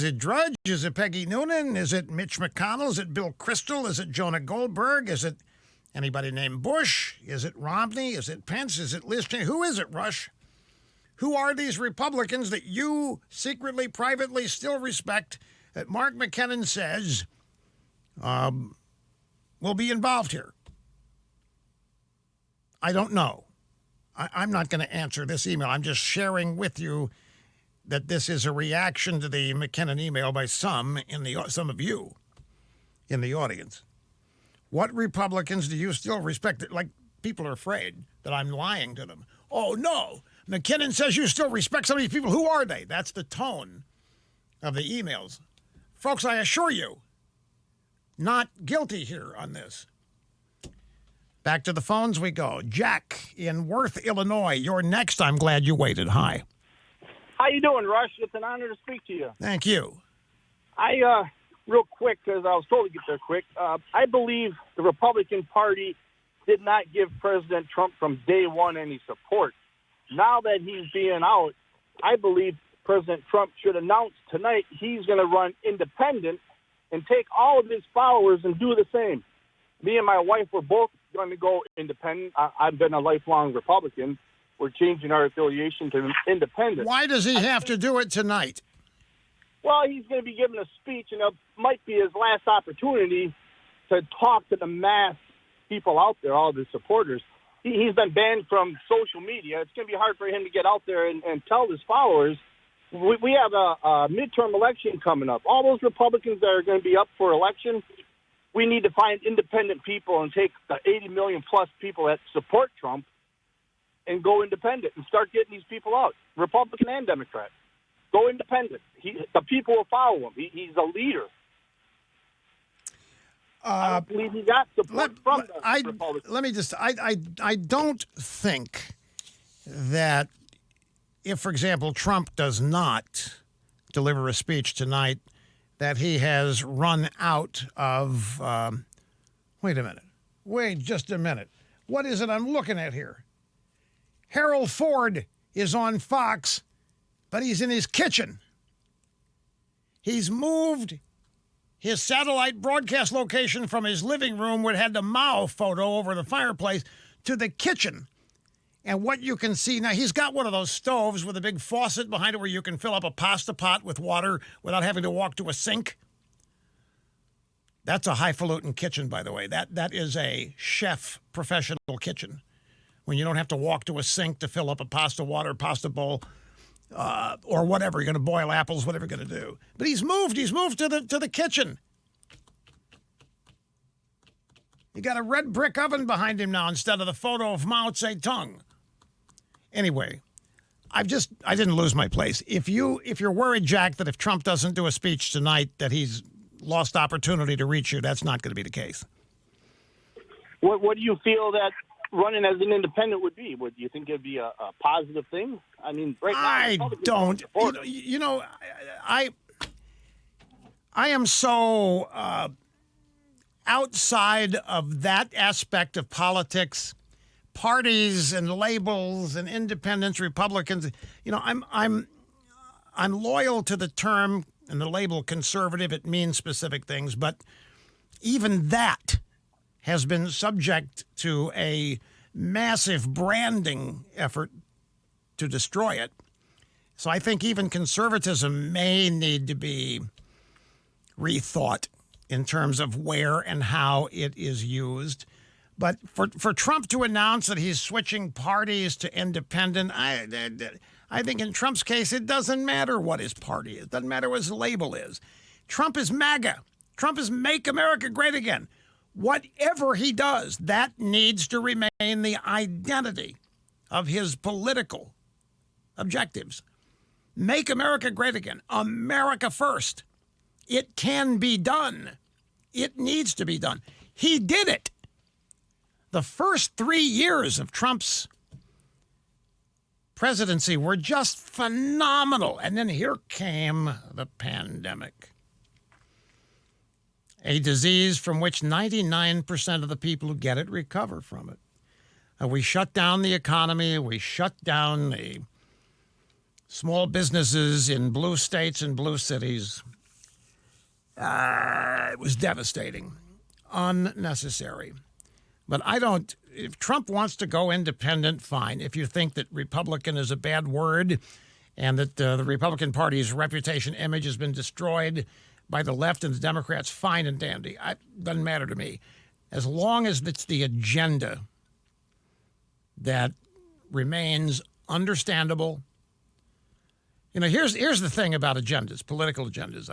it Drudge? Is it Peggy Noonan? Is it Mitch McConnell? Is it Bill Kristol? Is it Jonah Goldberg? Is it anybody named Bush? Is it Romney? Is it Pence? Is it Liz Cheney? Who is it, Rush? Who are these Republicans that you secretly, privately still respect that Mark McKinnon says will be involved here? I don't know. I'm not going to answer this email. I'm just sharing with you that this is a reaction to the McKinnon email by some of you in the audience. What Republicans do you still respect? Like, people are afraid that I'm lying to them. Oh, no. McKinnon says you still respect some of these people. Who are they? That's the tone of the emails. Folks, I assure you, not guilty here on this. Back to the phones we go. Jack in Worth, Illinois. You're next. I'm glad you waited. Hi. How you doing, Rush? It's an honor to speak to you. Thank you. Real quick, because I was told to get there quick, I believe the Republican Party did not give President Trump from day one any support. Now that he's being out, I believe President Trump should announce tonight he's going to run independent and take all of his followers and do the same. Me and my wife were both going to go independent. I've been a lifelong Republican. We're changing our affiliation to independent. Why does he have to do it tonight? Well, he's going to be giving a speech, and it might be his last opportunity to talk to the mass people out there, all of his supporters. He's been banned from social media. It's going to be hard for him to get out there and tell his followers. We have a midterm election coming up. All those Republicans that are going to be up for election, we need to find independent people and take the 80 million plus people that support Trump and go independent and start getting these people out, Republican and Democrat. Go independent. The people will follow him. He's a leader. I don't believe he got support from the Republicans. Let me just, I don't think that if, for example, Trump does not deliver a speech tonight, that he has run out of, wait a minute. Wait just a minute. What is it I'm looking at here? Harold Ford is on Fox, but he's in his kitchen. He's moved his satellite broadcast location from his living room, where it had the Mao photo over the fireplace, to the kitchen. And what you can see now, he's got one of those stoves with a big faucet behind it where you can fill up a pasta pot with water without having to walk to a sink. That's a highfalutin kitchen, by the way. That is a chef professional kitchen, when you don't have to walk to a sink to fill up a pasta bowl, or whatever. You're going to boil apples, whatever you're going to do. But he's moved to the kitchen. You got a red brick oven behind him now instead of the photo of Mao Zedong. Anyway, I didn't lose my place. If you're worried, Jack, that if Trump doesn't do a speech tonight that he's lost opportunity to reach you, that's not going to be the case. What do you feel that running as an independent would be? Do you think it'd be a positive thing? I mean, right now, I don't. I am so outside of that aspect of politics, parties and labels and independents, Republicans. I'm loyal to the term and the label conservative. It means specific things, but even that has been subject to a massive branding effort to destroy it. So I think even conservatism may need to be rethought in terms of where and how it is used. But for Trump to announce that he's switching parties to independent, I think in Trump's case, it doesn't matter what his party is. It doesn't matter what his label is. Trump is MAGA. Trump is Make America Great Again. Whatever he does, that needs to remain the identity of his political objectives. Make America great again. America first. It can be done. It needs to be done. He did it. The first 3 years of Trump's presidency were just phenomenal. And then here came the pandemic. A disease from which 99% of the people who get it recover from it. We shut down the economy. We shut down the small businesses in blue states and blue cities. It was devastating, unnecessary. But if Trump wants to go independent, fine. If you think that Republican is a bad word and that the Republican Party's reputation, image has been destroyed by the left and the Democrats, fine and dandy. It doesn't matter to me. As long as it's the agenda that remains understandable. Here's the thing about agendas, political agendas.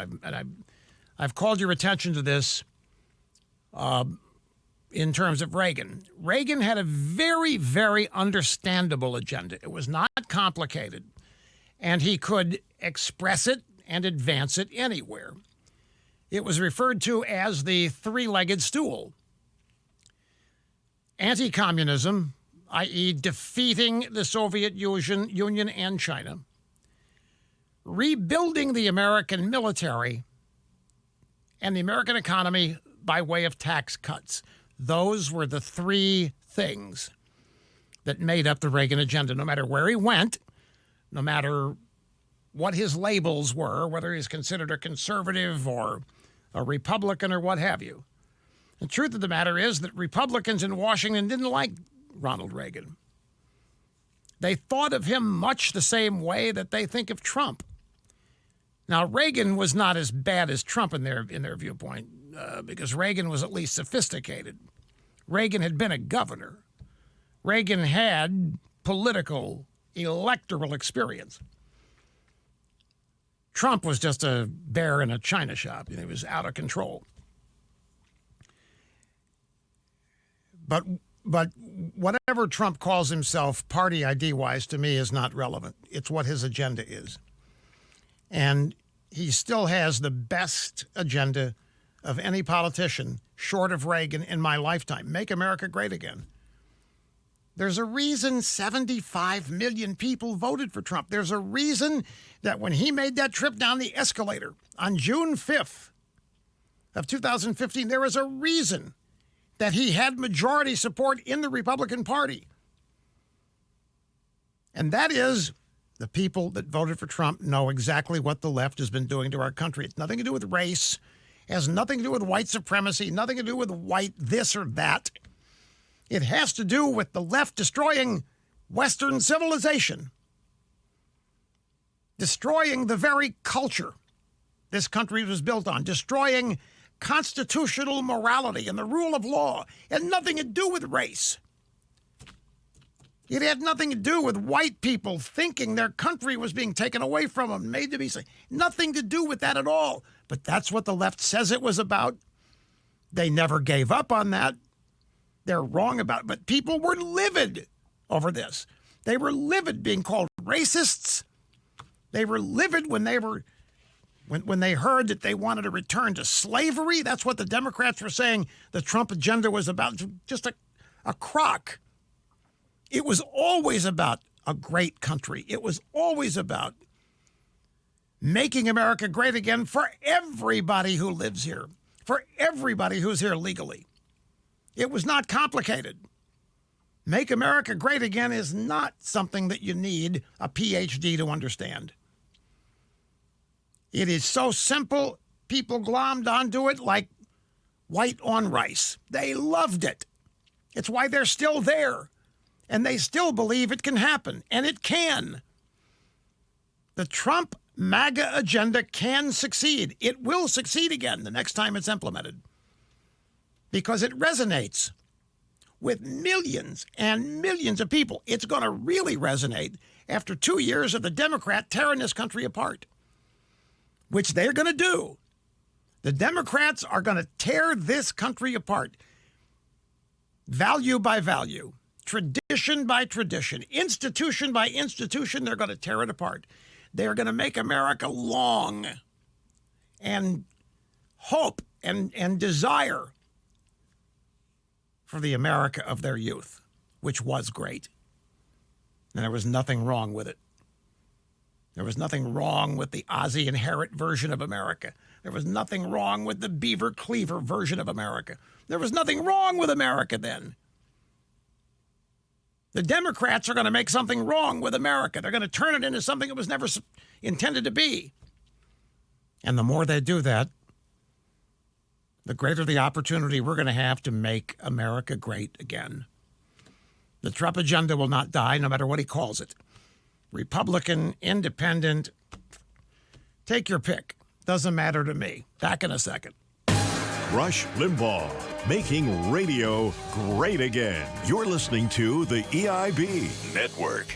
I've called your attention to this in terms of Reagan. Reagan had a very, very understandable agenda. It was not complicated, and he could express it and advance it anywhere. It was referred to as the three-legged stool. Anti-communism, i.e. defeating the Soviet Union and China. Rebuilding the American military and the American economy by way of tax cuts. Those were the three things that made up the Reagan agenda. No matter where he went, no matter what his labels were, whether he's considered a conservative or a Republican or what have you. The truth of the matter is that Republicans in Washington didn't like Ronald Reagan. They thought of him much the same way that they think of Trump. Now, Reagan was not as bad as Trump in their viewpoint, because Reagan was at least sophisticated. Reagan had been a governor. Reagan had political, electoral experience. Trump was just a bear in a china shop. He was out of control. But whatever Trump calls himself party ID-wise, to me, is not relevant. It's what his agenda is. And he still has the best agenda of any politician, short of Reagan, in my lifetime. Make America great again. There's a reason 75 million people voted for Trump. There's a reason that when he made that trip down the escalator on June 5th of 2015, there was a reason that he had majority support in the Republican Party. And that is The people that voted for Trump know exactly what the left has been doing to our country. It's nothing to do with race. It has nothing to do with white supremacy, nothing to do with white this or that. It has to do with the left destroying Western civilization, destroying the very culture this country was built on, destroying constitutional morality and the rule of law. It had nothing to do with race. It had nothing to do with white people thinking their country was being taken away from them, made to be safe. Nothing to do with that at all. But that's what the left says it was about. They never gave up on that. They're wrong about it. But people were livid over this. They were livid being called racists. They were livid when they heard that they wanted to return to slavery. That's what the Democrats were saying the Trump agenda was about. Just a crock. It was always about a great country. It was always about making America great again for everybody who lives here, for everybody who's here legally. It was not complicated. Make America great again is not something that you need a PhD to understand. It is so simple, people glommed onto it like white on rice. They loved it. It's why they're still there. And they still believe it can happen, and it can. The Trump MAGA agenda can succeed. It will succeed again the next time it's implemented because it resonates with millions and millions of people. It's going to really resonate after 2 years of the Democrat tearing this country apart, which they're going to do. The Democrats are going to tear this country apart, value by value. Tradition by tradition, institution by institution, they're going to tear it apart. They're going to make America long and hope and desire for the America of their youth, which was great. And there was nothing wrong with it. There was nothing wrong with the Ozzie and Harriet version of America. There was nothing wrong with the Beaver Cleaver version of America. There was nothing wrong with America then. The Democrats are going to make something wrong with America. They're going to turn it into something it was never intended to be. And the more they do that, the greater the opportunity we're going to have to make America great again. The Trump agenda will not die, no matter what he calls it. Republican, independent, take your pick. Doesn't matter to me. Back in a second. Rush Limbaugh, making radio great again. You're listening to the EIB Network.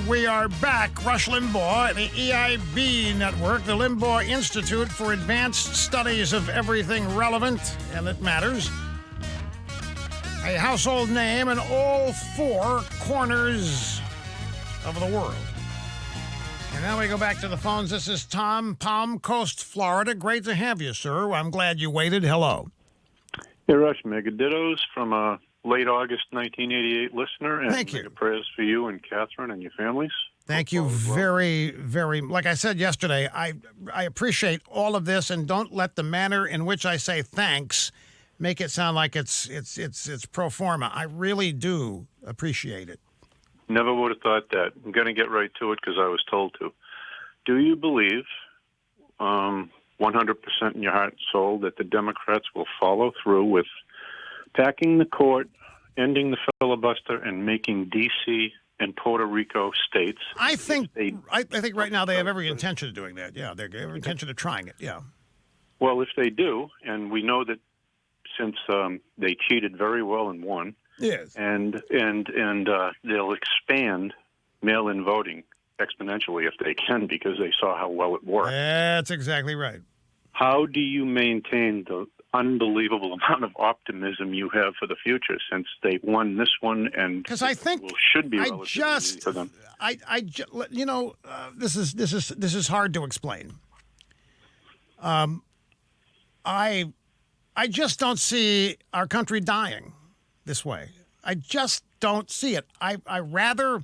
we are back. Rush Limbaugh, the EIB network, the Limbaugh Institute for Advanced Studies of Everything Relevant and That Matters. A household name in all four corners of the world. And now we go back to the phones. This is Tom, Palm Coast, Florida. Great to have you, sir. I'm glad you waited. Hello. Hey, Rush, mega dittos from a late August 1988 listener. And Thank you. Mega prayers for you and Catherine and your families. Thank you very, very, like I said yesterday, I appreciate all of this, and don't let the manner in which I say thanks make it sound like it's pro forma. I really do appreciate it. Never would have thought that. I'm going to get right to it because I was told to. Do you believe 100% in your heart and soul that the Democrats will follow through with packing the court, ending the filibuster, and making D.C. and Puerto Rico states? I think right now they have every intention of doing that. Yeah, they have every intention of trying it. Yeah. Well, if they do, and we know that since they cheated very well and won, yes, and they'll expand mail-in voting exponentially if they can because they saw how well it worked. That's exactly right. How do you maintain the unbelievable amount of optimism you have for the future since they won this one and because I think should be relatively easy for them? This is hard to explain. I just don't see our country dying this way. I just don't see it. I rather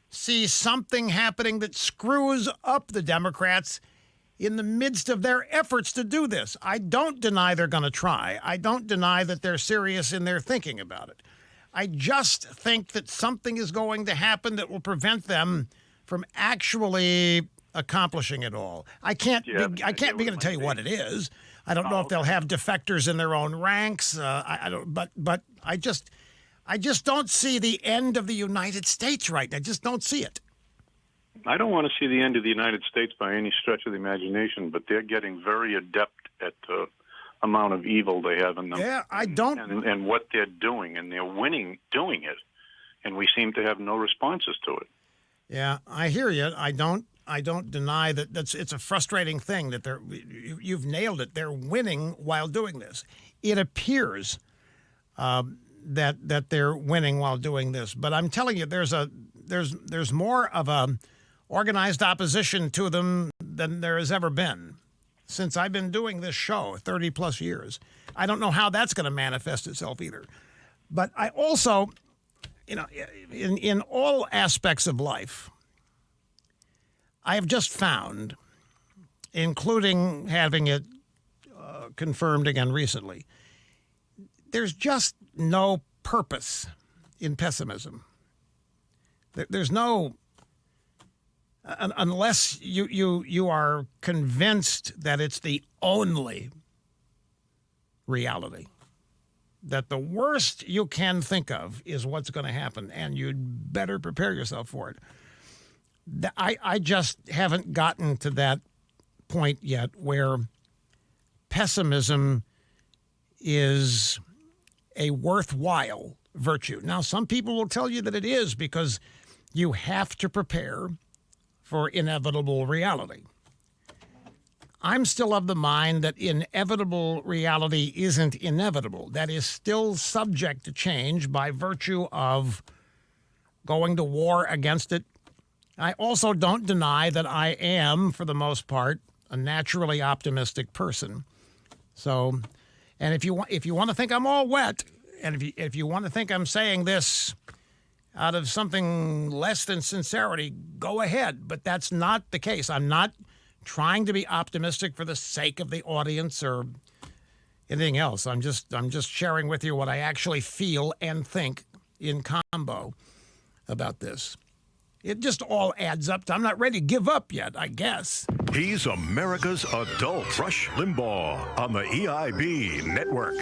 see something happening that screws up the Democrats in the midst of their efforts to do this. I don't deny they're going to try. I don't deny that they're serious in their thinking about it. I just think that something is going to happen that will prevent them from actually accomplishing it all. I can't begin to tell you what it is. I don't know if they'll have defectors in their own ranks. I don't. But I just don't see the end of the United States right now. I just don't see it. I don't want to see the end of the United States by any stretch of the imagination, but they're getting very adept at the amount of evil they have in them. Yeah, I don't. And what they're doing, and they're winning doing it, and we seem to have no responses to it. Yeah, I hear you. I don't deny that it's a frustrating thing that you've nailed it. They're winning while doing this. It appears that they're winning while doing this, but I'm telling you, there's more of a organized opposition to them than there has ever been since I've been doing this show 30 plus years. I don't know how that's going to manifest itself either. But I also, in all aspects of life, I have just found, including having it confirmed again recently, there's just no purpose in pessimism. There's no, unless you are convinced that it's the only reality, that the worst you can think of is what's going to happen, and you'd better prepare yourself for it. I just haven't gotten to that point yet where pessimism is a worthwhile virtue. Now, some people will tell you that it is because you have to prepare for inevitable reality. I'm still of the mind that inevitable reality isn't inevitable. That is still subject to change by virtue of going to war against it. I also don't deny that I am, for the most part, a naturally optimistic person. So, and if you want to think I'm all wet, and if you want to think I'm saying this out of something less than sincerity, go ahead. But that's not the case. I'm not trying to be optimistic for the sake of the audience or anything else. I'm just sharing with you what I actually feel and think in combo about this. It just all adds up to I'm not ready to give up yet, I guess. He's America's adult. Rush Limbaugh on the EIB network.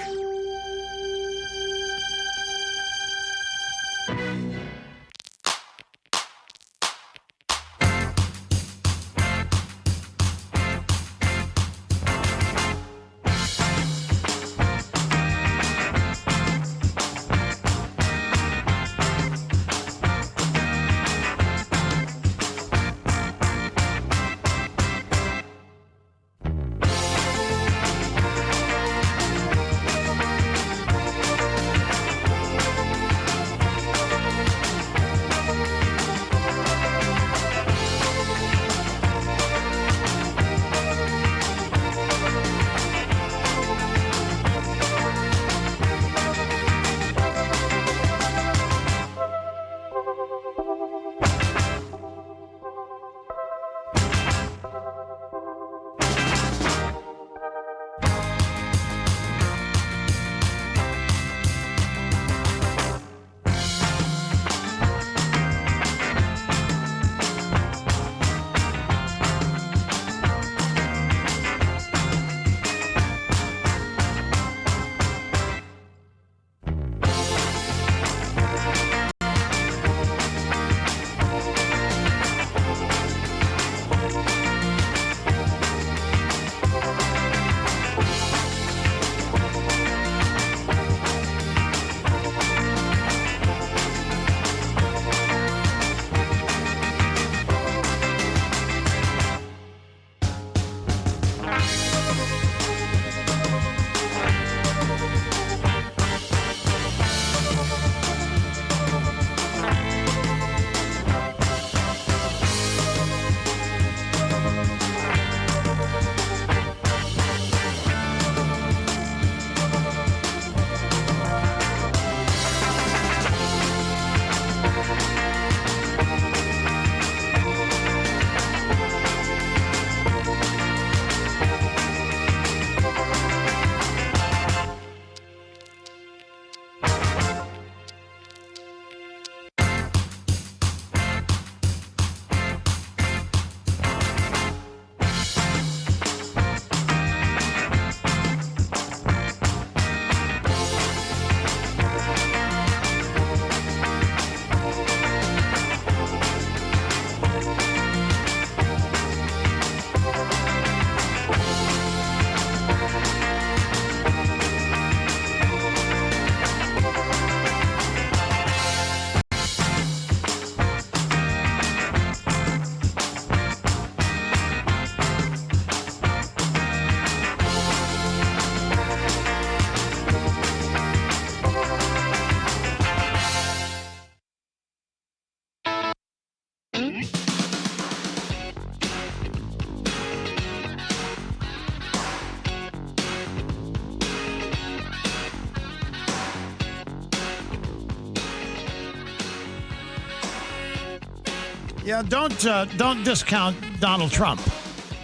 Yeah, don't discount Donald Trump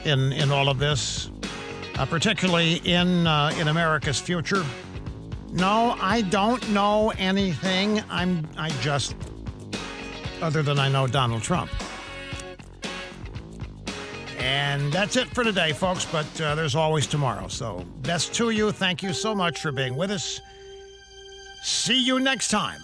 in all of this, particularly in America's future. No, I don't know anything. I just, other than I know Donald Trump. And that's it for today, folks, but there's always tomorrow. So best to you. Thank you so much for being with us. See you next time